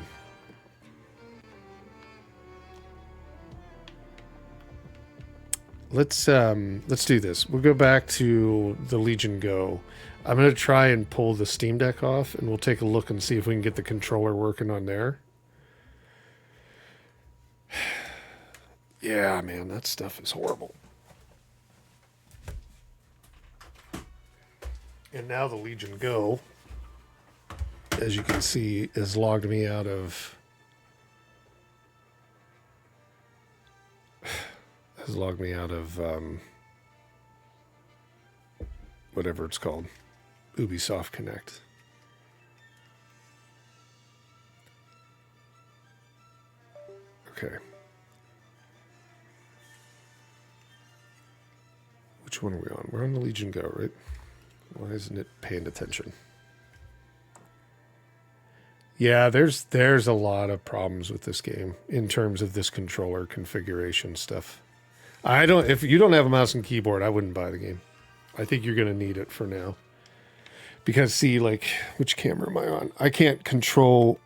Let's do this. We'll go back to the Legion Go. I'm going to try and pull the Steam Deck off, and we'll take a look and see if we can get the controller working on there. Yeah, man, that stuff is horrible. And now the Legion Go, as you can see, has logged me out of... whatever it's called, Ubisoft Connect. Okay. Which one are we on? We're on the Legion Go, right? Why isn't it paying attention? Yeah, there's a lot of problems with this game in terms of this controller configuration stuff. If you don't have a mouse and keyboard, I wouldn't buy the game. I think you're going to need it for now. Because, see, like, which camera am I on? I can't control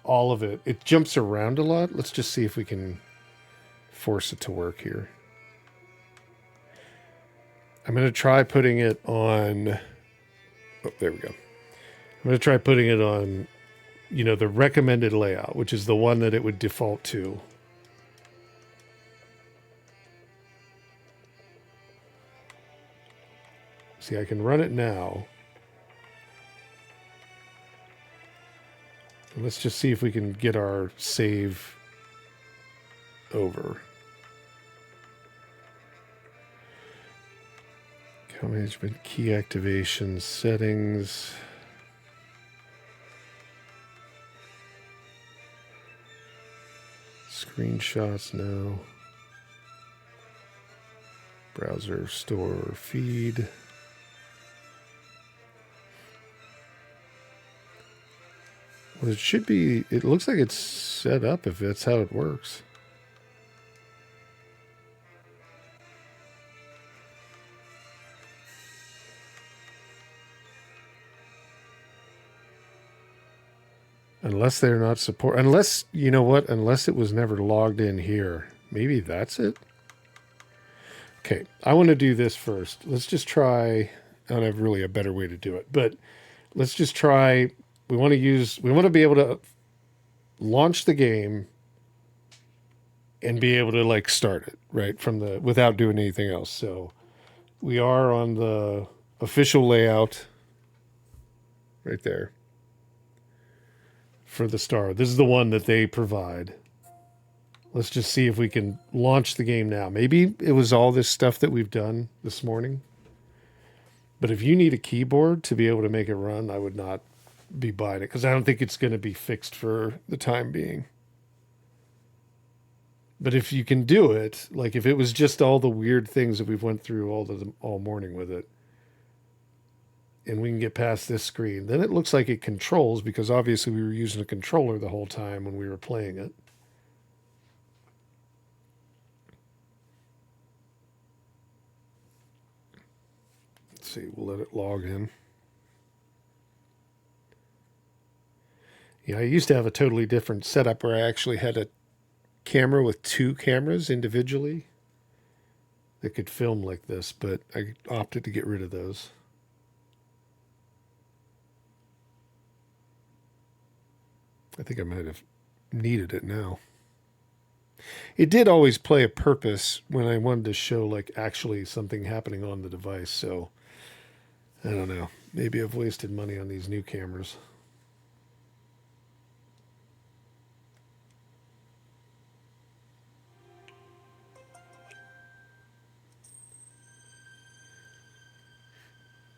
all of it. It jumps around a lot. Let's just see if we can force it to work here. I'm going to try putting it on... Oh, there we go. I'm going to try putting it on, you know, the recommended layout, which is the one that it would default to. See, I can run it now. And let's just see if we can get our save over. Account management, key activation, settings. Screenshots now. Browser, store, feed. Well, it should be, it looks like it's set up if that's how it works. Unless they're not unless, you know what, unless it was never logged in here. Maybe that's it. Okay, I want to do this first. Let's just try, I don't have really a better way to do it, but let's just try, we want to be able to launch the game and be able to like start it, right, without doing anything else. So we are on the official layout right there. For the star. This is the one that they provide. Let's just see if we can launch the game now. Maybe it was all this stuff that we've done this morning. But if you need a keyboard to be able to make it run, I would not be buying it because I don't think it's going to be fixed for the time being. But if you can do it, like if it was just all the weird things that we've went through all morning with it, and we can get past this screen, then it looks like it controls because obviously we were using a controller the whole time when we were playing it. Let's see, we'll let it log in. Yeah, I used to have a totally different setup where I actually had a camera with two cameras individually that could film like this, but I opted to get rid of those. I think I might have needed it now. It did always play a purpose when I wanted to show like actually something happening on the device. So I don't know. Maybe I've wasted money on these new cameras.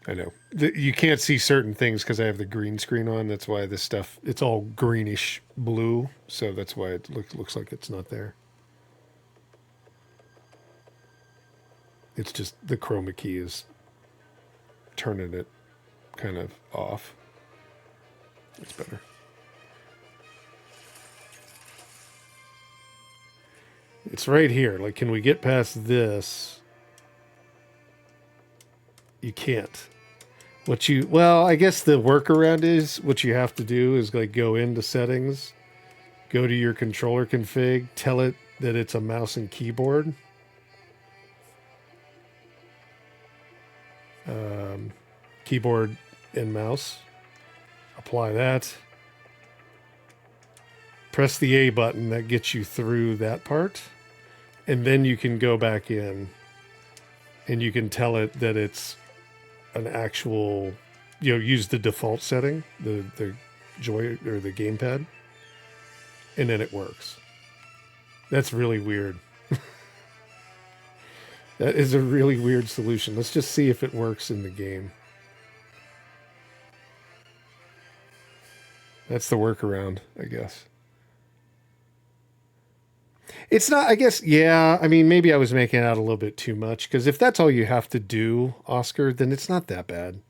I know. You can't see certain things because I have the green screen on. That's why this stuff, it's all greenish blue. So that's why it looks like it's not there. It's just the chroma key is turning it kind of off. That's better. It's right here. Like, can we get past this? You can't. Well, I guess the workaround is what you have to do is like go into settings, go to your controller config, tell it that it's a mouse and keyboard. Keyboard and mouse. Apply that. Press the A button. That gets you through that part. And then you can go back in and you can tell it that it's an actual, use the default setting, the joy or the gamepad, and then it works. That's really weird. That is a really weird solution. Let's just see if it works in the game. That's the workaround, I guess. It's not, I guess, yeah. I mean, maybe I was making out a little bit too much, because if that's all you have to do, Oscar, then it's not that bad.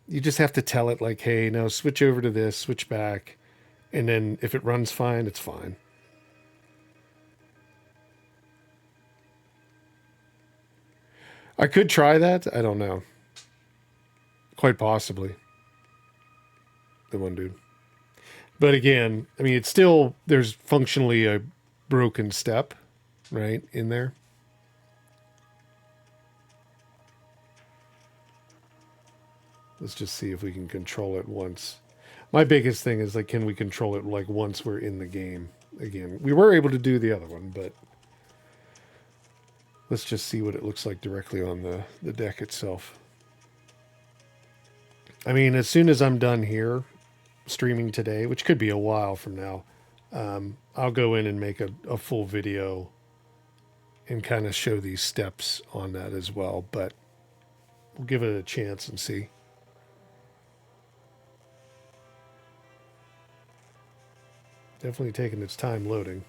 You just have to tell it like, hey, no, switch over to this, switch back. And then if it runs fine, it's fine. I could try that. I don't know. Quite possibly. The one dude. But again, I mean, it's still, there's functionally a broken step, right, in there. Let's just see if we can control it once. My biggest thing is, like, can we control it, like, once we're in the game? Again, we were able to do the other one, but let's just see what it looks like directly on the deck itself. I mean, as soon as I'm done here, streaming today, which could be a while from now, I'll go in and make a full video and kind of show these steps on that as well, but we'll give it a chance and see. Definitely taking its time loading.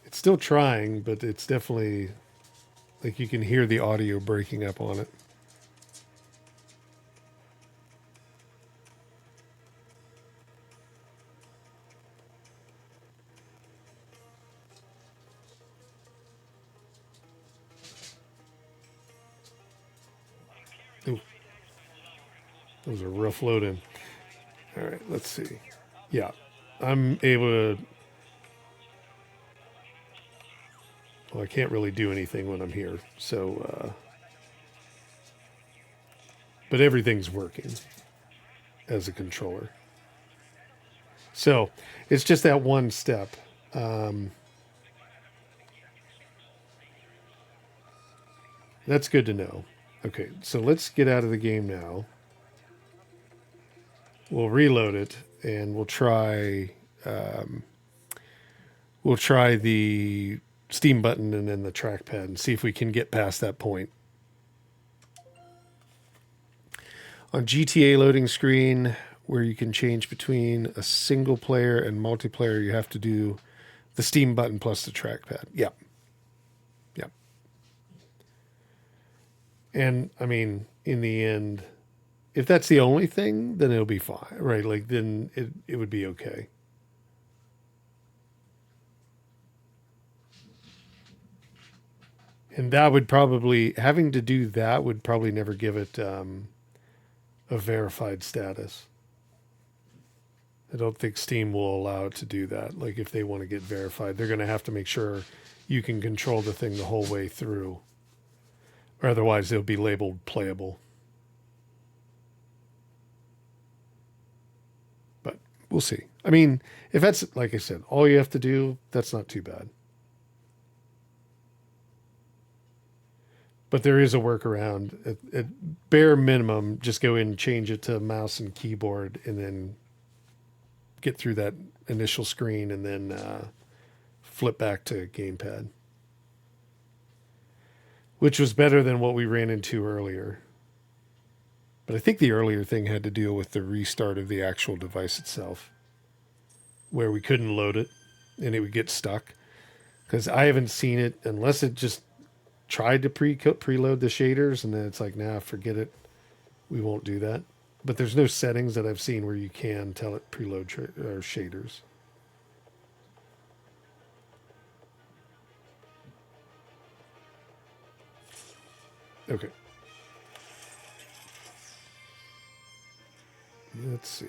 It's still trying, but it's definitely, like, you can hear the audio breaking up on it. Ooh. That was a rough load in. All right, let's see. Yeah, I'm able to. Well, I can't really do anything when I'm here, so. But everything's working as a controller. So it's just that one step. That's good to know. Okay, so let's get out of the game now. We'll reload it and we'll try the Steam button and then the trackpad and see if we can get past that point. On GTA loading screen, where you can change between a single player and multiplayer, you have to do the Steam button plus the trackpad. Yep. Yep. And I mean, in the end, if that's the only thing, then it'll be fine, right? Like, then it would be okay. And that would probably, having to do that would probably never give it a verified status. I don't think Steam will allow it to do that. Like, if they want to get verified, they're going to have to make sure you can control the thing the whole way through. Or otherwise, it'll be labeled playable. But we'll see. I mean, if that's, like I said, all you have to do, that's not too bad. But there is a workaround. At bare minimum, just go in and change it to mouse and keyboard and then get through that initial screen and then flip back to gamepad. Which was better than what we ran into earlier. But I think the earlier thing had to deal with the restart of the actual device itself, where we couldn't load it and it would get stuck. Because I haven't seen it, unless it just tried to preload the shaders and then it's like, nah, forget it. We won't do that. but there's no settings that I've seen where you can tell it preload or shaders. Okay. Let's see.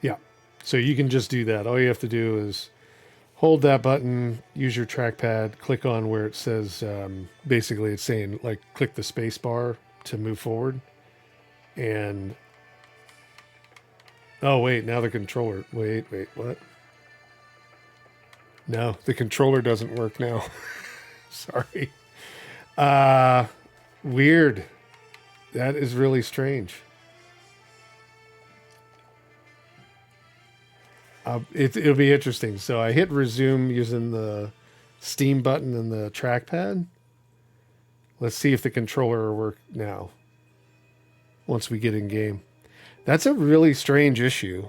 Yeah. So you can just do that. All you have to do is hold that button, use your trackpad, click on where it says, basically it's saying like click the space bar to move forward. And, oh wait, now the controller, wait, what? No, the controller doesn't work now. Sorry. Weird. That is really strange. It'll be interesting. So I hit resume using the Steam button and the trackpad. Let's see if the controller will work now. Once we get in game. That's a really strange issue.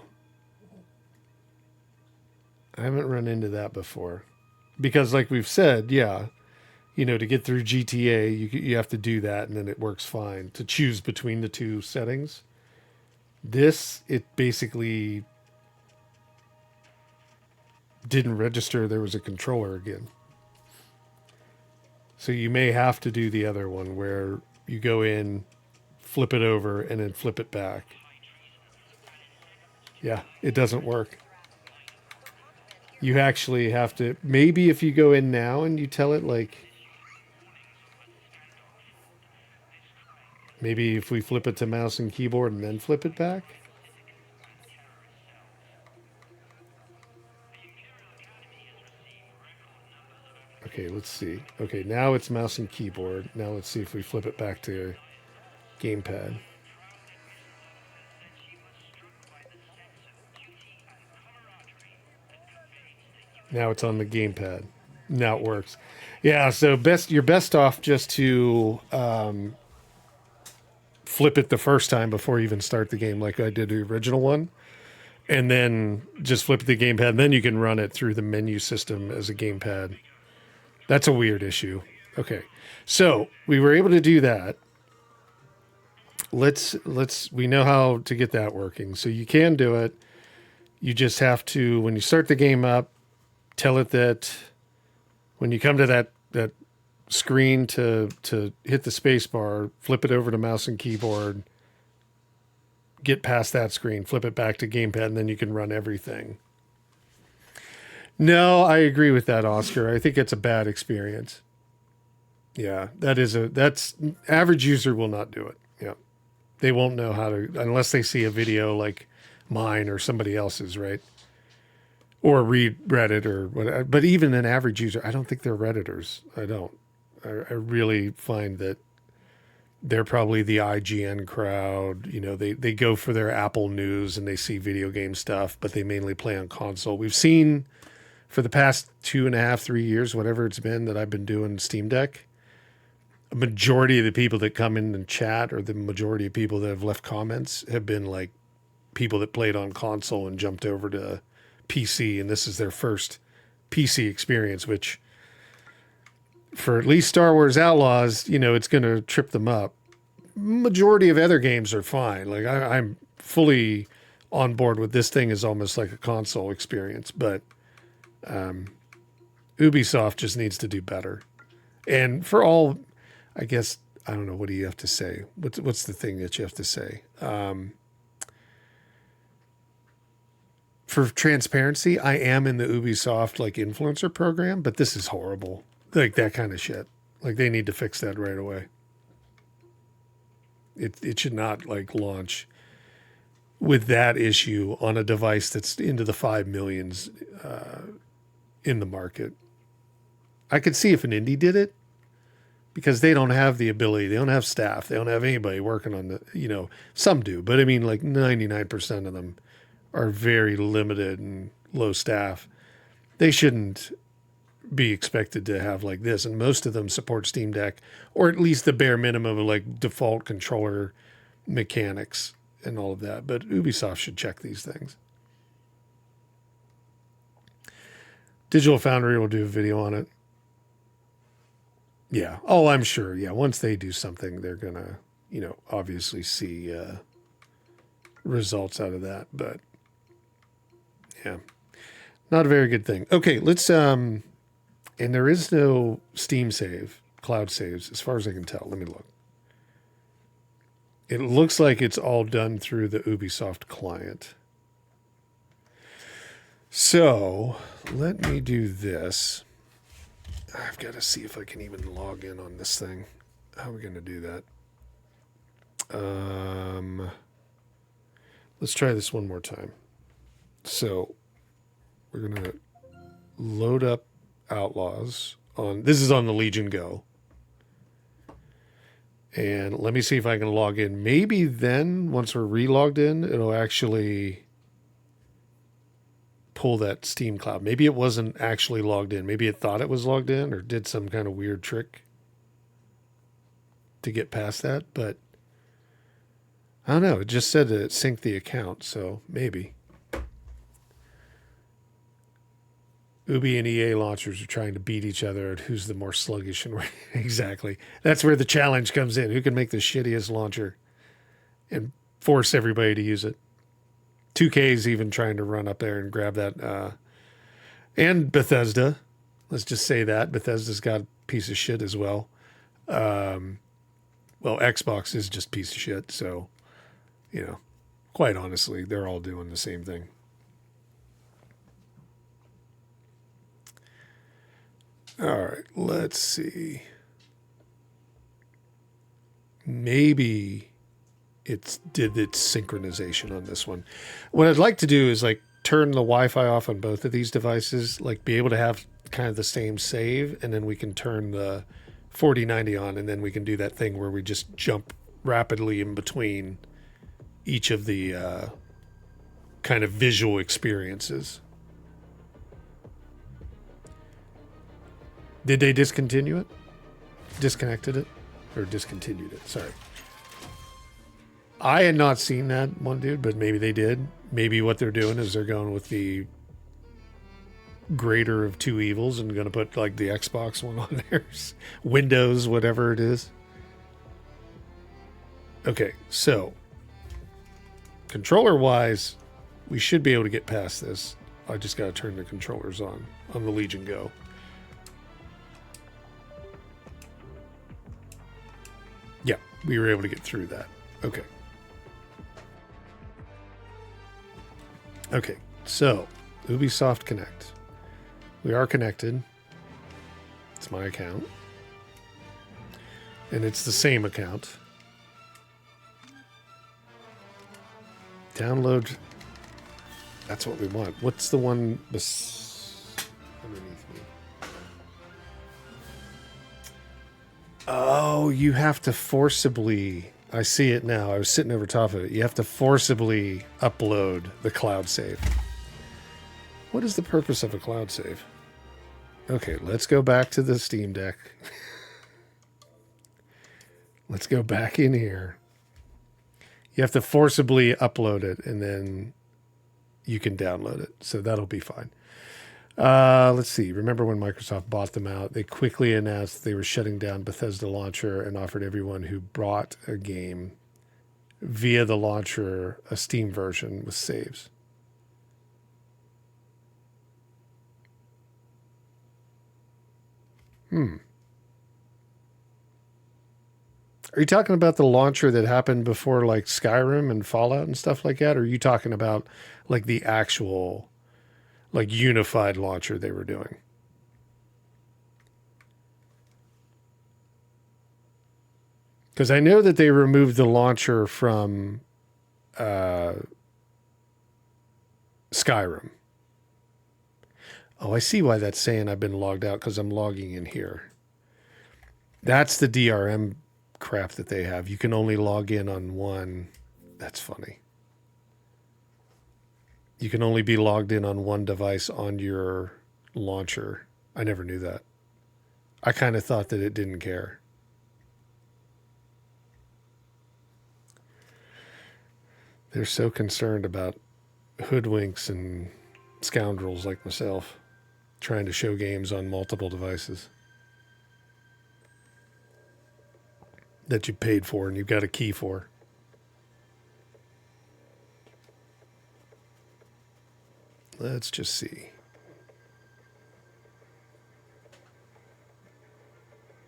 I haven't run into that before. Because like we've said, yeah, you know, to get through GTA, you have to do that and then it works fine. To choose between the two settings. This, it basically didn't register there was a controller again. So you may have to do the other one where you go in, flip it over, and then flip it back. Yeah, it doesn't work. You actually have to, maybe if you go in now and you tell it like, maybe if we flip it to mouse and keyboard and then flip it back. Okay, let's see. Okay, now it's mouse and keyboard. Now let's see if we flip it back to gamepad. Now it's on the gamepad. Now it works. Yeah, so you're best off just to flip it the first time before you even start the game, like I did the original one. And then just flip the gamepad, and then you can run it through the menu system as a gamepad. That's a weird issue. Okay, so we were able to do that. We know how to get that working. So you can do it. You just have to, when you start the game up, tell it that when you come to that screen to hit the space bar, flip it over to mouse and keyboard, get past that screen, flip it back to gamepad, and then you can run everything. No, I agree with that, Oscar. I think it's a bad experience. Yeah, that's average user will not do it. Yeah. They won't know how to, unless they see a video like mine or somebody else's, right? Or read Reddit or whatever. But even an average user, I don't think they're Redditors. I don't. I really find that they're probably the IGN crowd. You know, they go for their Apple news and they see video game stuff, but they mainly play on console. We've seen for the past 2.5, 3 years, whatever it's been that I've been doing Steam Deck, a majority of the people that come in and chat, or the majority of people that have left comments, have been like people that played on console and jumped over to PC, and this is their first PC experience, which for at least Star Wars Outlaws, you know, it's going to trip them up. Majority of other games are fine. Like I'm fully on board with this thing is almost like a console experience, but Ubisoft just needs to do better. And for all, I guess, I don't know, what do you have to say? What's the thing that you have to say? For transparency, I am in the Ubisoft like influencer program, but this is horrible. Like that kind of shit. Like they need to fix that right away. It should not like launch with that issue on a device that's into the 5 millions in the market. I could see if an indie did it, because they don't have the ability. They don't have staff. They don't have anybody working on the, you know, some do, but I mean like 99% of them are very limited and low staff. They shouldn't be expected to have like this. And most of them support Steam Deck, or at least the bare minimum of like default controller mechanics and all of that. But Ubisoft should check these things. Digital Foundry will do a video on it. Yeah. Oh, I'm sure. Yeah. Once they do something, they're going to, you know, obviously see results out of that. But yeah, not a very good thing. Okay. Let's, and there is no Steam save, cloud saves, as far as I can tell. Let me look. It looks like it's all done through the Ubisoft client. So let me do this. I've got to see if I can even log in on this thing. How are we going to do that? Let's try this one more time. So we're going to load up Outlaws on, this is on the Legion Go. And let me see if I can log in. Maybe then, once we're re-logged in, it'll actually pull that Steam Cloud. Maybe it wasn't actually logged in. Maybe it thought it was logged in or did some kind of weird trick to get past that. But I don't know. It just said to sync the account, so maybe. Ubi and EA launchers are trying to beat each other at who's the more sluggish. And exactly. That's where the challenge comes in. Who can make the shittiest launcher and force everybody to use it? 2K is even trying to run up there and grab that. And Bethesda. Let's just say that. Bethesda's got a piece of shit as well. Well, Xbox is just a piece of shit. So, you know, quite honestly, they're all doing the same thing. All right, let's see. Maybe it did its synchronization on this one. What I'd like to do is like turn the Wi-Fi off on both of these devices, like be able to have kind of the same save, and then we can turn the 4090 on, and then we can do that thing where we just jump rapidly in between each of the kind of visual experiences. Did they discontinue it? Disconnected it? Or discontinued it, sorry. I had not seen that one, dude, but maybe they did. Maybe what they're doing is they're going with the greater of two evils and going to put like the Xbox one on there. Windows, whatever it is. Okay, so controller-wise, we should be able to get past this. I just got to turn the controllers on the Legion Go. Yeah, we were able to get through that. Okay. Okay, so Ubisoft Connect. We are connected. It's my account. And it's the same account. Download. That's what we want. What's the one underneath me? Oh, you have to forcibly. I see it now. I was sitting over top of it. You have to forcibly upload the cloud save. What is the purpose of a cloud save? Okay, let's go back to the Steam Deck. Let's go back in here. You have to forcibly upload it, and then you can download it. So that'll be fine. Let's see. Remember when Microsoft bought them out? They quickly announced they were shutting down Bethesda Launcher and offered everyone who bought a game via the launcher a Steam version with saves. Are you talking about the launcher that happened before like Skyrim and Fallout and stuff like that? Or are you talking about like the actual like unified launcher they were doing? Because I know that they removed the launcher from Skyrim. Oh, I see why that's saying I've been logged out, because I'm logging in here. That's the DRM crap that they have. You can only log in on one. That's funny. You can only be logged in on one device on your launcher. I never knew that. I kind of thought that it didn't care. They're so concerned about hoodwinks and scoundrels like myself trying to show games on multiple devices. that you paid for and you've got a key for. Let's just see.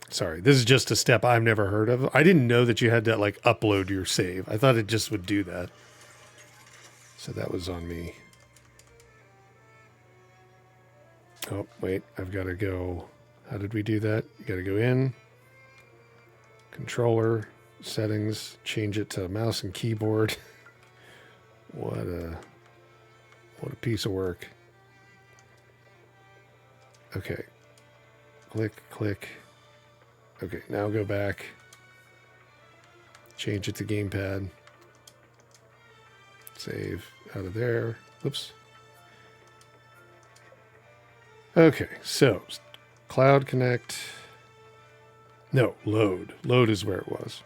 Sorry, this is just a step I've never heard of. I didn't know that you had to like upload your save. I thought it just would do that. So that was on me. Oh, wait, I've got to go. How did we do that? You got to go in, controller, settings, change it to mouse and keyboard. What a piece of work. Okay. Click, click. Okay, now go back. Change it to gamepad. Save out of there. Whoops. Okay, so Cloud Connect. No, load. Load is where it was.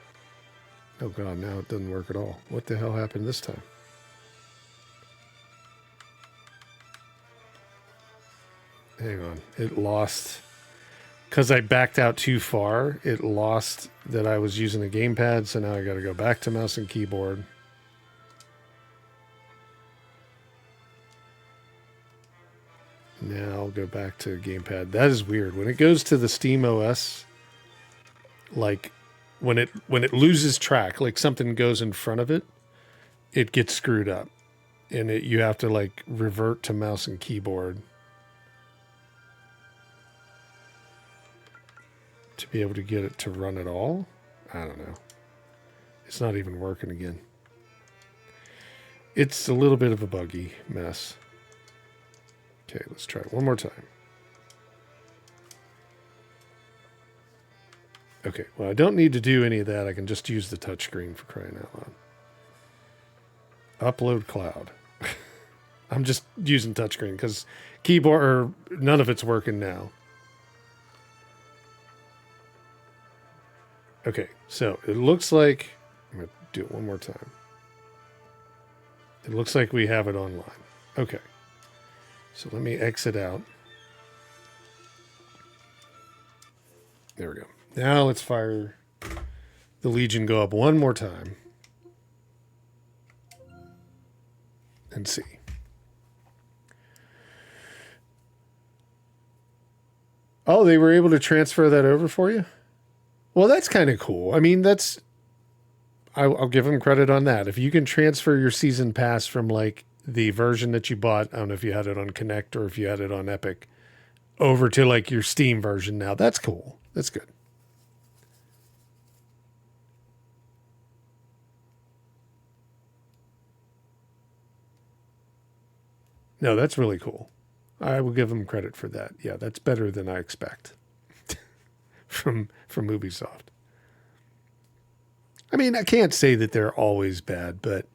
Oh god, now it doesn't work at all. What the hell happened this time? Hang on. It lost. Because I backed out too far, it lost that I was using a gamepad, so now I got to go back to mouse and keyboard. Now I'll go back to gamepad. That is weird. When it goes to the Steam OS, like when it loses track, like something goes in front of it, it gets screwed up. And you have to like revert to mouse and keyboard to be able to get it to run at all. I don't know. It's not even working again. It's a little bit of a buggy mess. Okay, let's try it one more time. Okay, well, I don't need to do any of that. I can just use the touchscreen for crying out loud. Upload cloud. I'm just using touchscreen because keyboard, or none of it's working now. Okay, so it looks like, I'm going to do it one more time. It looks like we have it online. Okay. So let me exit out. There we go. Now let's fire the Legion go up one more time. And see. Oh, they were able to transfer that over for you? Well, that's kind of cool. I mean, I'll give them credit on that. If you can transfer your season pass from like the version that you bought, I don't know if you had it on Connect or if you had it on Epic, over to like your Steam version now. That's cool. That's good. No, that's really cool. I will give them credit for that. Yeah, that's better than I expect from Ubisoft. I mean, I can't say that they're always bad, but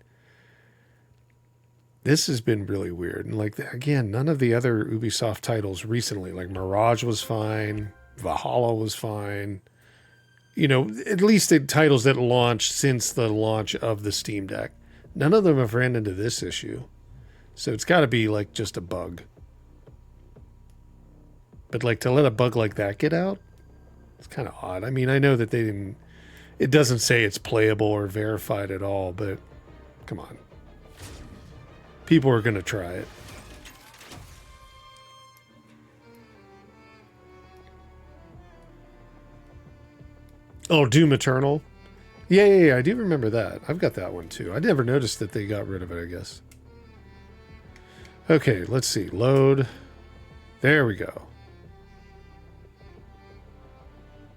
this has been really weird. And like, again, none of the other Ubisoft titles recently, like Mirage was fine, Valhalla was fine. You know, at least the titles that launched since the launch of the Steam Deck. None of them have ran into this issue. So it's got to be like just a bug. But like to let a bug like that get out, it's kind of odd. I mean, I know that they didn't, it doesn't say it's playable or verified at all, but come on. People are going to try it. Oh, Doom Eternal? Yeah, I do remember that. I've got that one too. I never noticed that they got rid of it, I guess. Okay, let's see. Load. There we go.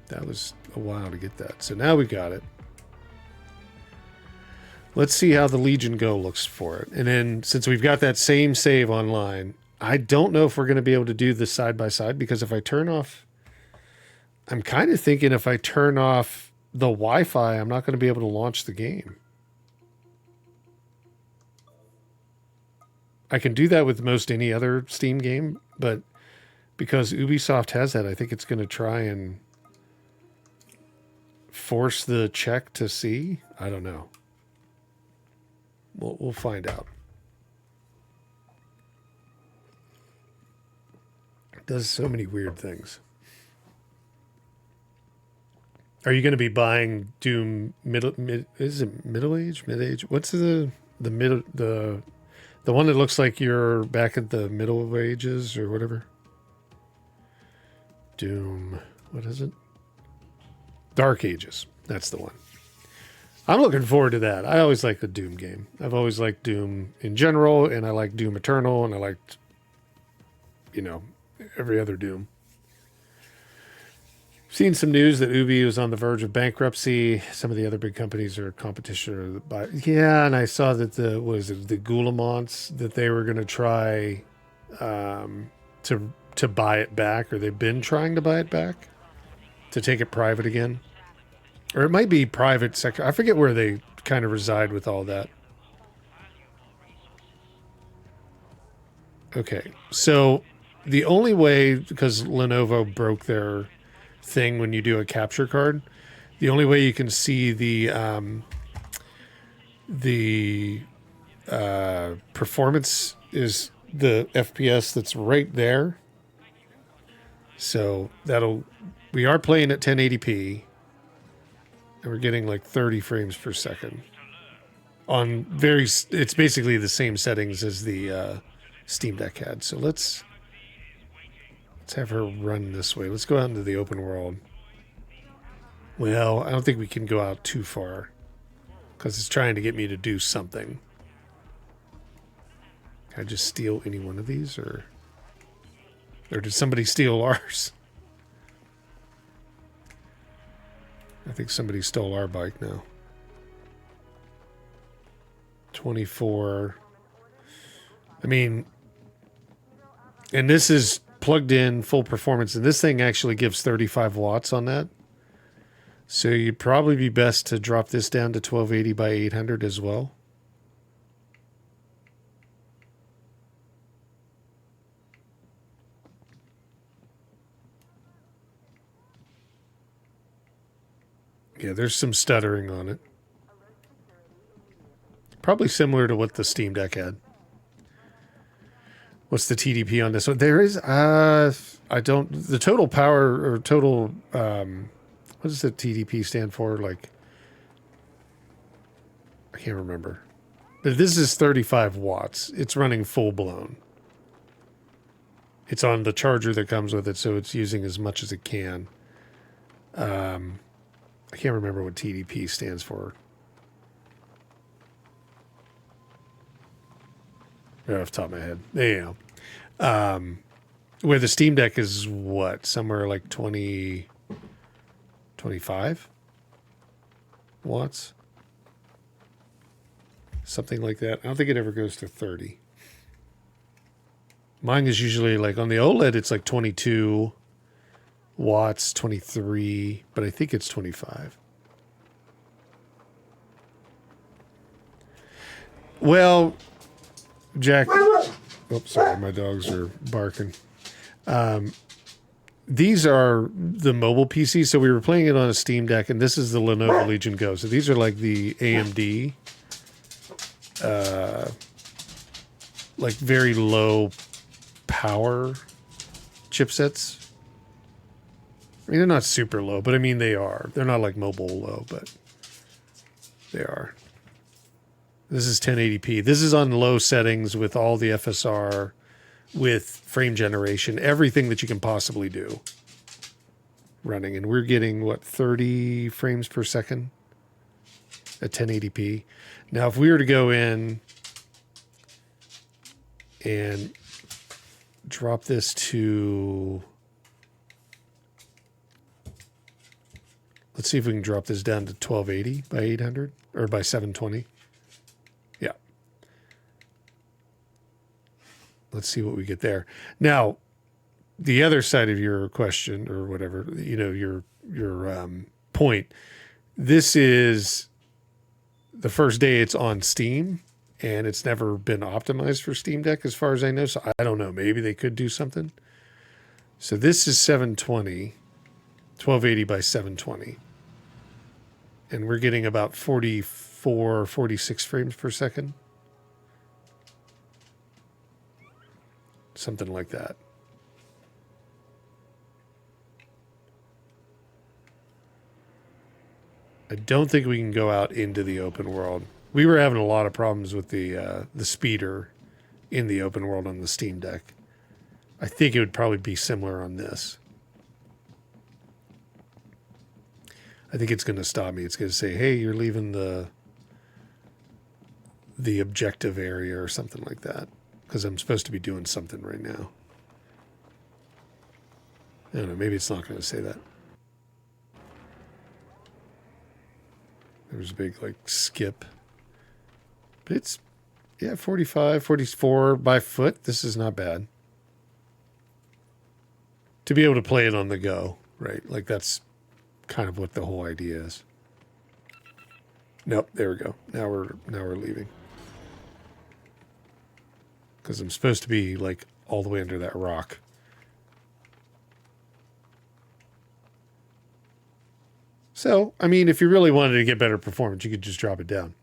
That was a while to get that. So now we got it. Let's see how the Legion Go looks for it. And then since we've got that same save online, I don't know if we're going to be able to do this side by side, because if I turn off, I'm kind of thinking if I turn off the Wi-Fi, I'm not going to be able to launch the game. I can do that with most any other Steam game, but because Ubisoft has that, I think it's going to try and force the check to see. I don't know. We'll find out. It does so many weird things. Are you going to be buying Doom is it middle age, mid age? What's the middle the one that looks like you're back at the middle ages or whatever? Doom, what is it? Dark Ages. That's the one. I'm looking forward to that. I always like the Doom game. I've always liked Doom in general, and I like Doom Eternal, and I liked, every other Doom. Seen some news that Ubi was on the verge of bankruptcy. Some of the other big companies are competition. Yeah, and I saw that the Goulaments, that they were going to try to buy it back, or they've been trying to buy it back, to take it private again. Or it might be private sector. I forget where they kind of reside with all that. Okay, so the only way, because Lenovo broke their thing when you do a capture card, the only way you can see the performance is the FPS that's right there. So we are playing at 1080p, and we're getting like 30 frames per second on it's basically the same settings as the Steam Deck had. So let's have her run this way. Let's go out into the open world. Well, I don't think we can go out too far because it's trying to get me to do something. Can I just steal any one of these, or did somebody steal ours? I think somebody stole our bike now. 24. I mean, and this is plugged in full performance, and this thing actually gives 35 watts on that. So you'd probably be best to drop this down to 1280 by 800 as well. Yeah, there's some stuttering on it. Probably similar to what the Steam Deck had. What's the TDP on this one? There is, the total power or total, what does the TDP stand for? Like, I can't remember. But this is 35 watts. It's running full blown. It's on the charger that comes with it, so it's using as much as it can. I can't remember what TDP stands for. Right off the top of my head. There you go. Where the Steam Deck is what? Somewhere like 20, 25 watts? Something like that. I don't think it ever goes to 30. Mine is usually like on the OLED, it's like 22 watts, 23, but I think it's 25. Well, Jack, oops, sorry, my dogs are barking. These are the mobile PCs. So we were playing it on a Steam Deck, and this is the Lenovo Legion Go. So these are like the AMD, like very low power chipsets. I mean, they're not super low, but I mean, they are. They're not like mobile low, but they are. This is 1080p. This is on low settings with all the FSR, with frame generation, everything that you can possibly do running. And we're getting, what, 30 frames per second at 1080p. Now, if we were to go in and drop this to... Let's see if we can drop this down to 1280 by 800 or by 720. Yeah. Let's see what we get there. Now, the other side of your question or whatever, you know, your point, this is the first day it's on Steam, and it's never been optimized for Steam Deck as far as I know. So I don't know. Maybe they could do something. So this is 720. 1280 by 720. And we're getting about 44, 46 frames per second. Something like that. I don't think we can go out into the open world. We were having a lot of problems with the speeder in the open world on the Steam Deck. I think it would probably be similar on this. I think it's going to stop me. It's going to say, hey, you're leaving the objective area or something like that, because I'm supposed to be doing something right now. I don't know. Maybe it's not going to say that. There's a big, like, skip. But it's, yeah, 45, 44 by foot. This is not bad. To be able to play it on the go, right? Like, that's kind of what the whole idea is. Nope, there we go. Now we're leaving. Because I'm supposed to be, like, all the way under that rock. So, I mean, if you really wanted to get better performance, you could just drop it down.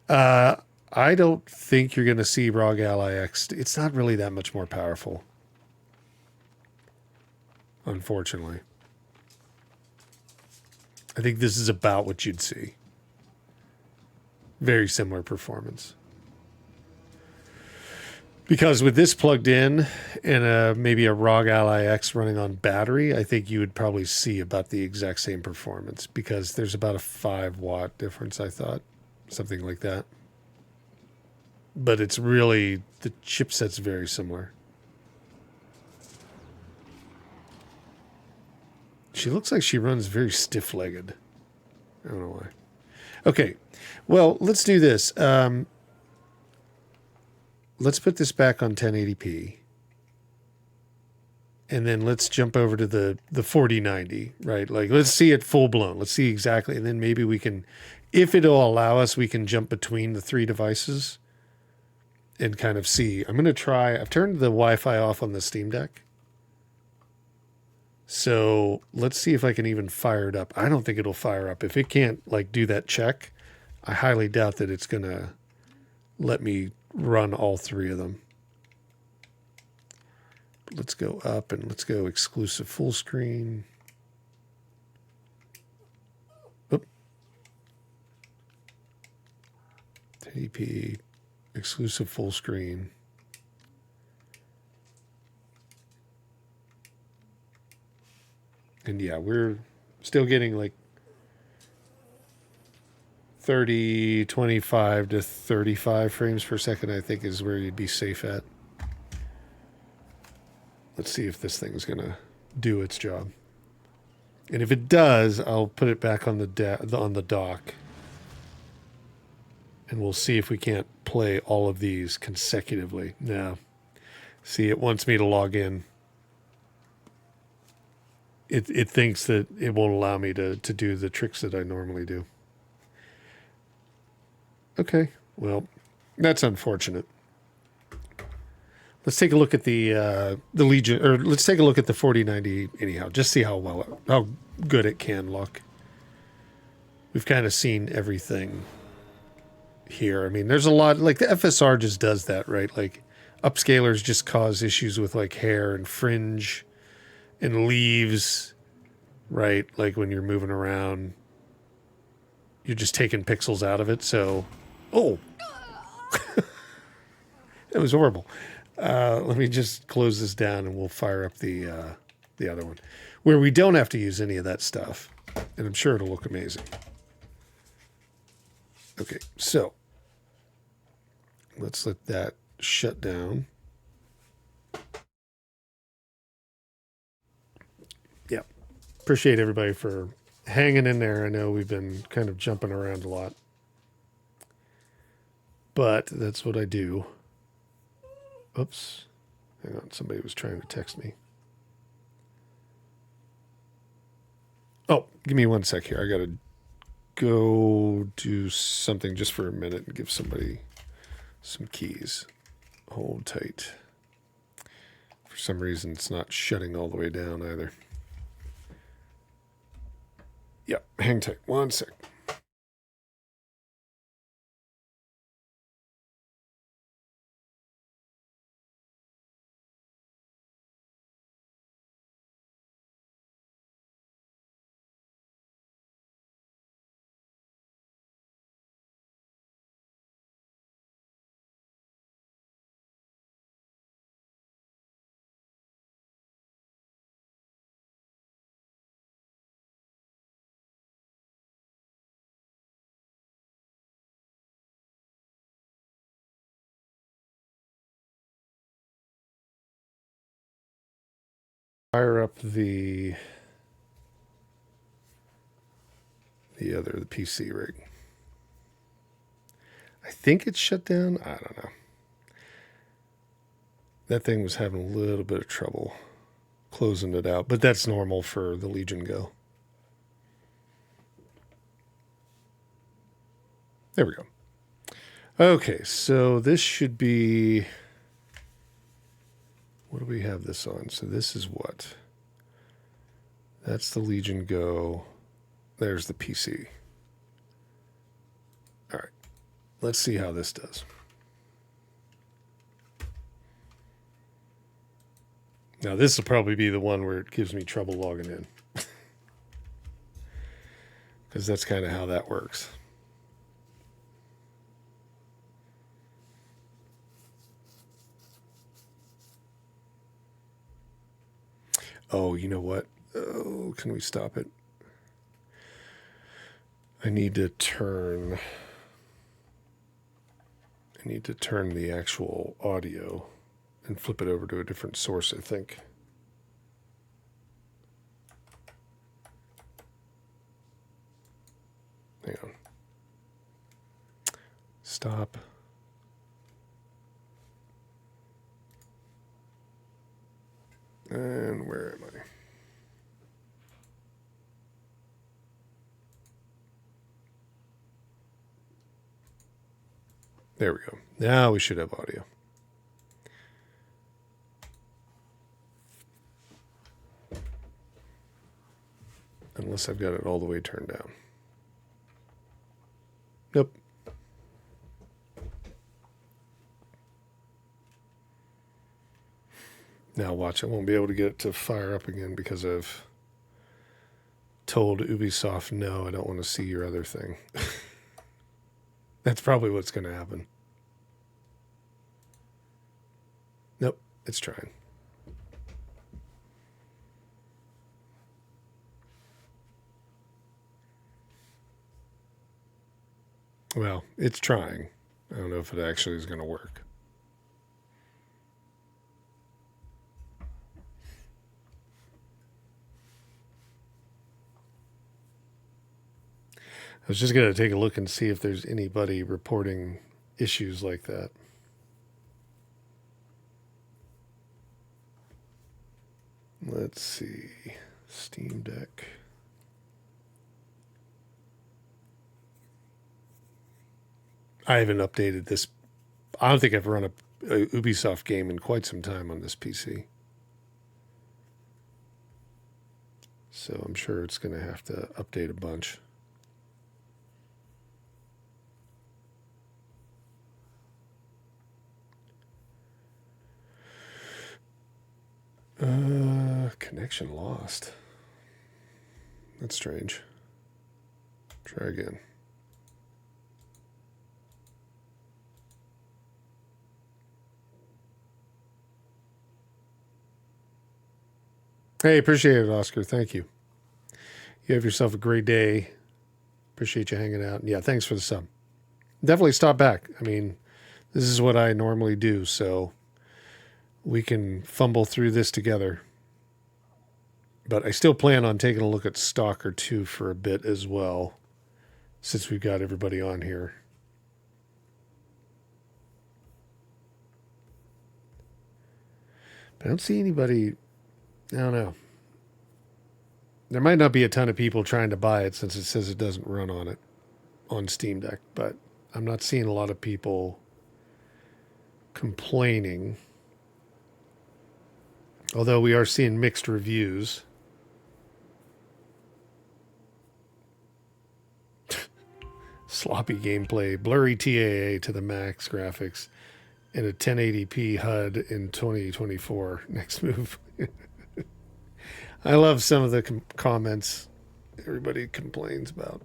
I don't think you're going to see ROG Ally X. It's not really that much more powerful. Unfortunately. I think this is about what you'd see. Very similar performance. Because with this plugged in and maybe a ROG Ally X running on battery, I think you would probably see about the exact same performance, because there's about a 5-watt difference, I thought. Something like that. But it's really, the chipset's very similar. She looks like she runs very stiff-legged. I don't know why. Okay, well, let's do this. Let's put this back on 1080p. And then let's jump over to the 4090, right? Like, let's see it full-blown. Let's see exactly. And then maybe we can, if it'll allow us, we can jump between the 3 devices and kind of see. I'm going to try. I've turned the Wi-Fi off on the Steam Deck. So let's see if I can even fire it up. I don't think it'll fire up. If it can't, like, do that check, I highly doubt that it's going to let me run all 3 of them. But let's go up and let's go exclusive full screen. Oop. 1080p, exclusive full screen. And yeah, we're still getting like 25 to 35 frames per second, I think, is where you'd be safe at. Let's see if this thing's going to do its job. And if it does, I'll put it back on the dock. And we'll see if we can't play all of these consecutively. No. See, it wants me to log in. It thinks that it won't allow me to do the tricks that I normally do. Okay, well, that's unfortunate. Let's take a look at the Legion, or let's take a look at the 4090 anyhow. Just see how good it can look. We've kind of seen everything here. I mean, there's a lot, like the FSR just does that, right? Like upscalers just cause issues with like hair and fringe and leaves, right? Like when you're moving around, you're just taking pixels out of it. So, oh, that was horrible. Let me just close this down and we'll fire up the other one where we don't have to use any of that stuff. And I'm sure it'll look amazing. Okay, so let's let that shut down. Yeah, appreciate everybody for hanging in there. I know we've been kind of jumping around a lot, but that's what I do. Oops. Hang on. Somebody was trying to text me. Oh, give me 1 sec here. I got to go do something just for a minute and give somebody some keys. Hold tight. For some reason, it's not shutting all the way down either. Yep. Hang tight. 1 sec. up the PC rig. I think it's shut down. I don't know. That thing was having a little bit of trouble closing it out, but that's normal for the Legion Go. There we go. Okay, so this should be... What do we have this on? So this is what? That's the Legion Go. There's the PC. All right. Let's see how this does. Now, this will probably be the one where it gives me trouble logging in. Because that's kind of how that works. Oh, you know what? Oh, can we stop it? I need to turn the actual audio and flip it over to a different source, I think. Hang on. Stop. And where am I? There we go. Now we should have audio. Unless I've got it all the way turned down. Nope. Now watch, I won't be able to get it to fire up again because I've told Ubisoft, no, I don't want to see your other thing. That's probably what's going to happen. Nope, it's trying. Well, it's trying. I don't know if it actually is going to work. I was just going to take a look and see if there's anybody reporting issues like that. Let's see. Steam Deck. I haven't updated this. I don't think I've run a Ubisoft game in quite some time on this PC. So I'm sure it's going to have to update a bunch. Connection lost. That's strange. Try again. Hey, appreciate it, Oscar. Thank you. You have yourself a great day. Appreciate you hanging out. Yeah, thanks for the sub. Definitely stop back. I mean, this is what I normally do, so we can fumble through this together. But I still plan on taking a look at Stalker 2 for a bit as well, since we've got everybody on here. But I don't see anybody. I don't know. There might not be a ton of people trying to buy it since it says it doesn't run on it on Steam Deck, but I'm not seeing a lot of people complaining. Although we are seeing mixed reviews. Sloppy gameplay, blurry TAA to the max graphics, and a 1080p HUD in 2024. Next move. I love some of the comments everybody complains about.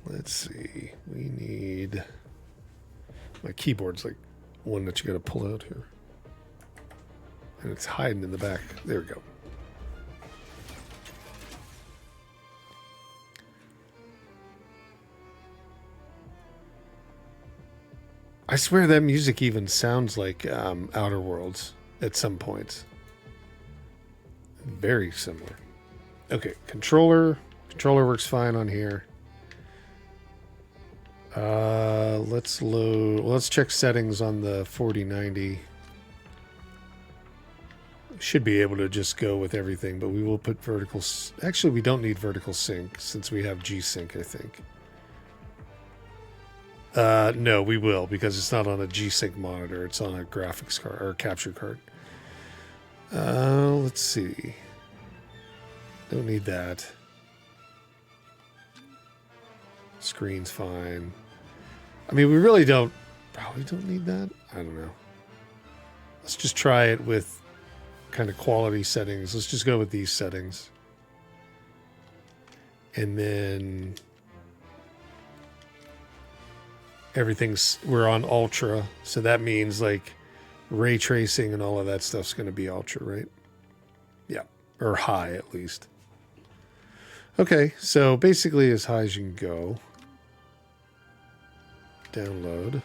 Let's see. We need... My keyboard's like one that you got to pull out here. And it's hiding in the back. There we go. I swear that music even sounds like Outer Worlds at some points. Very similar. Okay, controller. Controller works fine on here. Let's load. Let's check settings on the 4090. Should be able to just go with everything, but we will put vertical. Actually, we don't need vertical sync since we have G-Sync, I think. No, we will because it's not on a G-Sync monitor. It's on a graphics card or a capture card. Let's see. Don't need that. Screen's fine. I mean, we really probably don't need that. I don't know. Let's just try it with kind of quality settings. Let's just go with these settings. And then we're on ultra. So that means like ray tracing and all of that stuff's going to be ultra, right? Yeah. Or high at least. Okay. So basically as high as you can go. Download.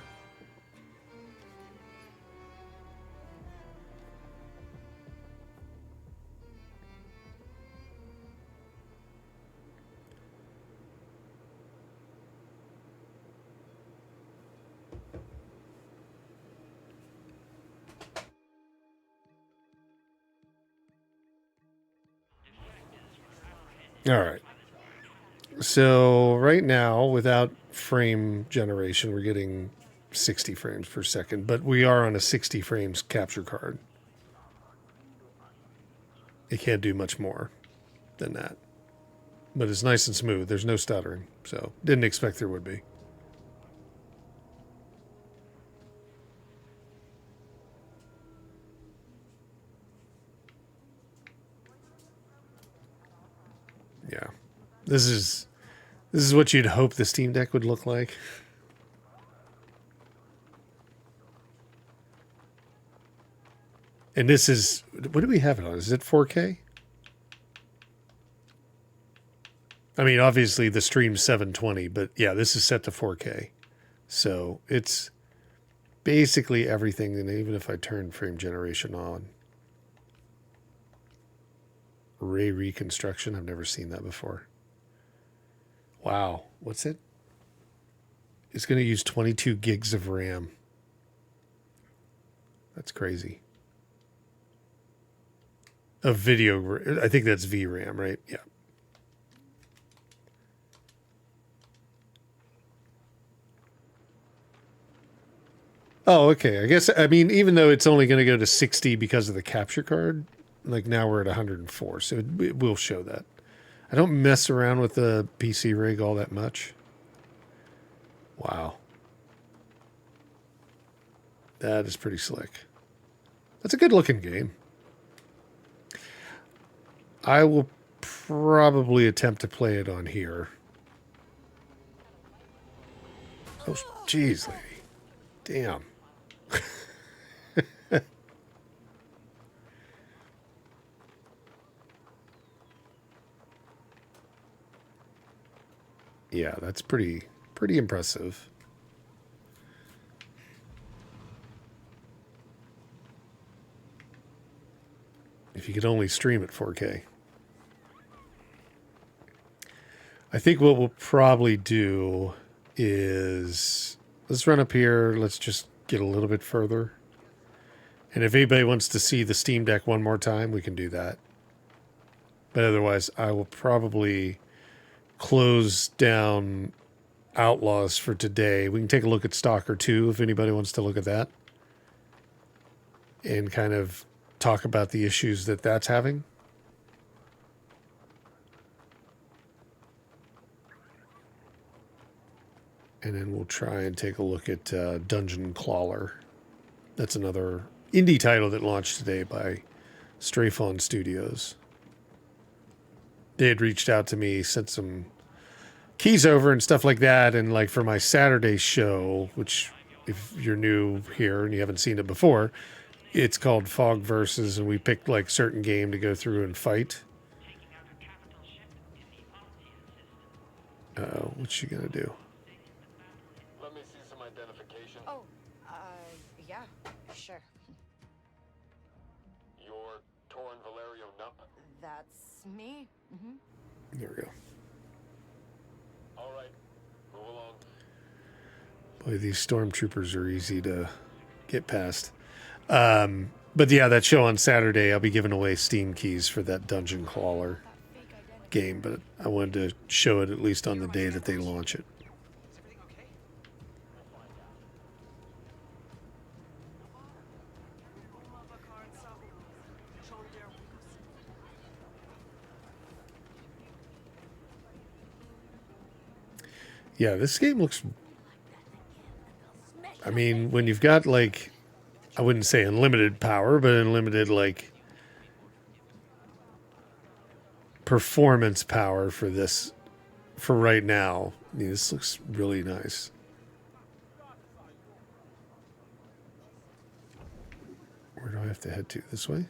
All right. So right now, without frame generation, we're getting 60 frames per second, but we are on a 60 frames capture card. It can't do much more than that. But it's nice and smooth. There's no stuttering, so didn't expect there would be. Yeah. This is what you'd hope the Steam Deck would look like. And this is, what do we have it on? Is it 4K? I mean, obviously the stream's 720, but yeah, this is set to 4K. So it's basically everything, and even if I turn frame generation on. Ray reconstruction, I've never seen that before. Wow, what's it? It's going to use 22 gigs of RAM. That's crazy. Of video, I think that's VRAM, right? Yeah. Oh, okay. I guess, I mean, even though it's only going to go to 60 because of the capture card, like now we're at 104, so it will show that. I don't mess around with the PC rig all that much. Wow. That is pretty slick. That's a good looking game. I will probably attempt to play it on here. Oh, jeez, lady. Damn. Yeah, that's pretty impressive. If you could only stream at 4K. I think what we'll probably do is let's run up here. Let's just get a little bit further. And if anybody wants to see the Steam Deck one more time, we can do that. But otherwise, I will probably close down Outlaws for today. We can take a look at Stalker 2 if anybody wants to look at that. And kind of talk about the issues that that's having. And then we'll try and take a look at Dungeon Crawler. That's another indie title that launched today by Stray Fawn Studios. They had reached out to me, sent some keys over and stuff like that. And like for my Saturday show, which if you're new here and you haven't seen it before, it's called Fog Versus, and we picked like certain game to go through and fight. What's she gonna do? Let me see some identification. Oh, yeah, sure. You're Torrin Valerio Nup? That's me. There we go. All right, move along. Boy, these stormtroopers are easy to get past. But yeah, that show on Saturday, I'll be giving away Steam keys for that Dungeon Crawler game, but I wanted to show it at least on the day that they launch it. Is everything okay? Yeah, this game looks... I mean, when you've got, like, I wouldn't say unlimited power, but unlimited, like, performance power for this, for right now. I mean, this looks really nice. Where do I have to head to? This way?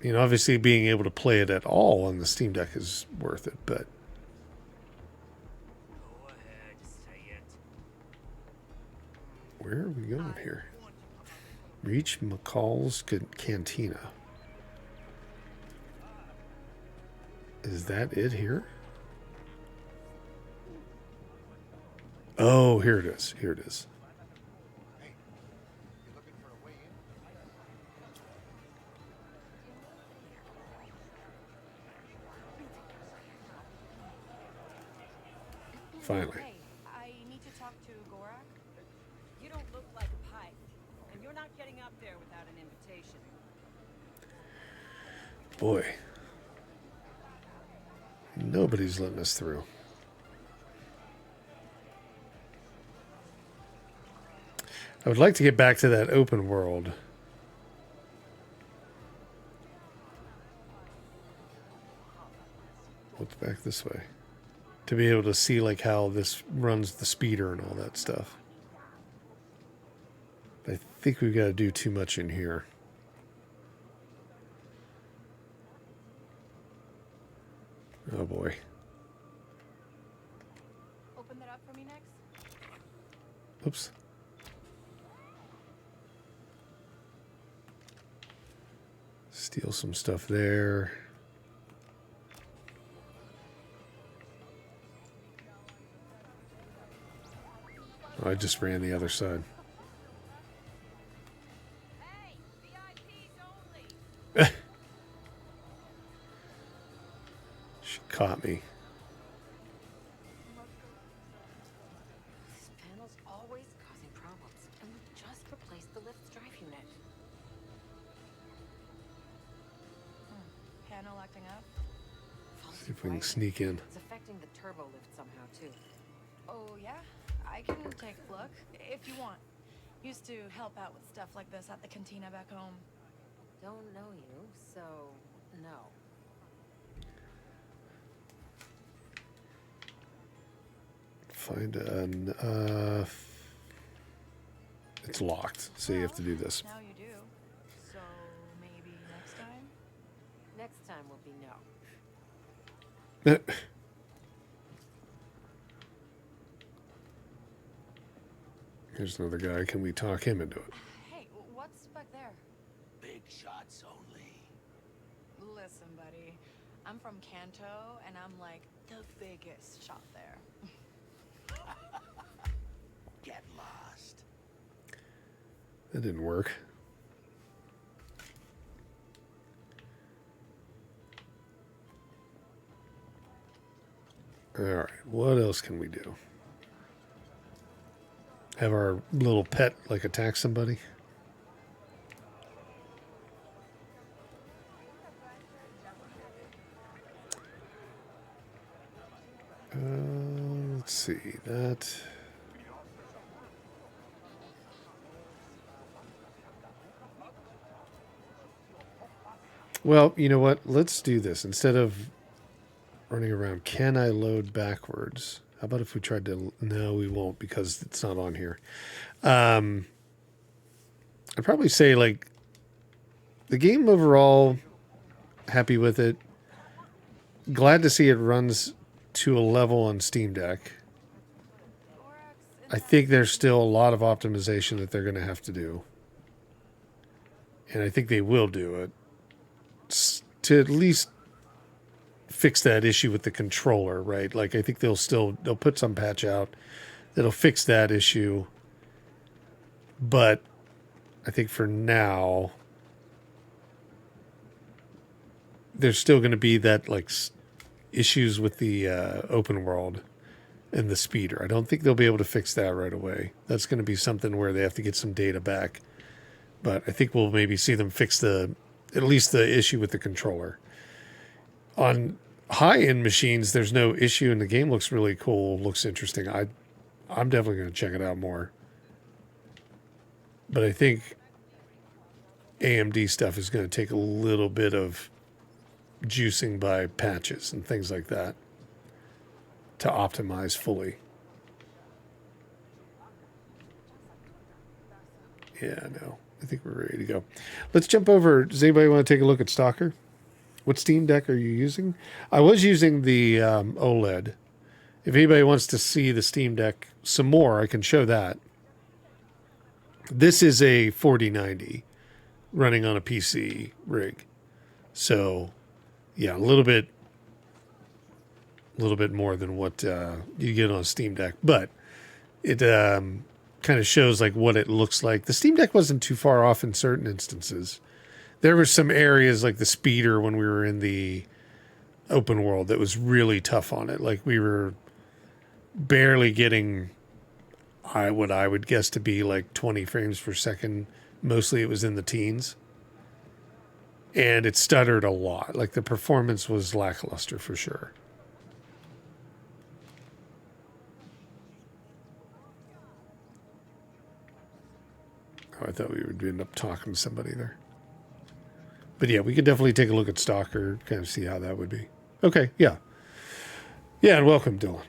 You know, obviously being able to play it at all on the Steam Deck is worth it, but... Where are we going here? Reach McCall's Cantina. Is that it here? Oh, here it is. Here it is. Finally. Hey, I need to talk to Gorak. You don't look like a pipe, and you're not getting up there without an invitation. Boy. Nobody's letting us through. I would like to get back to that open world. What's back this way? To be able to see like how this runs the speeder and all that stuff. I think we've got to do too much in here. Oh boy. Open that up for me next. Oops. Steal some stuff there. Oh, I just ran the other side. Hey, VIPs only. She caught me. This panel's always causing problems, and we just replaced the lift's drive unit. Panel acting up. See if we can sneak in. It's affecting the turbo lift somehow too. Oh, yeah? I can take a look, if you want. Used to help out with stuff like this at the cantina back home. Don't know you, so no. Find an, it's locked, so you have to do this. Now you do. So maybe next time? Next time will be no. Here's another guy. Can we talk him into it? Hey, what's back there? Big shots only. Listen, buddy. I'm from Kanto, and I'm like the biggest shot there. Get lost. That didn't work. All right. What else can we do? Have our little pet like attack somebody? Let's see that. Well, you know what? Let's do this. Instead of running around, can I load backwards? How about if we tried to... No, we won't because it's not on here. I'd probably say, like, the game overall, happy with it. Glad to see it runs to a level on Steam Deck. I think there's still a lot of optimization that they're going to have to do. and I think they will do it, to at least fix that issue with the controller, right? Like, I think they'll put some patch out that'll fix that issue. But I think for now, there's still going to be that, like, issues with the open world and the speeder. I don't think they'll be able to fix that right away. That's going to be something where they have to get some data back. But I think we'll maybe see them fix at least the issue with the controller. On high-end machines, there's no issue, and the game looks really cool, looks interesting. I'm definitely going to check it out more. But I think AMD stuff is going to take a little bit of juicing by patches and things like that to optimize fully. Yeah, no. I think we're ready to go. Let's jump over. Does anybody want to take a look at Stalker? What Steam Deck are you using? I was using the OLED. If anybody wants to see the Steam Deck some more, I can show that. This is a 4090 running on a PC rig. So, yeah, a little bit more than what you get on a Steam Deck. But it kind of shows like what it looks like. The Steam Deck wasn't too far off in certain instances. There were some areas like the speeder when we were in the open world that was really tough on it. Like we were barely getting what I would guess to be like 20 frames per second. Mostly it was in the teens. And it stuttered a lot. Like the performance was lackluster for sure. Oh, I thought we would end up talking to somebody there. But yeah, we could definitely take a look at Stalker, kind of see how that would be. Okay, yeah. Yeah, and welcome, Dylan.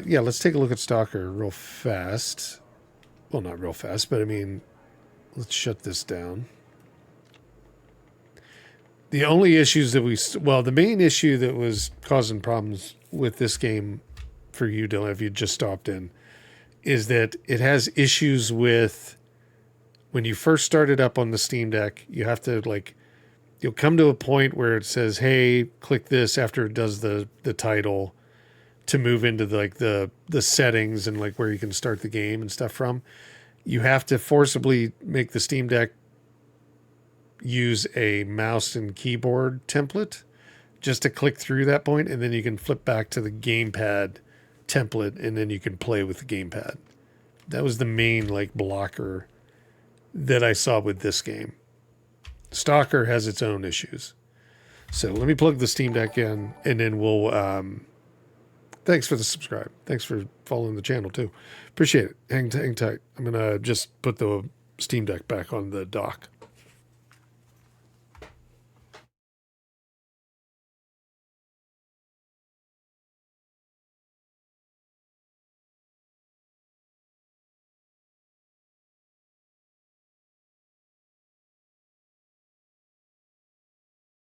Yeah, let's take a look at Stalker real fast. Well, not real fast, but I mean, let's shut this down. The only issues that the main issue that was causing problems with this game for you, Dylan, if you just stopped in, is that it has issues with when you first start it up on the Steam Deck, you have to you'll come to a point where it says, hey, click this after it does the title to move into the settings and like where you can start the game and stuff from. You have to forcibly make the Steam Deck use a mouse and keyboard template just to click through that point, and then you can flip back to the gamepad template, and then you can play with the gamepad. That was the main blocker that I saw with this game. Stalker has its own issues. So let me plug the Steam Deck in, and then we'll... thanks for the subscribe. Thanks for following the channel, too. Appreciate it. Hang tight. I'm going to just put the Steam Deck back on the dock.